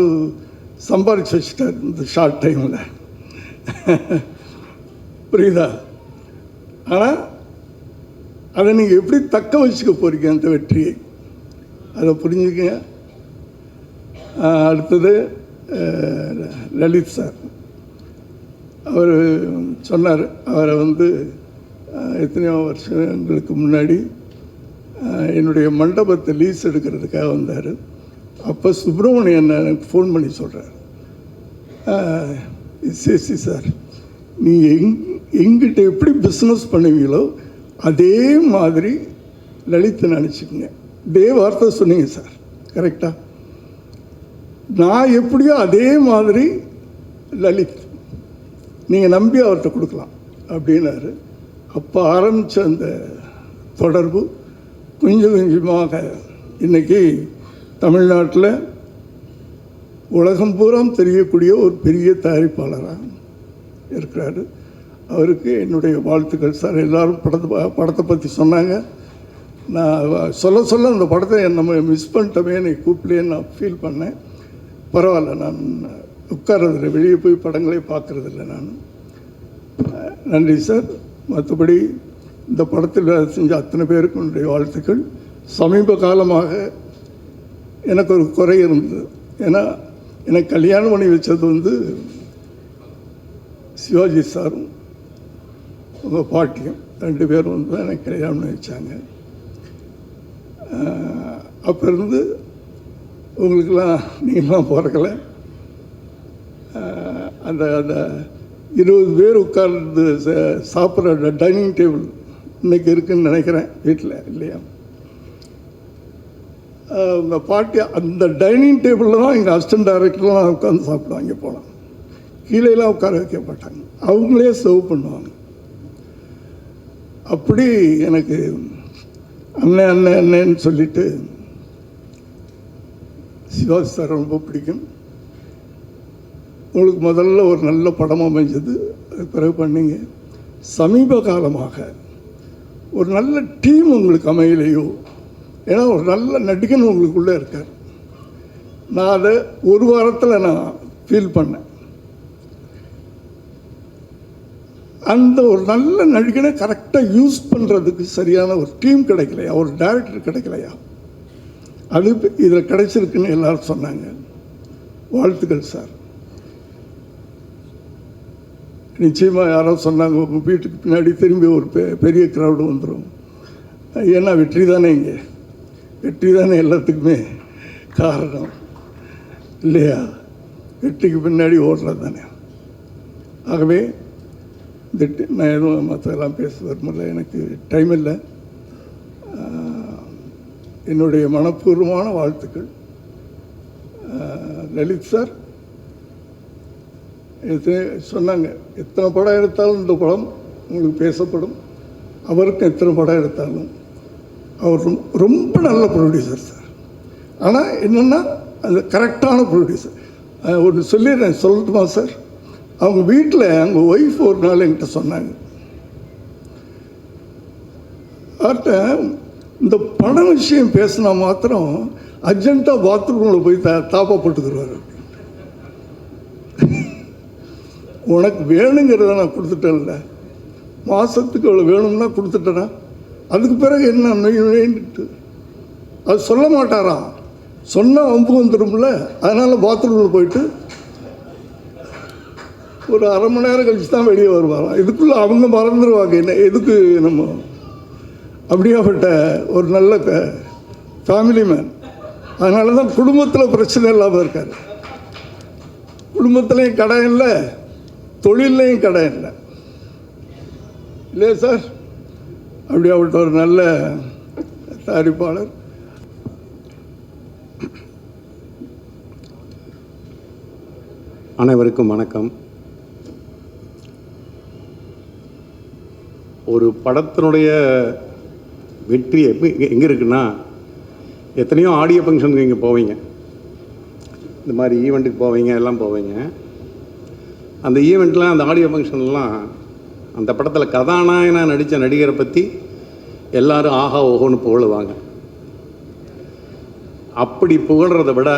சம்பாரிச்சு வச்சுட்டார் இந்த ஷார்ட் டைமில். புரியுதா? ஆனால் அதை நீங்கள் எப்படி தக்க வச்சுக்க போகிறீங்க அந்த வெற்றியை, அதை புரிஞ்சுக்கங்க. அடுத்தது லலித் சார், அவர் சொன்னார், அவரை வந்து எத்தனையோ வருஷங்களுக்கு முன்னாடி என்னுடைய மண்டபத்தை லீஸ் எடுக்கிறதுக்காக வந்தார். அப்போ சுப்பிரமணியன் எனக்கு ஃபோன் பண்ணி சொல்கிறார், சேசி சார், நீங்கள் எங்கிட்ட எப்படி பிஸ்னஸ் பண்ணுவீங்களோ அதே மாதிரி லலித்தை நினச்சிக்கோங்க. இதே வார்த்தை சொன்னீங்க சார், கரெக்டாக? நான் எப்படியோ அதே மாதிரி லலித் நீங்கள் நம்பி அவர்கிட்ட கொடுக்கலாம் அப்படின்னாரு. அப்போ ஆரம்பித்த அந்த தொடர்பு கொஞ்சம் கொஞ்சமாக இன்றைக்கி தமிழ்நாட்டில் உலகம் பூரா தெரியக்கூடிய ஒரு பெரிய தயாரிப்பாளராக இருக்கிறாரு. அவருக்கு என்னுடைய வாழ்த்துக்கள் சார். எல்லோரும் படத்தை பற்றி சொன்னாங்க. நான் சொல்ல அந்த படத்தை நம்ம மிஸ் பண்ணிட்டோமே, என்னை கூப்பிடலேன்னு நான் ஃபீல் பண்ணேன். பரவாயில்ல, நான் உட்கார்றதில்லை, வெளியே போய் படங்களே பார்க்குறதில்ல நான். நன்றி சார். மற்றபடி இந்த படத்தில் செஞ்ச அத்தனை பேருக்கு என்னுடைய வாழ்த்துக்கள். சமீப காலமாக எனக்கு ஒரு குறை இருந்தது. ஏன்னா எனக்கு கல்யாணம் பண்ணி வச்சது வந்து சிவாஜி சாரும் உங்கள் பாட்டியும் 2 பேரும் வந்து தான் எனக்கு கல்யாணம் பண்ணி வச்சாங்க. அப்போ இருந்து உங்களுக்கெல்லாம் நீங்களாம் பிறக்கலை. அந்த அந்த 20 பேர் உட்கார்ந்து சாப்பிட்ற டைனிங் டேபிள் இன்றைக்கி இருக்குதுன்னு நினைக்கிறேன் வீட்டில், இல்லையா? உங்கள் பாட்டி அந்த டைனிங் டேபிளில் தான் எங்கள் அசிஸ்டன்ட் டைரக்டர்லாம் உட்காந்து சாப்பிடுவாங்க. போகலாம் கீழேலாம் உட்கார வைக்க மாட்டாங்க, அவங்களே சர்வ் பண்ணுவாங்க. அப்படி எனக்கு அண்ணன் அண்ணன் அண்ணன்னு சொல்லிட்டு சிவாஜி சார் ரொம்ப பிடிக்கும். உங்களுக்கு முதல்ல ஒரு நல்ல படமாக அமைஞ்சது, அது பிறகு பண்ணீங்க. சமீப காலமாக ஒரு நல்ல டீம் உங்களுக்கு அமையலையோ? ஏன்னா ஒரு நல்ல நடிகன் உங்களுக்குள்ளே இருக்கார். நான் அதை ஒரு வாரத்தில் நான் ஃபீல் பண்ணேன். அந்த ஒரு நல்ல நடிகனை கரெக்டாக யூஸ் பண்ணுறதுக்கு சரியான ஒரு டீம் கிடைக்கலையா, ஒரு டைரக்டர் கிடைக்கலையா? அது இதில் கிடைச்சிருக்குன்னு எல்லோரும் சொன்னாங்க. வாழ்த்துக்கள் சார். நிச்சயமாக யாரோ சொன்னாங்க, உங்கள் வீட்டுக்கு பின்னாடி திரும்பி ஒரு பெரிய க்ரௌடு வந்துடும். ஏன்னா வெற்றி தானே, இங்கே வெற்றி தானே எல்லாத்துக்குமே காரணம், இல்லையா? வெற்றிக்கு பின்னாடி ஓடுறது தானே. ஆகவே நான் எதுவும் மற்றெல்லாம் பேச வருமில்லை, எனக்கு டைம் இல்லை. என்னுடைய மனப்பூர்வமான வாழ்த்துக்கள். லலித் சார் சொன்னாங்க, எத்தனை படம் எடுத்தாலும் இந்த படம் உங்களுக்கு பேசப்படும். அவருக்கு எத்தனை படம் எடுத்தாலும் அவர் ரொம்ப நல்ல ப்ரொடியூசர் சார். ஆனால் என்னென்னா அது கரெக்டான ப்ரொடியூசர். ஒன்று சொல்லிடுறேன், சொல்லட்டுமா சார்? அவங்க வீட்டில் அவங்க ஒய்ஃப் ஒரு நாள் என்கிட்ட சொன்னாங்க, அவர்கிட்ட இந்த படம் விஷயம் பேசினா மாத்திரம் அர்ஜென்ட்டாக பாத்ரூமில் போய் தாப்பா போட்டுக்குருவார். உனக்கு வேணுங்கிறத நான் கொடுத்துட்டேன்ல, மாதத்துக்கு அவ்வளோ வேணும்னா கொடுத்துட்டேனா, அதுக்கு பிறகு என்ன வேண்டிட்டு அது சொல்ல மாட்டாராம். சொன்னால் வம்பு வந்துடும்ல, அதனால் பாத்ரூமில் போயிட்டு ஒரு அரை மணி நேரம் கழிச்சு தான் வெளியே வருவாராம். இதுக்குள்ளே அவங்க மறந்துடுவாங்க என்ன எதுக்கு நம்ம. அப்படியாப்பட்ட ஒரு நல்ல ஃபேமிலி மேன். அதனால தான் குடும்பத்தில் பிரச்சனை இல்லாமல் இருக்கார். குடும்பத்துலேயும் கடை இல்லை, தொழிலையும் கடை இல்லை, இல்லையா சார்? அப்படியாப்பட்ட ஒரு நல்ல தயாரிப்பாளர். அனைவருக்கும் வணக்கம். ஒரு படத்தினுடைய வெற்றி எங்கே இருக்குன்னா, எத்தனையோ ஆடியோ ஃபங்க்ஷனுக்கு இங்கே போவீங்க, இந்த மாதிரி ஈவெண்ட்டுக்கு போவீங்க, எல்லாம் போவீங்க. அந்த ஈவெண்ட்லாம், அந்த ஆடியோ ஃபங்க்ஷன்லாம் அந்த படத்தில் கதாநாயகனாக நடித்த நடிகரை பற்றி எல்லாரும் ஆஹா ஓஹோன்னு புகழுவாங்க. அப்படி புகழ்கிறத விட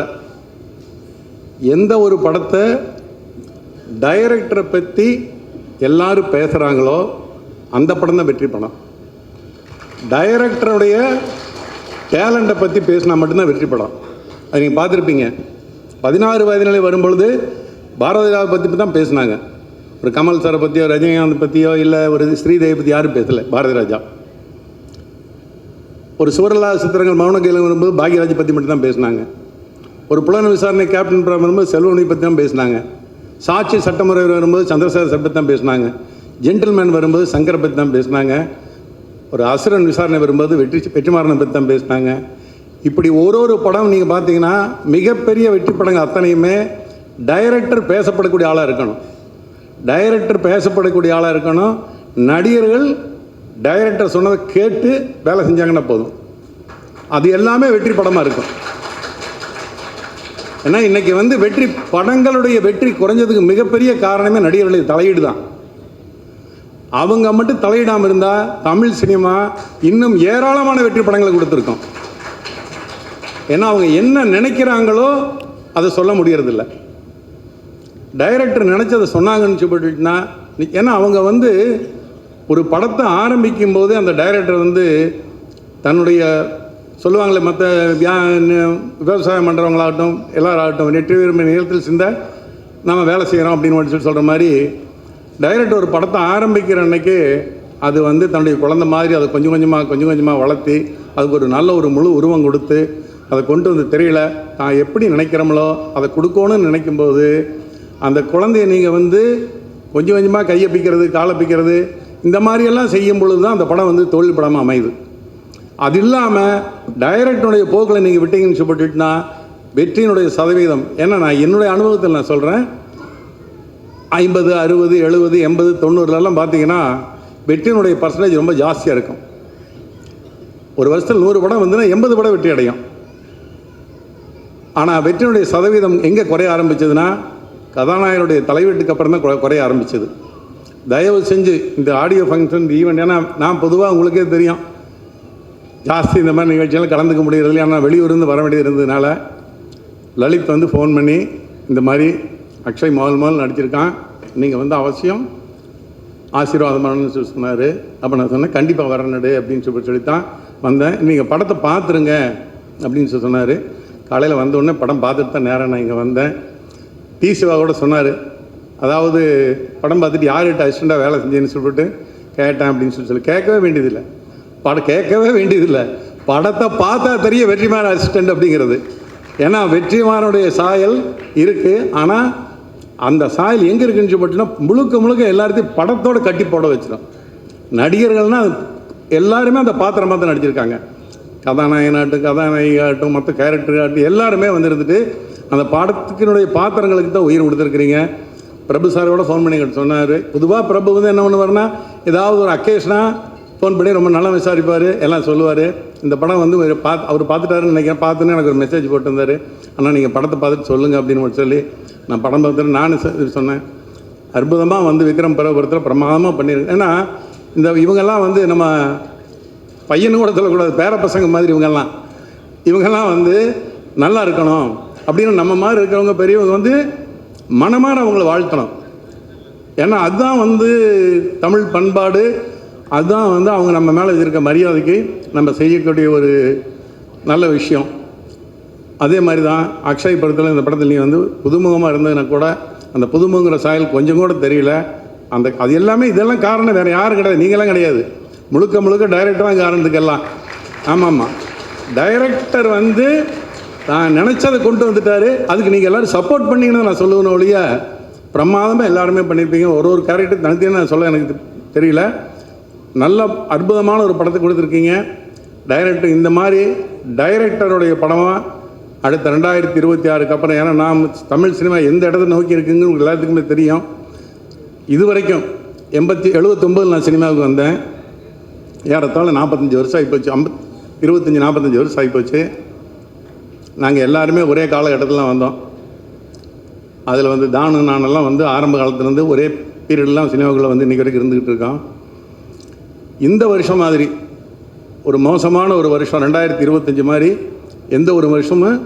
எந்த ஒரு படத்தை டைரக்டரை பற்றி எல்லாரும் பேசுகிறாங்களோ அந்த படம் தான் வெற்றி படம். டைரக்டருடைய டேலண்ட்டை பற்றி பேசினா மட்டும்தான் வெற்றி படம். அது நீங்கள் பார்த்துருப்பீங்க. 16 வயதினிலை வரும்பொழுது பாரதிராஜை பற்றி தான் பேசினாங்க. ஒரு கமல் சாரை பற்றியோ ரஜினிகாந்த் பற்றியோ இல்லை ஒரு ஸ்ரீதேவி பற்றி யாரும் பேசலை. பாரதிராஜா ஒரு சுவரலாத சித்திரங்கள் மௌனகையில் வரும்போது பாக்யராஜை பற்றி மட்டும்தான் பேசினாங்க. ஒரு புலன் விசாரணை கேப்டன் பிராம் வரும்போது செல்வமணி பற்றி தான் பேசினாங்க. சாட்சி சட்டமுறை வரும்போது சந்திரசேகர் சார் பற்றி தான் பேசினாங்க. ஜென்டில்மேன் வரும்போது சங்கரை பற்றி தான் பேசினாங்க. ஒரு அசுரன் விசாரணை வரும்போது வெற்றிமாறனை பற்றி தான் பேசினாங்க. இப்படி ஒரு படம் நீங்கள் பார்த்தீங்கன்னா மிகப்பெரிய வெற்றி படங்கள் அத்தனையுமே டைரக்டர் பேசப்படக்கூடிய ஆளாக இருக்கணும். டைரக்டர் பேசப்படக்கூடிய ஆளாக இருக்கணும். நடிகர்கள் டைரக்டர் சொன்னதை கேட்டு வேலை செஞ்சாங்கன்னா போதும், அது எல்லாமே வெற்றி படமாக இருக்கும். ஏன்னா இன்றைக்கி வெற்றி படங்களுடைய வெற்றி குறைஞ்சதுக்கு மிகப்பெரிய காரணமே நடிகர்களுடைய தலையீடு தான். அவங்க மட்டும் தலையிடாமல் இருந்தால் தமிழ் சினிமா இன்னும் ஏராளமான வெற்றி படங்களை கொடுத்துருக்கோம். ஏன்னா அவங்க என்ன நினைக்கிறாங்களோ அதை சொல்ல முடியறதில்ல. டைரக்டர் நினச்சதை சொன்னாங்கன்னு சொல்லிட்டுனா, ஏன்னா அவங்க ஒரு படத்தை ஆரம்பிக்கும் போதே அந்த டைரக்டர் தன்னுடைய சொல்லுவாங்களே மற்ற விவசாயம் பண்ணுறவங்களாகட்டும் எல்லாராகட்டும் வெற்றி விரும்பிய நிலத்தில் சிந்த நம்ம வேலை செய்கிறோம் அப்படின்னு சொல்லி சொல்கிற மாதிரி டைரக்டர் ஒரு படத்தை ஆரம்பிக்கிற அன்னைக்கு அது தன்னுடைய குழந்தை மாதிரி அதை கொஞ்சம் கொஞ்சமாக வளர்த்தி அதுக்கு ஒரு நல்ல ஒரு முழு உருவம் கொடுத்து அதை கொண்டு தெரியல தான் எப்படி நினைக்கிறோமோ அதை கொடுக்கணும்னு நினைக்கும்போது அந்த குழந்தைய நீங்கள் கொஞ்சம் கொஞ்சமாக கையப்பிக்கிறது காலப்பிக்கிறது இந்த மாதிரியெல்லாம் செய்யும் பொழுது தான் அந்த படம் தோல்வி படமாக அமையுது. அது இல்லாமல் டைரக்டருடைய போக்கில் நீங்கள் விட்டீங்கன்னு சொல்லிட்டுனா வெற்றியினுடைய சதவீதம், ஏன்னா நான் என்னுடைய அனுபவத்தில் நான் சொல்கிறேன், 50, 60, 70, 80, 90 பார்த்தீங்கன்னா வெற்றியினுடைய பர்சன்டேஜ் ரொம்ப ஜாஸ்தியாக இருக்கும். ஒரு வருஷத்தில் 100 படம் 80 படம் வெற்றி அடையும். ஆனால் வெற்றியினுடைய சதவீதம் எங்கே குறைய ஆரம்பிச்சதுன்னா கதாநாயகனுடைய தலைவீட்டுக்கு அப்புறம் தான் குறைய ஆரம்பிச்சது. தயவு செஞ்சு இந்த ஆடியோ ஃபங்க்ஷன் இந்த ஈவெண்ட், ஏன்னா நான் பொதுவாக உங்களுக்கே தெரியும் ஜாஸ்தி இந்த மாதிரி நிகழ்ச்சியெல்லாம் கலந்துக்க முடியறதில்லை. ஆனால் வெளியூர்லேருந்து வர வேண்டியது இருந்ததுனால லலித் ஃபோன் பண்ணி இந்த மாதிரி அக்ஷய் முதல் நடிச்சிருக்கான், நீங்கள் அவசியம் ஆசீர்வாதம் பண்ணணும்னு சொன்னார். அப்போ நான் சொன்னேன் கண்டிப்பாக வரணுடு அப்படின்னு சொல்லித்தான் வந்தேன். நீங்கள் படத்தை பார்த்துருங்க அப்படின்னு சொன்னார். காலையில் வந்தோடனே படம் பார்த்துட்டு தான் நேரம் நான் இங்கே வந்தேன். டி சிவா கூட சொன்னார், அதாவது படம் பார்த்துட்டு யார்கிட்ட அசிஸ்டண்ட்டாக வேலை செஞ்சேன்னு சொல்லிட்டு கேட்டேன் அப்படின்னு சொல்லி கேட்கவே வேண்டியதில்லை. கேட்கவே வேண்டியதில்லை, படத்தை பார்த்தா தெரிய வெற்றிமாறன் அசிஸ்டண்ட் அப்படிங்கிறது. ஏன்னா வெற்றிமாறனுடைய சாயல் இருக்குது. ஆனால் அந்த சாயல் எங்கே இருக்குன்னு சொல்லிட்டுனா முழுக்க எல்லாத்தையும் படத்தோடு கட்டி போட வச்சிடும். நடிகர்கள்னால் எல்லாருமே அந்த பாத்திரமாக தான் நடிச்சிருக்காங்க. கதாநாயகனாகட்டும் கதாநாயகியாகட்டும் மற்ற கேரக்டராகட்டும் எல்லாருமே இருந்துட்டு அந்த படத்துக்கினுடைய பாத்திரங்களுக்கு தான் உயிர் கொடுத்துருக்குறீங்க. பிரபு சாரோட ஃபோன் பண்ணி சொன்னார். பொதுவாக பிரபு என்ன பண்ணுவார்னா ஏதாவது ஒரு அக்கேஷனாக ஃபோன் பண்ணி ரொம்ப நல்லா விசாரிப்பார், எல்லாம் சொல்லுவார். இந்த படம் அவர் பார்த்துட்டாருன்னு நினைக்கிறேன். பார்த்துன்னு எனக்கு ஒரு மெசேஜ் போட்டிருந்தார், ஆனால் நீங்கள் படத்தை பார்த்துட்டு சொல்லுங்கள் அப்படின்னு சொல்லி நான் படம் பார்த்துட்டு நானும் சொன்னேன். அற்புதமாக விக்ரம் பரவபுரத்தில் பிரமாதமாக பண்ணியிருக்கேன். ஏன்னா இவங்கெல்லாம் நம்ம பையனு கூட சொல்லக்கூடாது, பேர பசங்க மாதிரி இவங்கெல்லாம் நல்லா இருக்கணும் அப்படின்னு நம்ம மாதிரி இருக்கிறவங்க பெரியவங்க மனமாற அவங்கள வாழ்த்தணும். ஏன்னா அதுதான் தமிழ் பண்பாடு, அதுதான் அவங்க நம்ம மேலே இருக்க மரியாதைக்கு நம்ம செய்யக்கூடிய ஒரு நல்ல விஷயம். அதே மாதிரி தான் அக்ஷய் படத்தில் இந்த படத்தில் நீ புதுமுகமாக இருந்ததுன்னா கூட அந்த புதுமுகங்கிற சாயல் கொஞ்சம் கூட தெரியல. அது எல்லாமே இதெல்லாம் காரணம் வேறு யாரும் கிடையாது, நீங்களாம் கிடையாது, முழுக்க டைரக்டர் தான் காரணத்துக்கெல்லாம். ஆமாம், டைரக்டர் தான் நினச்சதை கொண்டு வந்துட்டார். அதுக்கு நீங்கள் எல்லோரும் சப்போர்ட் பண்ணிங்கன்னு நான் சொல்லுவேன் ஒழிய பிரமாதமாக எல்லாருமே பண்ணியிருப்பீங்க. ஒரு கேரக்டர் தனித்தனியாக நான் சொல்ல எனக்கு தெரியல. நல்ல அற்புதமான ஒரு படத்தை கொடுத்துருக்கீங்க. டைரக்டர் இந்த மாதிரி டைரக்டருடைய படமாக அடுத்த 2026 அப்புறம், ஏன்னா நான் தமிழ் சினிமா எந்த இடத்த நோக்கி இருக்குங்கன்னு உங்களுக்கு எல்லாத்துக்குமே தெரியும். இது வரைக்கும் 79 நான் சினிமாவுக்கு வந்தேன். ஏறத்தாழ 45 வருஷம் ஆகிப்போச்சு, 25-45 வருஷம் ஆகிப்போச்சு. நாங்கள் எல்லாருமே ஒரே காலகட்டத்தில் வந்தோம். அதில் தானு நானெல்லாம் ஆரம்ப காலத்துலேருந்து ஒரே பீரியட்லாம் சினிமாவுக்குள்ளே வந்து இன்றைக்கி வரைக்கும் இருந்துக்கிட்டு இருக்கான். இந்த வருஷம் மாதிரி ஒரு மோசமான ஒரு வருஷம் 2025 மாதிரி எந்த ஒரு வருஷமும்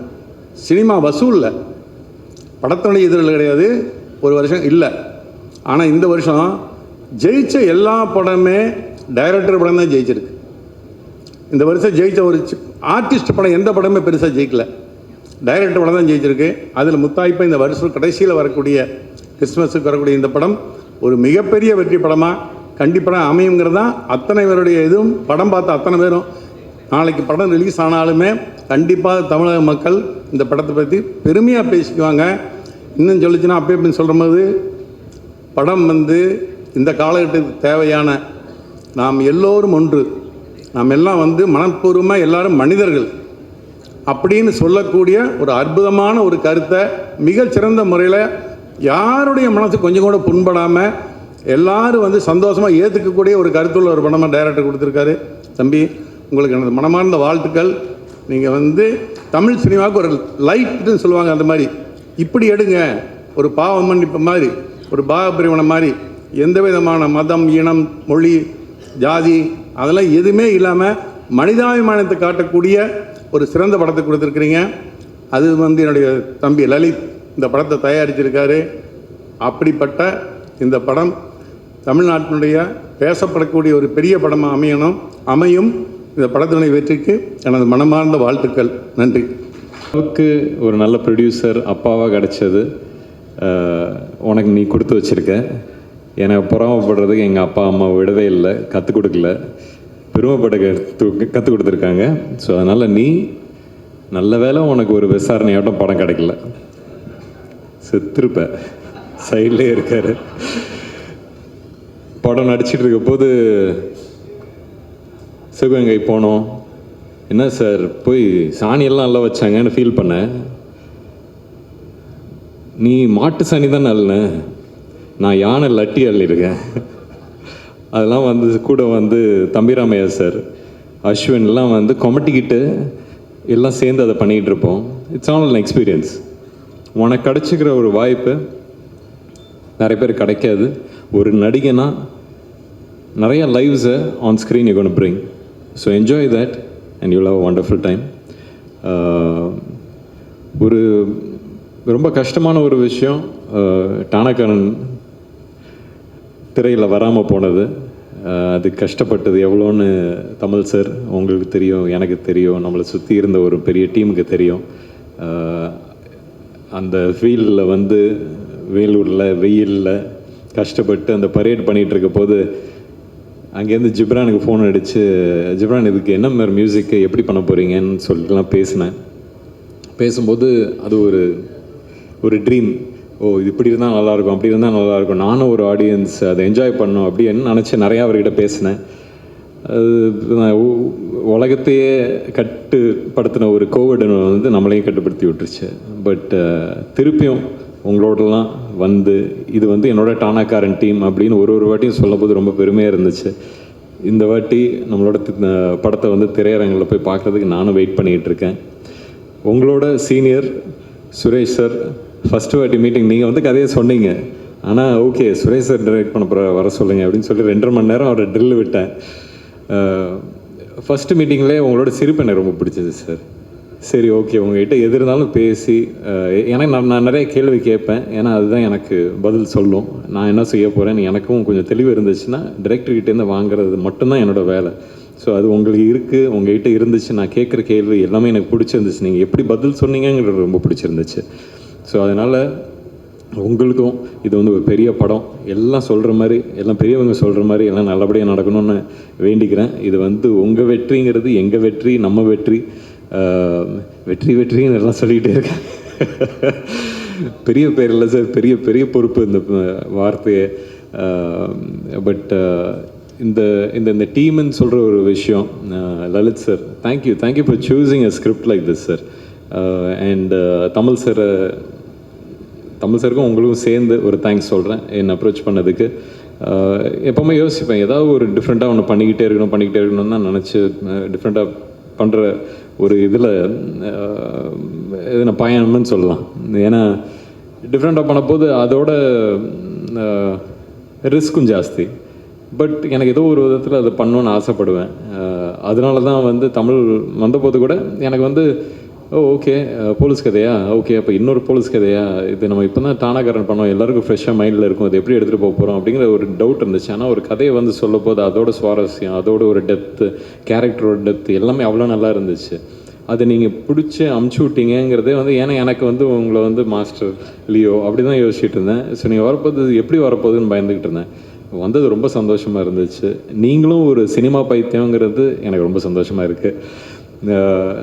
சினிமா வசூலில் படத்தினுடைய எதிரில் கிடையாது, ஒரு வருஷம் இல்லை. ஆனால் இந்த வருஷம் ஜெயிச்ச எல்லா படமே டைரக்டர் படம் தான் ஜெயிச்சிருக்கு. இந்த வருஷம் ஜெயித்த ஒரு ஆர்டிஸ்ட் படம் எந்த படமே பெருசாக ஜெயிக்கல, டைரக்டர் படம் தான் ஜெயிச்சிருக்கு. அதில் முத்தாய்ப்பாக இந்த வருஷம் கடைசியில் வரக்கூடிய கிறிஸ்மஸுக்கு வரக்கூடிய இந்த படம் ஒரு மிகப்பெரிய வெற்றி படமாக கண்டிப்பாக அமையுங்கிறது தான் அத்தனை பேருடைய இதுவும். படம் பார்த்த அத்தனை பேரும் நாளைக்கு படம் ரிலீஸ் ஆனாலுமே கண்டிப்பாக தமிழக மக்கள் இந்த படத்தை பற்றி பெருமையாக பேசிக்குவாங்க. இன்னும் சொல்லிச்சுன்னா அப்போ சொல்கிற போது படம் வந்து இந்த காலகட்டத்துக்கு தேவையான நாம் எல்லோரும் ஒன்று, நாம் எல்லாம் வந்து மனப்பூர்வமாக எல்லாரும் மனிதர்கள் அப்படின்னு சொல்லக்கூடிய ஒரு அற்புதமான ஒரு கருத்தை மிகச்சிறந்த முறையில் யாருடைய மனசு கொஞ்சம் கூட புண்படாமல் எல்லாரும் வந்து சந்தோஷமாக ஏற்றுக்கக்கூடிய ஒரு கருத்துள்ள ஒரு படமாக டைரக்டர் கொடுத்துருக்காரு. தம்பி, உங்களுக்கு எனது மனமார்ந்த வாழ்த்துக்கள். நீங்கள் வந்து தமிழ் சினிமாவுக்கு ஒரு லைட்னு சொல்லுவாங்க, அந்த மாதிரி இப்படி எடுங்க. ஒரு பாவ மன்னிப்பு மாதிரி, ஒரு பாகப்பிரிவினை மாதிரி, எந்த விதமான மதம், இனம், மொழி, ஜாதி அதெல்லாம் எதுவுமே இல்லாமல் மனிதாபிமானத்தை காட்டக்கூடிய ஒரு சிறந்த படத்தை கொடுத்துருக்குறீங்க. அது வந்து என்னுடைய தம்பி லலித் இந்த படத்தை தயாரிச்சிருக்காரு. அப்படிப்பட்ட இந்த படம் தமிழ்நாட்டினுடைய பேசப்படக்கூடிய ஒரு பெரிய படமாக அமையும். இந்த படத்தினுடைய வெற்றிக்கு எனது மனமார்ந்த வாழ்த்துக்கள். நன்றி. அளவுக்கு ஒரு நல்ல ப்ரொடியூசர் அப்பாவாக கிடச்சது உனக்கு நீ கொடுத்து வச்சுருக்க. எனக்கு பொறாமப்படுறதுக்கு எங்கள் அப்பா அம்மா விடவே இல்லை, கற்றுக் கொடுக்கல, பெருமைப்பட கற்றுக் கொடுத்துருக்காங்க. ஸோ அதனால் நீ நல்ல வேலை உனக்கு ஒரு விசாரணையாட்டம் படம் கிடைக்கல, செத்துருப்ப. சைட்லேயே இருக்கார். படம் நடிச்சிட்டு இருக்க போது சிவகங்கை போனோம். என்ன சார் போய் சாணியெல்லாம் நல்லா வச்சாங்கன்னு ஃபீல் பண்ணேன். நீ மாட்டு சாணி தான் நல்ல, நான் யானை லட்டி அள்ளிருக்கேன். அதெல்லாம் வந்து கூட வந்து தம்பிராமையா சார், அஸ்வின்லாம் வந்து கொமட்டிக்கிட்டு எல்லாம் சேர்ந்து அதை பண்ணிகிட்டு இருப்போம். It's all an experience. உனக்கு கிடச்சிக்கிற ஒரு வாய்ப்பு நிறைய பேர் கிடைக்காது. ஒரு நடிகனா நிறைய லைவ்ஸை on screen you gonna bring. So enjoy that and you have a wonderful time. ஒரு ரொம்ப கஷ்டமான ஒரு விஷயம் டானாக்காரன் திரையில் வராமல் போனது. அது கஷ்டப்பட்டது எவ்வளோன்னு தமிழ் சார் உங்களுக்கு தெரியும், எனக்கு தெரியும், நம்மளை சுற்றி இருந்த ஒரு பெரிய டீமுக்கு தெரியும். அந்த ஃபீல்டில் வந்து வேலூரில் வெயிலில் கஷ்டப்பட்டு அந்த பரேட் பண்ணிகிட்டு இருக்க போது அங்கேருந்து ஜிப்ரானுக்கு ஃபோன் அடித்து, ஜிப்ரான் இதுக்கு என்ன மாதிரி மியூசிக்கு எப்படி பண்ண போகிறீங்கன்னு சொல்லிட்டுலாம் பேசினேன். பேசும்போது அது ஒரு ட்ரீம். இது இப்படி இருந்தால் நல்லாயிருக்கும், அப்படி இருந்தால் நல்லாயிருக்கும், நானும் ஒரு ஆடியன்ஸ் அதை என்ஜாய் பண்ணோம் அப்படின்னு நினச்சி நிறையா அவர்கிட்ட பேசினேன். அது உலகத்தையே கட்டுப்படுத்தின ஒரு கோவிட் வந்து நம்மளையும் கட்டுப்படுத்தி விட்டுருச்சு. பட் திருப்பியும் உங்களோடலாம் வந்து இது வந்து என்னோட டானாக்காரன் டீம் அப்படின்னு ஒரு வாட்டியும் சொல்லும்போது ரொம்ப பெருமையாக இருந்துச்சு. இந்த வாட்டி நம்மளோட படத்தை வந்து திரையரங்கில் போய் பார்க்குறதுக்கு நானும் வெயிட் பண்ணிகிட்டு இருக்கேன். உங்களோட சீனியர் சுரேஷ் சார் ஃபஸ்ட்டு வாட்டி மீட்டிங் நீங்கள் வந்து கதையை சொன்னீங்க. ஆனால் ஓகே சுரேஷ் சார் டைரக்ட் பண்ண போகிற வர சொல்லுங்கள் அப்படின்னு சொல்லி 2.5 மணி நேரம் அவரை ட்ரில் விட்டேன். ஃபஸ்ட்டு மீட்டிங்லேயே உங்களோட சிரிப்பு எனக்கு ரொம்ப பிடிச்சது சார். சரி ஓகே உங்கள்கிட்ட எது இருந்தாலும் பேசி, ஏன்னா நான் நிறைய கேள்வி கேட்பேன், ஏன்னா அதுதான் எனக்கு பதில் சொல்லும். நான் என்ன செய்ய போகிறேன்னு எனக்கும் கொஞ்சம் தெளிவு இருந்துச்சுன்னா டிரெக்டர்கிட்டேருந்து வாங்குறது மட்டும்தான் என்னோடய வேலை. ஸோ அது உங்களுக்கு இருக்குது, உங்கள்கிட்ட இருந்துச்சு. நான் கேட்குற கேள்வி எல்லாமே எனக்கு பிடிச்சிருந்துச்சு. நீங்கள் எப்படி பதில் சொன்னீங்கிறது ரொம்ப பிடிச்சிருந்துச்சு. ஸோ அதனால் உங்களுக்கும் இது வந்து ஒரு பெரிய படம், எல்லாம் சொல்கிற மாதிரி, எல்லாம் பெரியவங்க சொல்கிற மாதிரி எல்லாம் நல்லபடியாக நடக்கணும்னு வேண்டிக்கிறேன். இது வந்து உங்கள் வெற்றிங்கிறது எங்கள் வெற்றி, நம்ம வெற்றி. வெற்றின்னு எல்லாம் சொல்லிக்கிட்டே இருக்கேன். பெரிய பேர் இல்லை சார், பெரிய பெரிய பொறுப்பு இந்த வார்த்தையை. பட் இந்த இந்த இந்த டீம்னு சொல்கிற ஒரு விஷயம், Lalit sir thank you for choosing a script like this sir. And Tamil சாருக்கும் உங்களுக்கும் சேர்ந்து ஒரு தேங்க்ஸ் சொல்கிறேன் என்னை அப்ரோச் பண்ணதுக்கு. எப்போவுமே யோசிப்பேன் ஏதாவது ஒரு டிஃப்ரெண்ட்டாக ஒன்று பண்ணிக்கிட்டே இருக்கணும்னு தான் நினச்சி டிஃப்ரெண்ட்டாக பண்ணுற ஒரு இதில் நான் பயணம்னு சொல்லலாம். ஏன்னா டிஃப்ரெண்ட்டாக பண்ண போது அதோட ரிஸ்க்கும் ஜாஸ்தி. பட் எனக்கு ஏதோ ஒரு விதத்தில் அதை பண்ணணுன்னு ஆசைப்படுவேன். அதனால தான் வந்து தமிழ் வந்தபோது கூட எனக்கு வந்து ஓகே போலீஸ் கதையா, ஓகே அப்போ இன்னொரு போலீஸ் கதையா, இது நம்ம இப்போ தான் டானாக்காரன் பண்ணோம், எல்லாருக்கும் ஃப்ரெஷ்ஷாக மைண்டில் இருக்கும், அது எப்படி எடுத்துகிட்டு போக போகிறோம் அப்படிங்கிற ஒரு டவுட் இருந்துச்சு. ஆனால் ஒரு கதையை வந்து சொல்ல போது அதோட சுவாரஸ்யம், அதோட ஒரு டெப்த்து, கேரக்டரோட டெப்த்து எல்லாமே அவ்வளோ நல்லா இருந்துச்சு. அதை நீங்கள் பிடிச்சி அமுச்சு விட்டீங்கிறதே வந்து ஏன்னா எனக்கு வந்து உங்களை வந்து மாஸ்டர் லியோ அப்படி தான் யோசிச்சுட்டு இருந்தேன். ஸோ நீங்கள் வரப்போது எப்படி வரப்போகுதுன்னு பயந்துக்கிட்டு இருந்தேன். வந்தது ரொம்ப சந்தோஷமாக இருந்துச்சு. நீங்களும் ஒரு சினிமா பைத்தியங்கிறது எனக்கு ரொம்ப சந்தோஷமாக இருக்குது.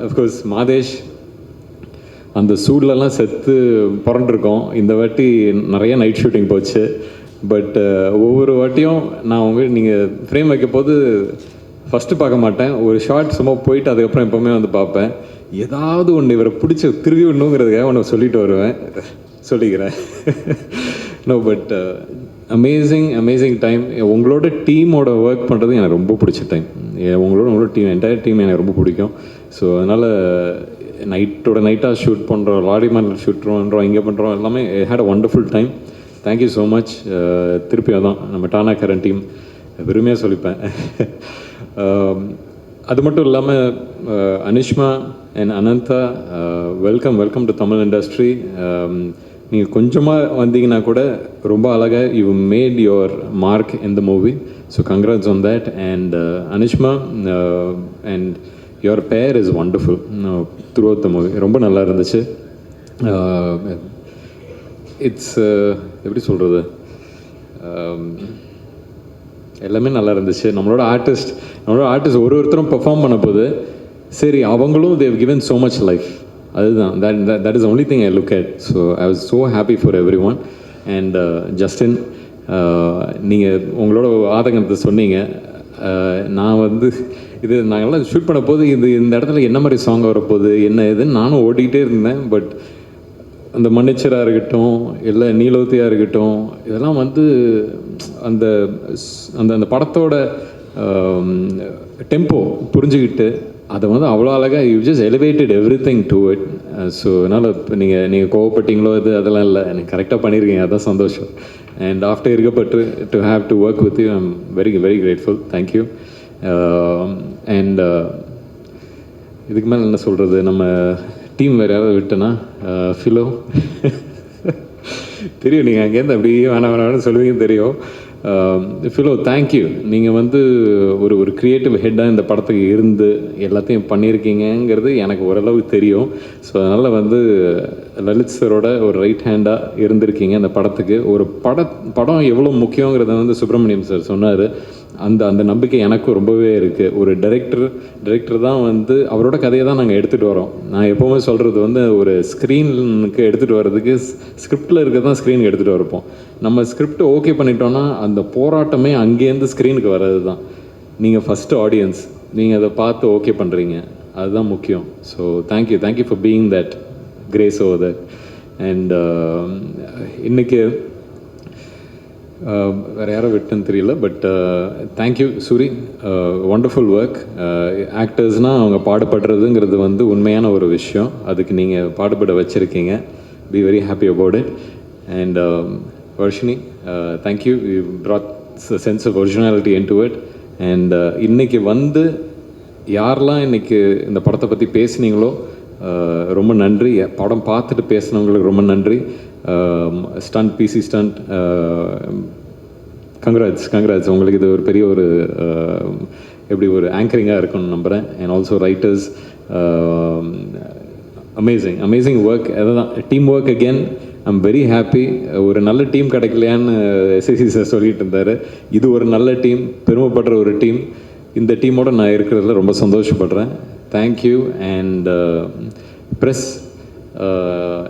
அஃப்கோர்ஸ் மாதேஷ் அந்த சூட்லலாம் செத்து புரண்டிருக்கோம். இந்த வாட்டி நிறைய நைட் ஷூட்டிங் போச்சு. பட் ஒவ்வொரு வாட்டியும் நான் நீங்கள் ஃப்ரேம் வைக்க போது ஃபஸ்ட்டு பார்க்க மாட்டேன், ஒரு ஷார்ட் சும்மா போயிட்டு அதுக்கப்புறம் எப்போவுமே வந்து பார்ப்பேன். ஏதாவது ஒன்று இவரை பிடிச்ச திருவி விடணுங்கிறதுக்காக ஒன்று சொல்லிட்டு வருவேன், சொல்லிக்கிறேன். No but amazing time. உங்களோட டீமோட ஒர்க் பண்ணுறது எனக்கு ரொம்ப பிடிச்ச டைம். உங்களோட டீம் என்டையர் டீம் எனக்கு ரொம்ப பிடிக்கும். ஸோ அதனால் நைட்டாக ஷூட் பண்ணுறோம், லாரி மேனில் ஷூட் பண்ணுறோம், இங்கே பண்ணுறோம், எல்லாமே had a wonderful time. Thank you so much. திருப்பி அதான் நம்ம டானாக்காரன் டீம் பெருமையாக சொல்லிப்பேன். அது மட்டும் இல்லாமல் Anishma and Ananda, welcome to Tamil industry. நீங்கள் கொஞ்சமாக வந்தீங்கன்னா கூட ரொம்ப அழகாக you made your mark in the movie. So congrats on that. And Anishma and your pair is wonderful throughout the movie. ரொம்ப நல்லா இருந்துச்சு. இட்ஸ் எப்படி சொல்கிறது, எல்லாமே நல்லா இருந்துச்சு. நம்மளோட ஆர்டிஸ்ட் ஒருத்தரும் பெர்ஃபார்ம் பண்ண போது சரி அவங்களும் they've given so much life. அதுதான் that is only thing I look at. So I was so happy for every one. And Justin, நீங்கள் உங்களோட ஆதங்கத்தை சொன்னீங்க. நான் வந்து நாங்கள்லாம் ஷூட் பண்ண போது இந்த இடத்துல என்ன மாதிரி சாங் வரப்போகுது என்ன இதுன்னு நானும் ஓடிக்கிட்டே இருந்தேன். பட் அந்த மன்னிச்சராக இருக்கட்டும், இல்லை நீலோத்தியாக இருக்கட்டும், இதெல்லாம் வந்து அந்த அந்த அந்த படத்தோட டெம்போ புரிஞ்சுக்கிட்டு அதை வந்து அவ்வளோ அழகாக you just elevated every thing to it. So அதனால் இப்போ நீங்கள் கோவப்பட்டீங்களோ அதெல்லாம் இல்லை, எனக்கு கரெக்டாக பண்ணியிருக்கீங்க, அதான் சந்தோஷம். அண்ட் ஆஃப்டர் இருக்கப்பட்டு to have to work with you, I'm very very grateful. Thank you. And இதுக்கு மேலே என்ன சொல்கிறது, நம்ம டீம் வேறு யாராவது விட்டேன்னா ஃபிலோ தெரியும், நீங்கள் அங்கேருந்து அப்படியே வேணாம்னு சொல்லுவீங்க தெரியும். Philo thank you. நீங்கள் வந்து ஒரு க்ரியேட்டிவ் ஹெட்டாக இந்த படத்துக்கு இருந்து எல்லாத்தையும் பண்ணியிருக்கீங்கிறது எனக்கு ஓரளவு தெரியும். ஸோ அதனால் வந்து லலித் சரோட ஒரு ரைட் ஹேண்டாக இருந்திருக்கீங்க இந்த படத்துக்கு. ஒரு படம் எவ்வளோ முக்கியங்கிறத வந்து சுப்பிரமணியம் சார் சொன்னார். அந்த நம்பிக்கை எனக்கும் ரொம்பவே இருக்குது. ஒரு டைரக்டர் தான் வந்து அவரோட கதையை தான் நாங்கள் எடுத்துகிட்டு வரோம். நான் எப்போவுமே சொல்கிறது வந்து ஒரு ஸ்க்ரீனுக்கு எடுத்துகிட்டு வர்றதுக்கு ஸ்கிரிப்டில் இருக்க தான் ஸ்க்ரீனுக்கு எடுத்துகிட்டு வரப்போம். நம்ம ஸ்கிரிப்ட் ஓகே பண்ணிட்டோன்னா அந்த போராட்டமே அங்கேருந்து ஸ்க்ரீனுக்கு வர்றது தான். நீங்கள் ஃபஸ்ட்டு ஆடியன்ஸ், நீங்கள் அதை பார்த்து ஓகே பண்ணுறீங்க, அதுதான் முக்கியம். So thank you for being that grace over that. And இன்றைக்கி வேறு யாரோ விட்டுன்னு தெரியல, but thank you Soori, wonderful work. ஆக்டர்ஸ்னால் அவங்க பாடுபடுறதுங்கிறது வந்து உண்மையான ஒரு விஷயம். அதுக்கு நீங்கள் பாடுபட வச்சுருக்கீங்க. Be very happy about it. And Varshini, thank you, you brought a sense of originality into it. And இன்றைக்கி வந்து யாரெல்லாம் இன்றைக்கி இந்த படத்தை பற்றி பேசுனீங்களோ ரொம்ப நன்றி. படம் பார்த்துட்டு பேசுனவங்களுக்கு ரொம்ப நன்றி. ஸ்டண்ட் பிசி ஸ்டண்ட், கங்க்ராட்ஸ் உங்களுக்கு. இது ஒரு பெரிய ஒரு எப்படி ஒரு ஆங்கரிங்காக இருக்கும்னு நம்புகிறேன். And also writers, amazing work. அதுதான் team work again. I'm very happy. ஒரு நல்ல டீம் கிடைக்கலையான்னு எஸ்எஸ்சி சார் சொல்லிட்டு இருந்தார். இது ஒரு நல்ல டீம், பெருமைப்படுற ஒரு டீம். இந்த டீமோட நான் இருக்கிறதுல ரொம்ப சந்தோஷப்படுறேன். Thank you. And press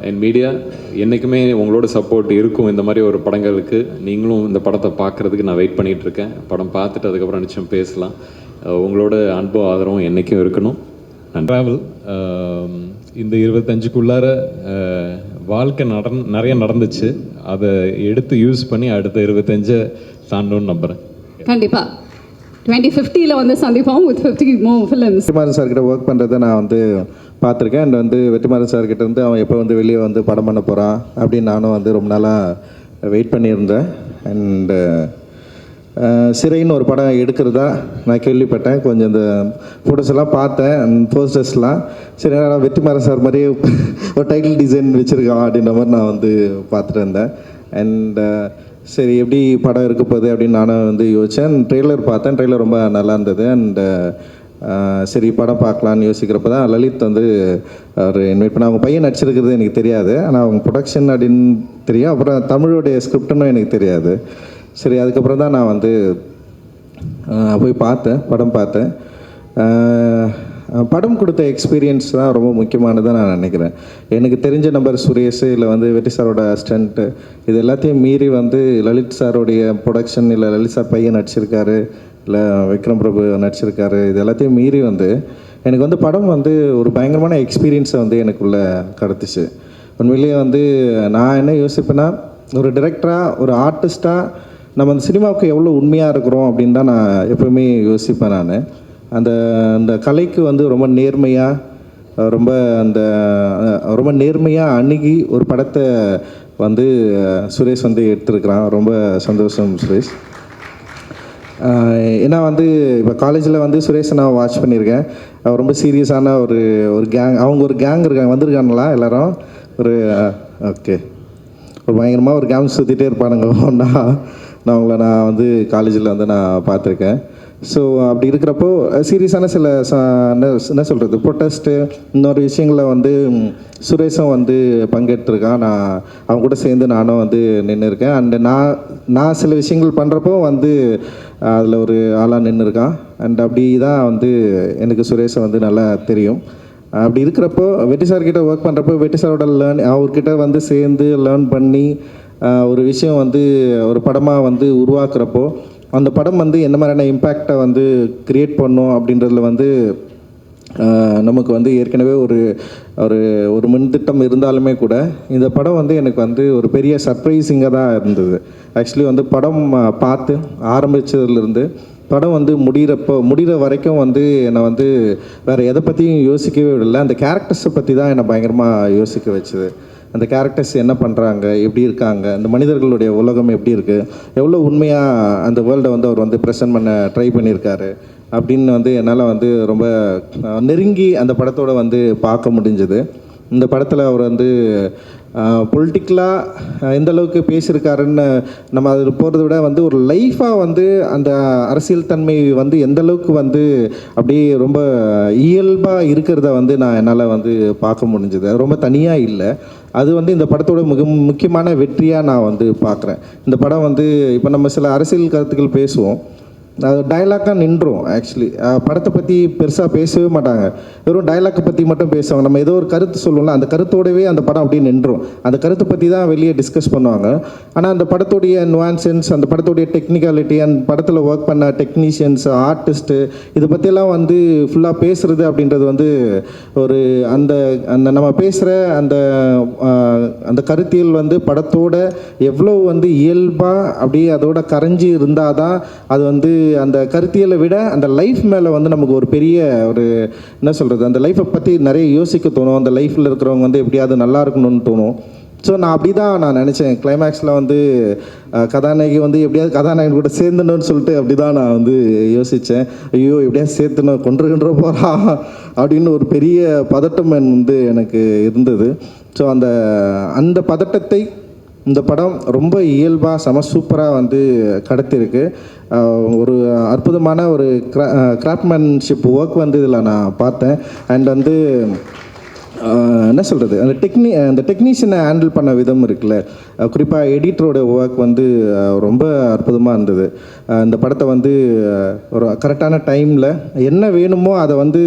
and media, என்றைக்குமே உங்களோட சப்போர்ட் இருக்கும் இந்த மாதிரி ஒரு படங்களுக்கு. நீங்களும் இந்த படத்தை பார்க்குறதுக்கு நான் வெயிட் பண்ணிகிட்ருக்கேன். படம் பார்த்துட்டு அதுக்கப்புறம் நிச்சயம் பேசலாம். உங்களோட அன்பும் ஆதரவும் என்றைக்கும் இருக்கணும். ட்ராவல் இந்த 25க்குள்ளார வாழ்க்கை நிறைய நடந்துச்சு. அதை எடுத்து யூஸ் பண்ணி அடுத்த 25 தாண்டணும்னு நம்புகிறேன். கண்டிப்பாக 2050 வந்து சந்திப்போம் with 50 more films. வெற்றிமாறன் சார்கிட்ட ஒர்க் பண்ணுறதை நான் வந்து பார்த்துருக்கேன். அண்ட் வந்து வெற்றிமாறன் சார்கிட்ட இருந்து அவன் எப்போ வந்து வெளியே வந்து படம் பண்ண போகிறான் அப்படின்னு நானும் வந்து ரொம்ப நாளாக வெயிட் பண்ணியிருந்தேன். அண்டு சிறைன்னு ஒரு படம் எடுக்கிறதா நான் கேள்விப்பட்டேன். கொஞ்சம் இந்த ஃபோட்டோஸ் எல்லாம் பார்த்தேன், போஸ்டர்ஸ்லாம். சரி, வெற்றிமாறன் சார் மாதிரியே ஒரு டைட்டில் டிசைன் வச்சுருக்கான் அப்படின்ற மாதிரி நான் வந்து பார்த்துட்டு இருந்தேன். அண்ட் சரி எப்படி படம் இருக்க போகுது அப்படின்னு நானும் வந்து யோசித்தேன். ட்ரெய்லர் பார்த்தேன், ட்ரெய்லர் ரொம்ப நல்லா இருந்தது. அண்டு சரி படம் பார்க்கலான்னு யோசிக்கிறப்ப தான் லலித் வந்து அவர் இன்வைட் பண்ண. அவங்க பையன் நடிச்சிருக்கிறது எனக்கு தெரியாது, ஆனால் அவங்க ப்ரொடக்ஷன் அப்படின்னு தெரியும். அப்புறம் தமிழோடைய ஸ்கிரிப்டுன்னு எனக்கு தெரியாது. சரி, அதுக்கப்புறம் தான் நான் வந்து போய் பார்த்தேன், படம் பார்த்தேன். படம் கொடுத்த எக்ஸ்பீரியன்ஸ் தான் ரொம்ப முக்கியமானதாக நான் நினைக்கிறேன். எனக்கு தெரிஞ்ச நம்பர் சுரேஷ், இல்லை வந்து வெற்றி சாரோட அசிஸ்டண்ட்டு, இது எல்லாத்தையும் மீறி வந்து லலித் சாரோடைய ப்ரொடக்ஷன், இல்லை லலித் சார் பையன் நடிச்சிருக்காரு, இல்லை விக்ரம் பிரபு நடிச்சிருக்காரு, இது எல்லாத்தையும் மீறி வந்து எனக்கு வந்து படம் வந்து ஒரு பயங்கரமான எக்ஸ்பீரியன்ஸை வந்து எனக்குள்ளே கிடச்சிச்சு. உண்மையிலேயே வந்து நான் என்ன யோசிப்பேன்னா, ஒரு டிரெக்டராக, ஒரு ஆர்டிஸ்ட்டாக நம்ம அந்த சினிமாவுக்கு எவ்வளோ உண்மையாக இருக்கிறோம் அப்படின்னு தான் நான் எப்போவுமே யோசிப்பேன். நான் அந்த கலைக்கு வந்து ரொம்ப நேர்மையாக அணுகி ஒரு படத்தை வந்து சுரேஷ் வந்து எடுத்துருக்கிறான். ரொம்ப சந்தோஷம் சுரேஷ். ஏன்னா வந்து இப்போ காலேஜில் வந்து சுரேஷை நான் வாட்ச் பண்ணியிருக்கேன். ரொம்ப சீரியஸான ஒரு கேங், அவங்க ஒரு கேங் இருக்காங்க, வந்திருக்காங்களா எல்லோரும்? ஓகே, ஒரு பயங்கரமாக ஒரு கேங் சுற்றிட்டே இருப்பானுங்க ஒன்றா. நான் வந்து காலேஜில் வந்து நான் பார்த்துருக்கேன். ஸோ அப்படி இருக்கிறப்போ சீரியஸான சில என்ன சொல்கிறது, ப்ரொட்டஸ்ட்டு, இன்னொரு விஷயங்களில் வந்து சுரேஷும் வந்து பங்கெடுத்துருக்கான். நான் அவங்க கூட சேர்ந்து நானும் வந்து நின்று இருக்கேன். அண்டு நான் சில விஷயங்கள் பண்ணுறப்போ வந்து அதில் ஒரு ஆளாக நின்று இருக்கான். அண்ட் அப்படி தான் வந்து எனக்கு சுரேஷை வந்து நல்லா தெரியும். அப்படி இருக்கிறப்போ வெற்றி சார்கிட்ட ஒர்க் பண்ணுறப்போ, வெற்றி சாரோட அவர்கிட்ட வந்து சேர்ந்து லேர்ன் பண்ணி ஒரு விஷயம் வந்து ஒரு படமாக வந்து உருவாக்குறப்போ, அந்த படம் வந்து என்ன மாதிரியான இம்பேக்டை வந்து க்ரியேட் பண்ணும் அப்படின்றதுல வந்து நமக்கு வந்து ஏற்கனவே ஒரு முன்திட்டம் இருந்தாலுமே கூட இந்த படம் வந்து எனக்கு வந்து ஒரு பெரிய சர்ப்ரைசிங்காக தான் இருந்தது. ஆக்சுவலி வந்து படம் பார்த்து ஆரம்பித்ததுலேருந்து படம் வந்து முடிகிற வரைக்கும் வந்து என்னை வந்து வேறு எதை பற்றியும் யோசிக்கவே விடலை. அந்த கேரக்டர்ஸை பற்றி தான் என்னை பயங்கரமாக யோசிக்க வச்சுது. அந்த கேரக்டர்ஸ் என்ன பண்ணுறாங்க, எப்படி இருக்காங்க, அந்த மனிதர்களுடைய உலகம் எப்படி இருக்குது, எவ்வளோ உண்மையாக அந்த வேர்ல்டை வந்து அவர் வந்து ப்ரெசென்ட் பண்ண ட்ரை பண்ணியிருக்காரு அப்படின்னு வந்து என்னால் வந்து ரொம்ப நெருங்கி அந்த படத்தோடு வந்து பார்க்க முடிஞ்சது. இந்த படத்தில் அவர் வந்து பொலிட்டிக்கலாக எந்த அளவுக்கு பேசியிருக்காருன்னு நம்ம அதில் போகிறத விட வந்து ஒரு லைஃபாக வந்து அந்த அரசியல் தன்மை வந்து எந்த அளவுக்கு வந்து அப்படியே ரொம்ப இயல்பாக இருக்கிறத வந்து என்னால் வந்து பார்க்க முடிஞ்சது. அது ரொம்ப தனியாக இல்லை. அது வந்து இந்த படத்தோட முக்கியமான வெற்றியாக நான் வந்து பார்க்குறேன். இந்த படம் வந்து இப்போ நம்ம சில அரசியல் கருத்துக்கள் பேசுவோம், அது டைலாக்காக நின்றோம். ஆக்சுவலி படத்தை பற்றி பெருசாக பேசவே மாட்டாங்க, வெறும் டைலாக்கை பற்றி மட்டும் பேசுவாங்க. நம்ம ஏதோ ஒரு கருத்து சொல்லுவோம்ல, அந்த கருத்தோடவே அந்த படம் அப்படியே நின்றோம். அந்த கருத்தை பற்றி தான் வெளியே டிஸ்கஸ் பண்ணுவாங்க. ஆனால் அந்த படத்துடைய நுவான்சன்ஸ், அந்த படத்துடைய டெக்னிக்காலிட்டி, அந்த படத்தில் ஒர்க் பண்ண டெக்னீஷியன்ஸ், ஆர்டிஸ்ட்டு, இதை பற்றியெல்லாம் வந்து ஃபுல்லாக பேசுகிறது அப்படின்றது வந்து ஒரு அந்த அந்த நம்ம பேசுகிற அந்த கருத்தியல் வந்து படத்தோட எவ்வளோ வந்து இயல்பாக அப்படியே அதோட கரைஞ்சி இருந்தால் தான் அது வந்து அந்த கருத்தியலை விட அந்த லைஃப் மேலே வந்து நமக்கு ஒரு பெரிய ஒரு என்ன சொல்கிறது, அந்த லைஃப்பை பற்றி நிறைய யோசிக்க தோணும். அந்த லைஃப்பில் இருக்கிறவங்க வந்து எப்படியாவது நல்லா இருக்கணும்னு தோணும். ஸோ நான் அப்படி தான் நான் நினச்சேன். கிளைமேக்ஸில் வந்து கதாநாயகி வந்து எப்படியாவது கதாநாயகன் கூட சேர்ந்துணுன்னு சொல்லிட்டு அப்படி தான் நான் வந்து யோசித்தேன். ஐயோ எப்படியாவது சேர்த்துணும், கொன்று போகிறா அப்படின்னு ஒரு பெரிய பதட்டம் வந்து எனக்கு இருந்தது. ஸோ அந்த பதட்டத்தை இந்த படம் ரொம்ப இயல்பாக சூப்பராக வந்து கடத்திருக்கு. ஒரு அற்புதமான ஒரு கிராஃப்ட்மேன்ஷிப் ஒர்க் வந்து இதில் நான் பார்த்தேன். அண்ட் வந்து என்ன சொல்கிறது, அந்த டெக்னீஷியனை ஹேண்டில் பண்ண விதம் இருக்குல்ல, குறிப்பாக எடிட்டரோட ஒர்க் வந்து ரொம்ப அற்புதமாக இருந்தது. இந்த படத்தை வந்து ஒரு கரெக்டான டைமில் என்ன வேணுமோ அதை வந்து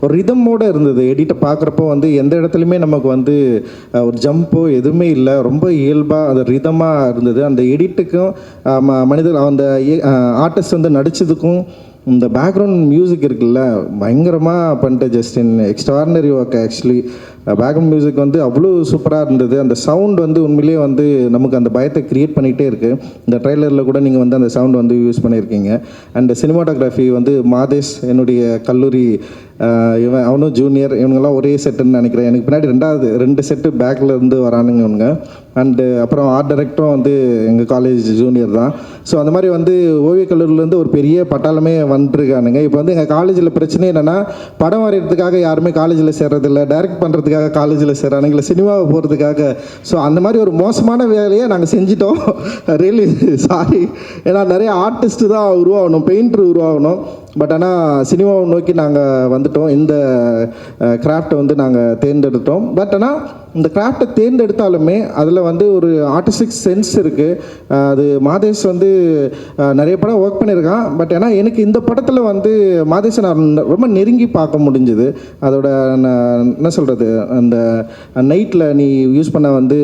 ஒரு ரிதமோடு இருந்தது. எடிட்டை பார்க்குறப்போ வந்து எந்த இடத்துலையுமே நமக்கு வந்து ஒரு ஜம்போ எதுவுமே இல்லை, ரொம்ப இயல்பாக அது ரிதமாக இருந்தது. அந்த எடிட்டுக்கும் அந்த ஆர்டிஸ்ட் வந்து நடித்ததுக்கும் இந்த பேக்ரவுண்ட் மியூசிக் இருக்குல்ல, பயங்கரமாக பண்ணிட்டு Justin extraordinary work. Actually background music வந்து அவ்வளோ சூப்பராக இருந்தது. அந்த சவுண்ட் வந்து உண்மையிலேயே வந்து நமக்கு அந்த பயத்தை க்ரியேட் பண்ணிகிட்டே இருக்குது. இந்த ட்ரெய்லரில் கூட நீங்கள் வந்து அந்த சவுண்ட் வந்து யூஸ் பண்ணியிருக்கீங்க. அண்ட் சினிமாட்டோகிராஃபி வந்து மாதேஷ், என்னுடைய கல்லூரி அவனும் ஜூனியர், இவங்கெல்லாம் ஒரே செட்டுன்னு நினைக்கிறேன். எனக்கு பின்னாடி 2 செட்டு பேக்கில் இருந்து வரானுங்க இவங்க. அண்டு அப்புறம் ஆர்ட் டைரக்டரும் வந்து எங்கள் காலேஜ் ஜூனியர் தான். ஸோ அந்த மாதிரி வந்து ஓவியக் கல்லூரிலேருந்து ஒரு பெரிய பட்டாளமே வந்துருக்கானுங்க. இப்போ வந்து எங்கள் காலேஜில் பிரச்சனை என்னென்னா, படம் வரைகிறதுக்காக யாருமே காலேஜில் சேர்றதில்ல, டைரக்ட் பண்ணுறதுக்காக காலேஜில் சேர்றானுங்க, இல்லை சினிமாவை போகிறதுக்காக. ஸோ அந்த மாதிரி ஒரு மோசமான வேலையை நாங்கள் செஞ்சிட்டோம். Really sorry. ஏன்னா நிறைய ஆர்டிஸ்ட்டு தான் உருவாகணும், பெயிண்டர் உருவாகணும். பட் ஆனால் சினிமாவை நோக்கி நாங்கள் வந்துட்டோம். இந்த கிராஃப்டை வந்து நாங்கள் தேர்ந்தெடுத்தோம். பட் ஆனால் இந்த கிராஃப்டை தேர்ந்தெடுத்தாலுமே அதில் வந்து ஒரு ஆர்டிஸ்டிக் சென்ஸ் இருக்குது. அது மாதேஷ் வந்து நிறைய படம் ஒர்க் பண்ணியிருக்கான். பட் ஆனால் எனக்கு இந்த படத்தில் வந்து மாதேஷை நான் ரொம்ப நெருங்கி பார்க்க முடிஞ்சுது. அதோட என்ன சொல்கிறது, அந்த நைட்டில் நீ யூஸ் பண்ண வந்து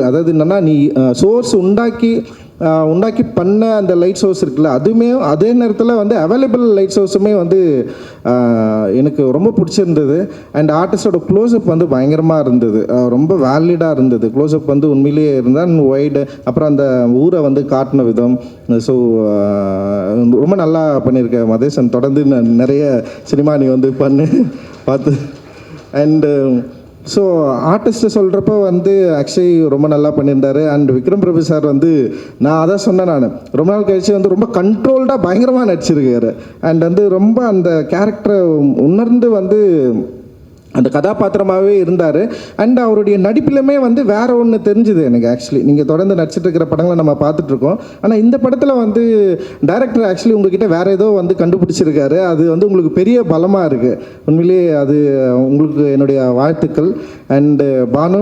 அதாவது என்னென்னா, நீ சோர்ஸ் உண்டாக்கி பண்ண அந்த லைட் சோர்ஸ் இருக்குல்ல, அதுவுமே அதே நேரத்தில் வந்து அவைலபிள் லைட் சோர்ஸுமே வந்து எனக்கு ரொம்ப பிடிச்சிருந்தது. அண்ட் ஆர்டிஸ்டோட க்ளோஸ்அப் வந்து பயங்கரமாக இருந்தது, ரொம்ப வேலிடாக இருந்தது. க்ளோஸ்அப் வந்து உண்மையிலேயே இருந்தால் ஒய்டு, அப்புறம் அந்த ஊரை வந்து காட்டின விதம். ஸோ ரொம்ப நல்லா பண்ணியிருக்கேன் மதேசன். தொடர்ந்து நிறைய சினிமா நீ வந்து பார்த்து. அண்டு ஸோ ஆர்டிஸ்ட்டை சொல்கிறப்போ வந்து ஆக்சுவலி ரொம்ப நல்லா பண்ணியிருந்தார். அண்ட் விக்ரம் பிரபு சார் வந்து நான் அதான் சொன்னேன், நான் ரொம்ப நாள் கழிச்சு வந்து ரொம்ப கண்ட்ரோல்டாக பயங்கரமாக நடிச்சிருக்காரு. அண்ட் வந்து ரொம்ப அந்த கேரக்டரை உணர்ந்து வந்து அந்த கதாபாத்திரமாகவே இருந்தார். அண்ட் அவருடைய நடிப்பிலுமே வந்து வேறு ஒன்று தெரிஞ்சுது எனக்கு. ஆக்சுவலி நீங்கள் தொடர்ந்து நடிச்சிட்டு இருக்கிற படங்களை நம்ம பார்த்துட்ருக்கோம். ஆனால் இந்த படத்தில் வந்து டைரக்டர் ஆக்சுவலி உங்ககிட்ட வேறு ஏதோ வந்து கண்டுபிடிச்சிருக்காரு. அது வந்து உங்களுக்கு பெரிய பலமாக இருக்குது. உண்மையிலேயே அது உங்களுக்கு என்னுடைய வாழ்த்துக்கள். அண்டு பானு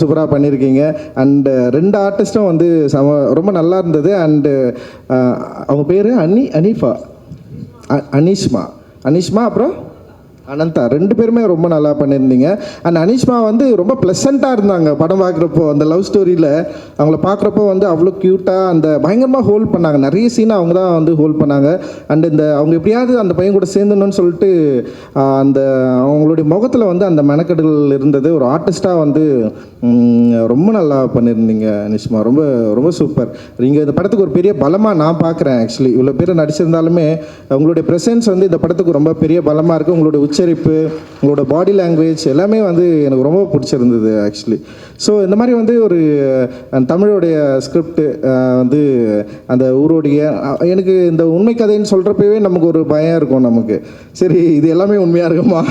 சூப்பராக பண்ணியிருக்கீங்க. அண்டு 2 ஆர்டிஸ்ட்டும் வந்து ரொம்ப நல்லா இருந்தது. அண்டு அவங்க பேர் அனீஷ்மா அப்புறம் அனந்தா, 2 பேருமே ரொம்ப நல்லா பண்ணியிருந்தீங்க. அண்ட் அனீஷ்மா வந்து ரொம்ப ப்ளசண்ட்டாக இருந்தாங்க படம் பார்க்குறப்போ. அந்த லவ் ஸ்டோரியில் அவங்கள பார்க்குறப்போ வந்து அவ்வளோ க்யூட்டாக அந்த பயங்கரமாக ஹோல்ட் பண்ணாங்க. நிறைய சீனை அவங்க தான் வந்து ஹோல்ட் பண்ணாங்க. அண்ட் இந்த அவங்க எப்படியாவது அந்த பையன் கூட சேர்ந்துணுன்னு சொல்லிட்டு அந்த அவங்களுடைய முகத்தில் வந்து அந்த மெனக்கெடுகள் இருந்தது. ஒரு ஆர்டிஸ்ட்டாக வந்து ரொம்ப நல்லா பண்ணியிருந்தீங்க அனீஷ்மா. ரொம்ப ரொம்ப சூப்பர். நீங்கள் இந்த படத்துக்கு ஒரு பெரிய பலமாக நான் பார்க்குறேன். ஆக்சுவலி இவ்வளோ பேர் நடிச்சிருந்தாலுமே உங்களுடைய ப்ரெசன்ஸ் வந்து இந்த படத்துக்கு ரொம்ப பெரிய பலமாக இருக்குது. உங்களுடைய உச்சரிப்பு, உங்களோட பாடி லாங்குவேஜ் எல்லாமே வந்து எனக்கு ரொம்ப பிடிச்சிருந்தது ஆக்சுவலி. ஸோ இந்த மாதிரி வந்து ஒரு தமிழோடைய ஸ்கிரிப்ட் வந்து அந்த ஊரோடைய எனக்கு இந்த உண்மை கதைன்னு சொல்கிறப்பவே நமக்கு ஒரு பயம் இருக்கும். நமக்கு சரி இது எல்லாமே உண்மையாக இருக்குமா,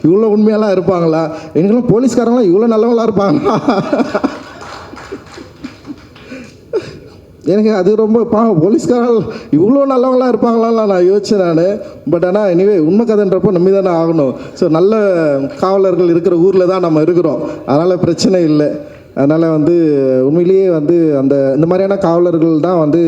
இவ்வளோ உண்மையெல்லாம் இருப்பாங்களா, எங்களும் போலீஸ்காரங்களாம் இவ்வளோ நல்லவங்களா இருப்பாங்களா, எனக்கு அது ரொம்ப போலீஸ்காரர்கள் இவ்வளோ நல்லவங்களாம் இருப்பாங்களாம் நான் யோசிச்சேன் நான். பட் ஆனால் எனிவே உண்மை கதைன்றப்போ நம்பி தானே ஆகணும். ஸோ நல்ல காவலர்கள் இருக்கிற ஊரில் தான் நம்ம இருக்கிறோம், அதனால் பிரச்சனை இல்லை. அதனால் வந்து உண்மையிலேயே வந்து இந்த மாதிரியான காவலர்கள் தான் வந்து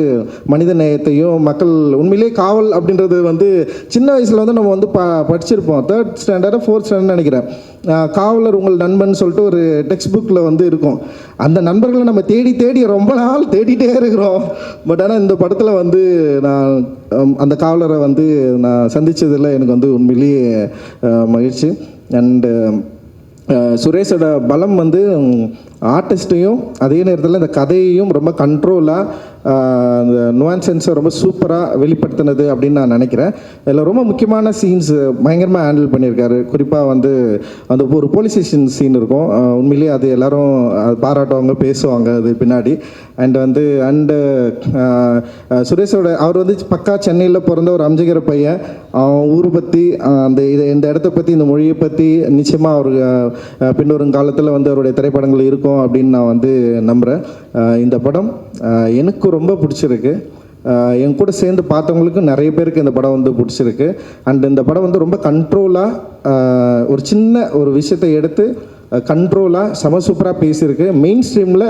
மனித நேயத்தையும் மக்கள் உண்மையிலேயே காவல் அப்படின்றது வந்து சின்ன வயசில் வந்து நம்ம வந்து படிச்சிருப்போம். 3rd ஸ்டாண்டர்டு 4th ஸ்டாண்டர்ட் நினைக்கிறேன். காவலர் உங்கள் நண்பன் சொல்லிட்டு ஒரு டெக்ஸ்ட் புக்கில் வந்து இருக்கும். அந்த நண்பர்களை நம்ம தேடி ரொம்ப நாள் தேடிட்டே இருக்கிறோம். பட் ஆனால் இந்த படத்தில் வந்து நான் அந்த காவலரை வந்து நான் சந்தித்ததில் எனக்கு வந்து உண்மையிலேயே மகிழ்ச்சி. அண்டு சுரேஷோட பலம் வந்து ஆர்டிஸ்ட்டையும் அதே நேரத்தில் இந்த கதையையும் ரொம்ப கண்ட்ரோலாக அந்த நுவான்சென்ஸை ரொம்ப சூப்பராக வெளிப்படுத்தினது அப்படின்னு நான் நினைக்கிறேன். இதில் ரொம்ப முக்கியமான சீன்ஸ் பயங்கரமாக ஹேண்டில் பண்ணியிருக்காரு. குறிப்பாக வந்து அந்த ஒரு போலீஸ் ஸ்டேஷன் சீன் இருக்கும். உண்மையிலேயே அது எல்லோரும் பாராட்டுவாங்க, பேசுவாங்க அது பின்னாடி. அண்டு சுரேஷோட அவர் வந்து பக்கா சென்னையில் பிறந்த ஒரு அம்ஜகிற பையன். அவன் ஊரை பற்றி இந்த இடத்த பற்றி இந்த மொழியை பற்றி நிச்சயமாக அவர் பின்வரும் காலத்தில் வந்து அவருடைய திரைப்படங்கள் இருக்கும் அப்படின்னு நான் வந்து நம்புகிறேன். இந்த படம் எனக்கு ரொம்ப பிடிச்சிருக்கு. என் கூட சேர்ந்து பார்த்தவங்களுக்கு நிறைய பேருக்கு இந்த படம் வந்து பிடிச்சிருக்கு. அண்ட் இந்த படம் வந்து ரொம்ப கண்ட்ரோலாக ஒரு சின்ன ஒரு விஷயத்தை எடுத்து கண்ட்ரோலாக சூப்பராக பேசியிருக்கு. மெயின் ஸ்ட்ரீமில்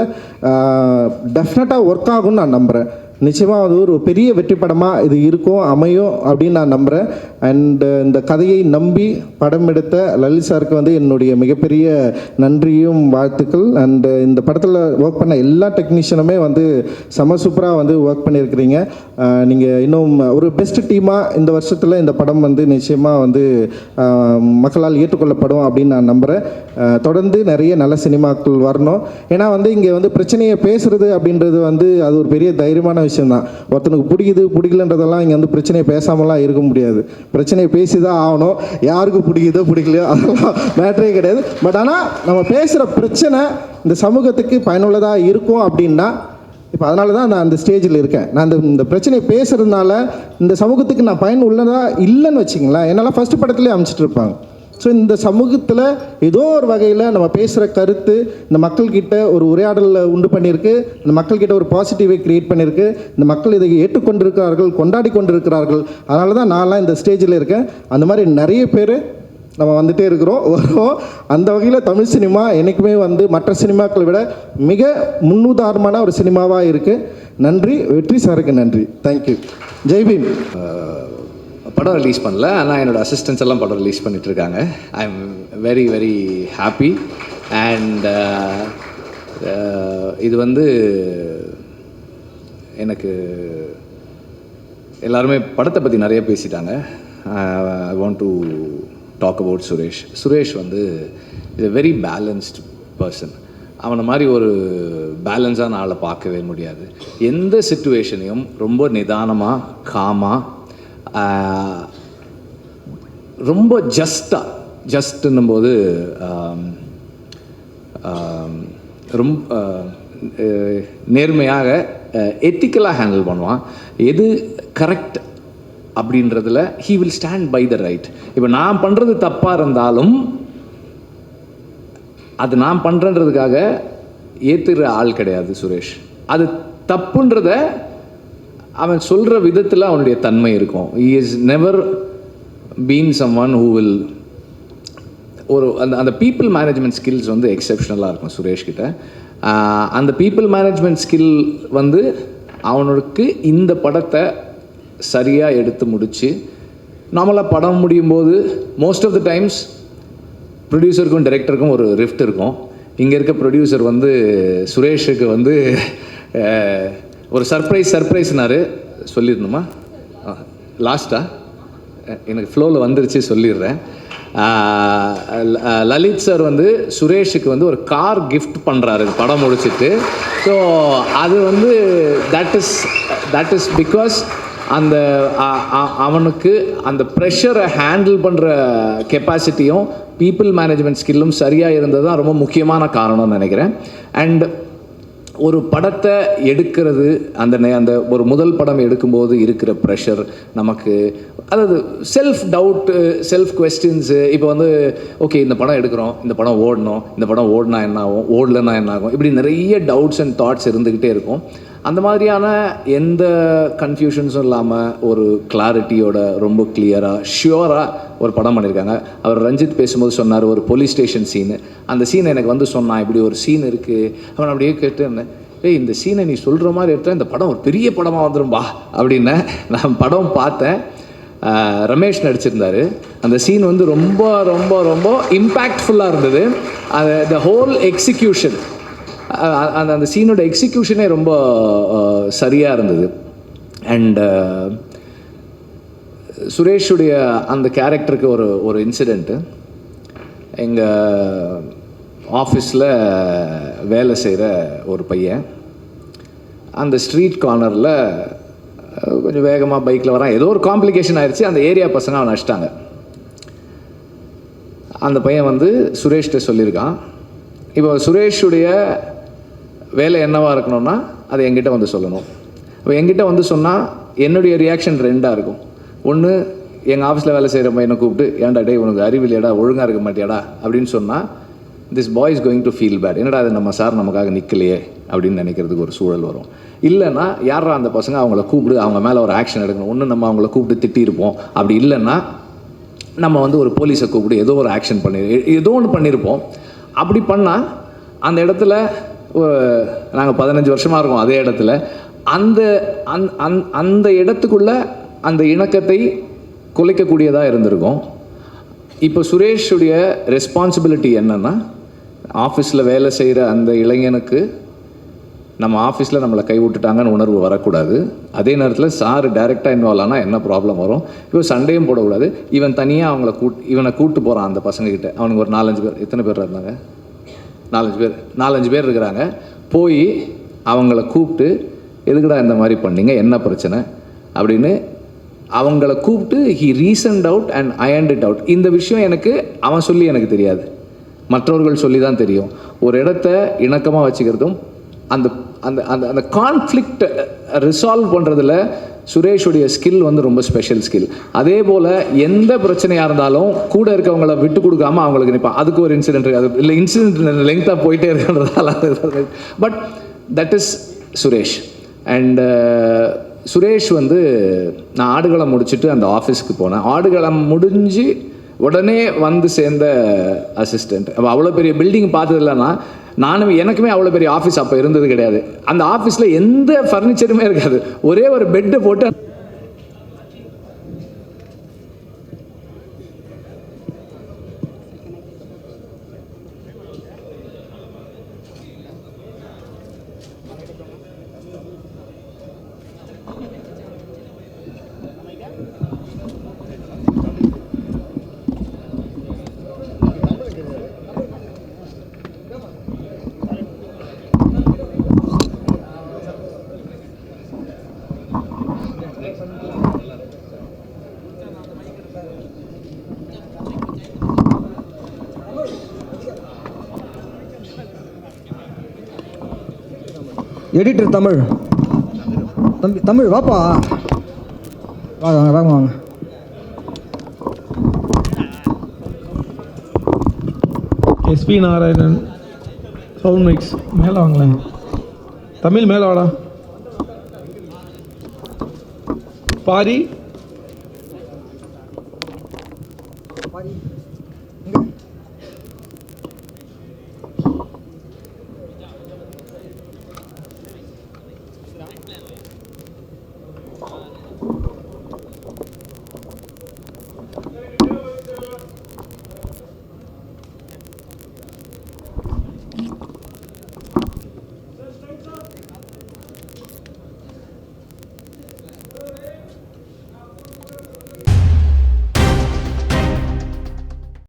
டெஃபினட்டாக ஒர்க் ஆகும்னு நான் நம்புகிறேன். நிச்சயமாக அது ஒரு பெரிய வெற்றி படமாக இது இருக்கும், அமையும் அப்படின்னு நான் நம்புகிறேன். அண்டு இந்த கதையை நம்பி படம் எடுத்த லலித் சாருக்கு வந்து என்னுடைய மிகப்பெரிய நன்றியும் வாழ்த்துக்கள். அண்டு இந்த படத்தில் ஒர்க் பண்ண எல்லா டெக்னீஷியனுமே வந்து சூப்பராக வந்து ஒர்க் பண்ணியிருக்கிறீங்க. நீங்கள் இன்னும் ஒரு பெஸ்ட் டீமாக இந்த வருஷத்தில் இந்த படம் வந்து நிச்சயமாக வந்து மக்களால் ஏற்றுக்கொள்ளப்படும் அப்படின்னு நான் நம்புகிறேன். தொடர்ந்து நிறைய நல்ல சினிமாக்கள் வரணும். ஏன்னா வந்து இங்கே வந்து பிரச்சனையை பேசுகிறது அப்படின்றது வந்து அது ஒரு பெரிய தைரியமான விஷயந்தான். ஒருத்தனுக்கு பிடிக்கலன்றதெல்லாம் இங்கே வந்து பிரச்சனையை பேசாமலாம் இருக்க முடியாது. பிரச்சனையை பேசி தான் ஆகணும். யாருக்கு பிடிக்குதோ பிடிக்கலையோ அதெல்லாம் மேட்டரே கிடையாது. பட் ஆனால் நம்ம பேசுகிற பிரச்சனை இந்த சமூகத்துக்கு பயனுள்ளதாக இருக்கும் அப்படின்னா, இப்போ அதனால தான் நான் அந்த ஸ்டேஜில் இருக்கேன். நான் இந்த பிரச்சனையை பேசுகிறதுனால இந்த சமூகத்துக்கு நான் பயன் உள்ளதாக இல்லைன்னு வச்சுங்களேன், என்னால் ஃபஸ்ட்டு படத்துலேயே அமைச்சிட்டு இருப்பாங்க. ஸோ இந்த சமூகத்தில் ஏதோ ஒரு வகையில் நம்ம பேசுகிற கருத்து இந்த மக்கள்கிட்ட ஒரு உரையாடலை உண்டு பண்ணியிருக்கு, இந்த மக்கள்கிட்ட ஒரு பாசிட்டிவை க்ரியேட் பண்ணியிருக்கு, இந்த மக்கள் இதை ஏற்றுக்கொண்டிருக்கிறார்கள், கொண்டாடி கொண்டிருக்கிறார்கள். அதனால தான் நான்லாம் இந்த ஸ்டேஜில் இருக்கேன். அந்த மாதிரி நிறைய பேர் நம்ம வந்துகிட்டே இருக்கிறோம், வரோம். அந்த வகையில் தமிழ் சினிமா என்றைக்குமே வந்து மற்ற சினிமாக்களை விட மிக முன்னுதாரணமான ஒரு சினிமாவாக இருக்குது. நன்றி, வெற்றி சாருக்கு நன்றி. தேங்க்யூ. ஜெய்பீம். படம் ரிலீஸ் பண்ணல, ஆனால் என்னோடய அசிஸ்டன்ஸ் எல்லாம் படம் ரிலீஸ் பண்ணிகிட்ருக்காங்க. I am very very happy. அண்ட் இது வந்து எனக்கு எல்லாருமே படத்தை பற்றி நிறைய பேசிட்டாங்க. I want to talk about Suresh. Suresh வந்து is a very balanced person. அவனை மாதிரி ஒரு பேலன்ஸான ஆளை பார்க்கவே முடியாது. எந்த சிச்சுவேஷனையும் ரொம்ப நிதானமாக, காமாக, ரொம்ப ஜஸ்ட்டுன்னும் போது ரொம்ப நேர்மையாக, எத்திக்கலாக ஹேண்டில் பண்ணுவான். எது கரெக்ட் அப்படின்றதுல he will stand by the right. இப்போ நான் பண்ணுறது தப்பாக இருந்தாலும் அது நான் பண்ணுறன்றதுக்காக ஏற்றுகிற ஆள் கிடையாது சுரேஷ். அது தப்புன்றத அவன் சொல்கிற விதத்தில் அவனுடைய தன்மை இருக்கும். He is never been someone who will ஒரு அந்த பீப்புள் மேனேஜ்மெண்ட் ஸ்கில்ஸ் வந்து எக்ஸெப்ஷனலாக இருக்கும் சுரேஷ்கிட்ட. அந்த பீப்புள் மேனேஜ்மெண்ட் ஸ்கில் வந்து அவனுக்கு இந்த படத்தை சரியாக எடுத்து முடித்து, நார்மலாக படம் முடியும் போது மோஸ்ட் ஆஃப் த டைம்ஸ் ப்ரொடியூசருக்கும் டைரக்டருக்கும் ஒரு ரிஃப்ட் இருக்கும். இங்கே இருக்க ப்ரொடியூசர் வந்து சுரேஷுக்கு வந்து ஒரு சர்ப்ரைஸ்னாரு. சொல்லிடணுமா? லாஸ்ட்டாக எனக்கு ஃப்ளோவில் வந்துருச்சு, சொல்லிடுறேன். லலித் சார் வந்து சுரேஷுக்கு வந்து ஒரு கார் கிஃப்ட் பண்ணுறாரு படம் முடிச்சுட்டு. ஸோ அது வந்து தட் இஸ் பிகாஸ் அந்த அவனுக்கு அந்த ப்ரெஷரை ஹேண்டில் பண்ணுற கெப்பாசிட்டியும் பீப்புள் மேனேஜ்மெண்ட் ஸ்கில்லும் சரியாக இருந்தது தான் ரொம்ப முக்கியமான காரணம்னு நினைக்கிறேன். அண்ட் ஒரு படத்தை எடுக்கிறது, அந்த ஒரு முதல் படம் எடுக்கும்போது இருக்கிற ப்ரெஷர் நமக்கு, அதாவது செல்ஃப் டவுட்டு, செல்ஃப் கொஸ்டின்ஸு. இப்போ வந்து ஓகே இந்த படம் எடுக்கிறோம், இந்த படம் ஓடணும், இந்த படம் ஓடினா என்ன ஆகும், ஓடலைன்னா என்ன ஆகும், இப்படி நிறைய டவுட்ஸ் அண்ட் தாட்ஸ் இருந்துக்கிட்டே இருக்கும். அந்த மாதிரியான எந்த கன்ஃபியூஷன்ஸும் இல்லாமல் ஒரு கிளாரிட்டியோட ரொம்ப கிளியராக ஷியோராக ஒரு படம் பண்ணியிருக்காங்க. அவர் ரஞ்சித் பேசும்போது சொன்னார் ஒரு போலீஸ் ஸ்டேஷன் சீனு. அந்த சீனை எனக்கு வந்து சொன்னான், இப்படி ஒரு சீன் இருக்குது. அவன் அப்படியே கேட்டுருந்தேன், இந்த சீனை நீ சொல்கிற மாதிரி எடுத்தால் இந்த படம் ஒரு பெரிய படமாக வந்துடும்பா அப்படின்னு. நான் படம் பார்த்தேன், ரமேஷ் நடிச்சிருந்தார். அந்த சீன் வந்து ரொம்ப ரொம்ப ரொம்ப இம்பேக்ட்ஃபுல்லாக இருந்தது. அது த ஹோல் எக்ஸிக்யூஷன், அந்த சீனோட எக்ஸிக்யூஷனே ரொம்ப சரியாக இருந்தது. அண்ட் சுரேஷுடைய அந்த கேரக்டருக்கு ஒரு இன்சிடெண்ட்டு, எங்கள் ஆஃபீஸில் வேலை செய்கிற ஒரு பையன் அந்த ஸ்ட்ரீட் கார்னரில் கொஞ்சம் வேகமாக பைக்கில் வரான். ஏதோ ஒரு காம்ப்ளிகேஷன் ஆயிடுச்சு, அந்த ஏரியா பசங்க அவனை அடிச்சிட்டாங்க. அந்த பையன் வந்து சுரேஷ்கிட்ட சொல்லியிருக்கான், இப்போ சுரேஷுடைய வேலை என்னவாக இருக்கணும்னா அதை என்கிட்ட வந்து சொல்லணும். இப்போ என்கிட்ட வந்து சொன்னால் என்னுடைய ரியாக்ஷன் ரெண்டாக இருக்கும். ஒன்று, எங்கள் ஆஃபீஸில் வேலை செய்கிற பையனை கூப்பிட்டு, ஏன்டா டே உனக்கு அறிவில்லையாடா, ஒழுங்காக இருக்க மாட்டியாடா அப்படின்னு சொன்னால், this boy is going to feel bad. என்னடா அது நம்ம சார் நமக்காக நிற்கலையே அப்படின்னு நினைக்கிறதுக்கு ஒரு சூழல் வரும். இல்லைன்னா யாரா அந்த பசங்க, அவங்கள கூப்பிடு, அவங்க மேலே ஒரு ஆக்ஷன் எடுக்கணும். ஒன்று நம்ம அவங்கள கூப்பிட்டு திட்டியிருப்போம், அப்படி இல்லைன்னா நம்ம வந்து ஒரு போலீஸை கூப்பிட்டு ஏதோ ஒரு ஆக்ஷன் ஏதோ ஒன்று பண்ணியிருப்போம். அப்படி பண்ணால் அந்த இடத்துல நாங்கள் 15 வருஷமாக இருக்கோம் அதே இடத்துல, அந்த இடத்துக்குள்ளே அந்த இணக்கத்தை குலைக்கக்கூடியதாக இருந்திருக்கும். இப்போ சுரேஷுடைய ரெஸ்பான்சிபிலிட்டி என்னென்னா, ஆஃபீஸில் வேலை செய்கிற அந்த இளைஞனுக்கு நம்ம ஆஃபீஸில் நம்மளை கை விட்டுட்டாங்கன்னு உணர்வு வரக்கூடாது. அதே நேரத்தில் சார் டைரெக்டாக இன்வால்வ் ஆனால் என்ன ப்ராப்ளம் வரும், இப்போ சண்டையும் போடக்கூடாது. இவன் தனியாக இவனை கூப்பிட்டு போகிறான் அந்த பசங்கக்கிட்ட. அவனுக்கு ஒரு 4-5 பேர், எத்தனை பேர் இருந்தாங்க, 4-5 பேர் இருக்கிறாங்க. போய் அவங்கள கூப்பிட்டு எதுக்குடா இந்த மாதிரி பண்ணீங்க, என்ன பிரச்சனை அப்படின்னு அவங்கள கூப்பிட்டு he reasoned out and ironed it out. இந்த விஷயம் எனக்கு அவன் சொல்லி எனக்கு தெரியாது, மற்றவர்கள் சொல்லி தான் தெரியும். ஒரு இடத்த இணக்கமாக வச்சுக்கிறதும் அந்த அந்த அந்த அந்த கான்ஃப்ளிக்ட் ரிசால்வ் பண்ணுறதுல சுரேஷுடைய ஸ்கில் வந்து ரொம்ப ஸ்பெஷல் ஸ்கில். அதே போல் எந்த பிரச்சனையாக இருந்தாலும் கூட இருக்கவங்கள விட்டு கொடுக்காம அவங்களுக்கு நிற்பான். அதுக்கு ஒரு இன்சிடென்ட் இருக்குது, அது இல்லை இன்சிடென்ட் லெங்க்தாக போயிட்டே இருக்கிறதால, but that is Suresh. And Suresh வந்து நான் ஆடுகளம் முடிச்சுட்டு அந்த ஆஃபீஸ்க்கு போனேன். ஆடுகளம் முடிஞ்சு உடனே வந்து சேர்ந்த அசிஸ்டண்ட். அவ்வளோ பெரிய பில்டிங் பார்த்தது இல்லைன்னா எனக்குமே அவ்வளோ பெரிய ஆஃபீஸ் அப்போ இருந்தது கிடையாது. அந்த ஆஃபீஸில் எந்த ஃபர்னிச்சருமே இருக்காது, ஒரே ஒரு பெட்டை போட்டு எடிட்டர் தமிழ், தம்பி தமிழ் வாப்பா, வாங்க வாங்க வாங்க வாங்க. எஸ்பி நாராயணன் சவுண்ட் மிக்ஸ் மேலே வாங்களேன், தமிழ் மேலே வாடா. பாரி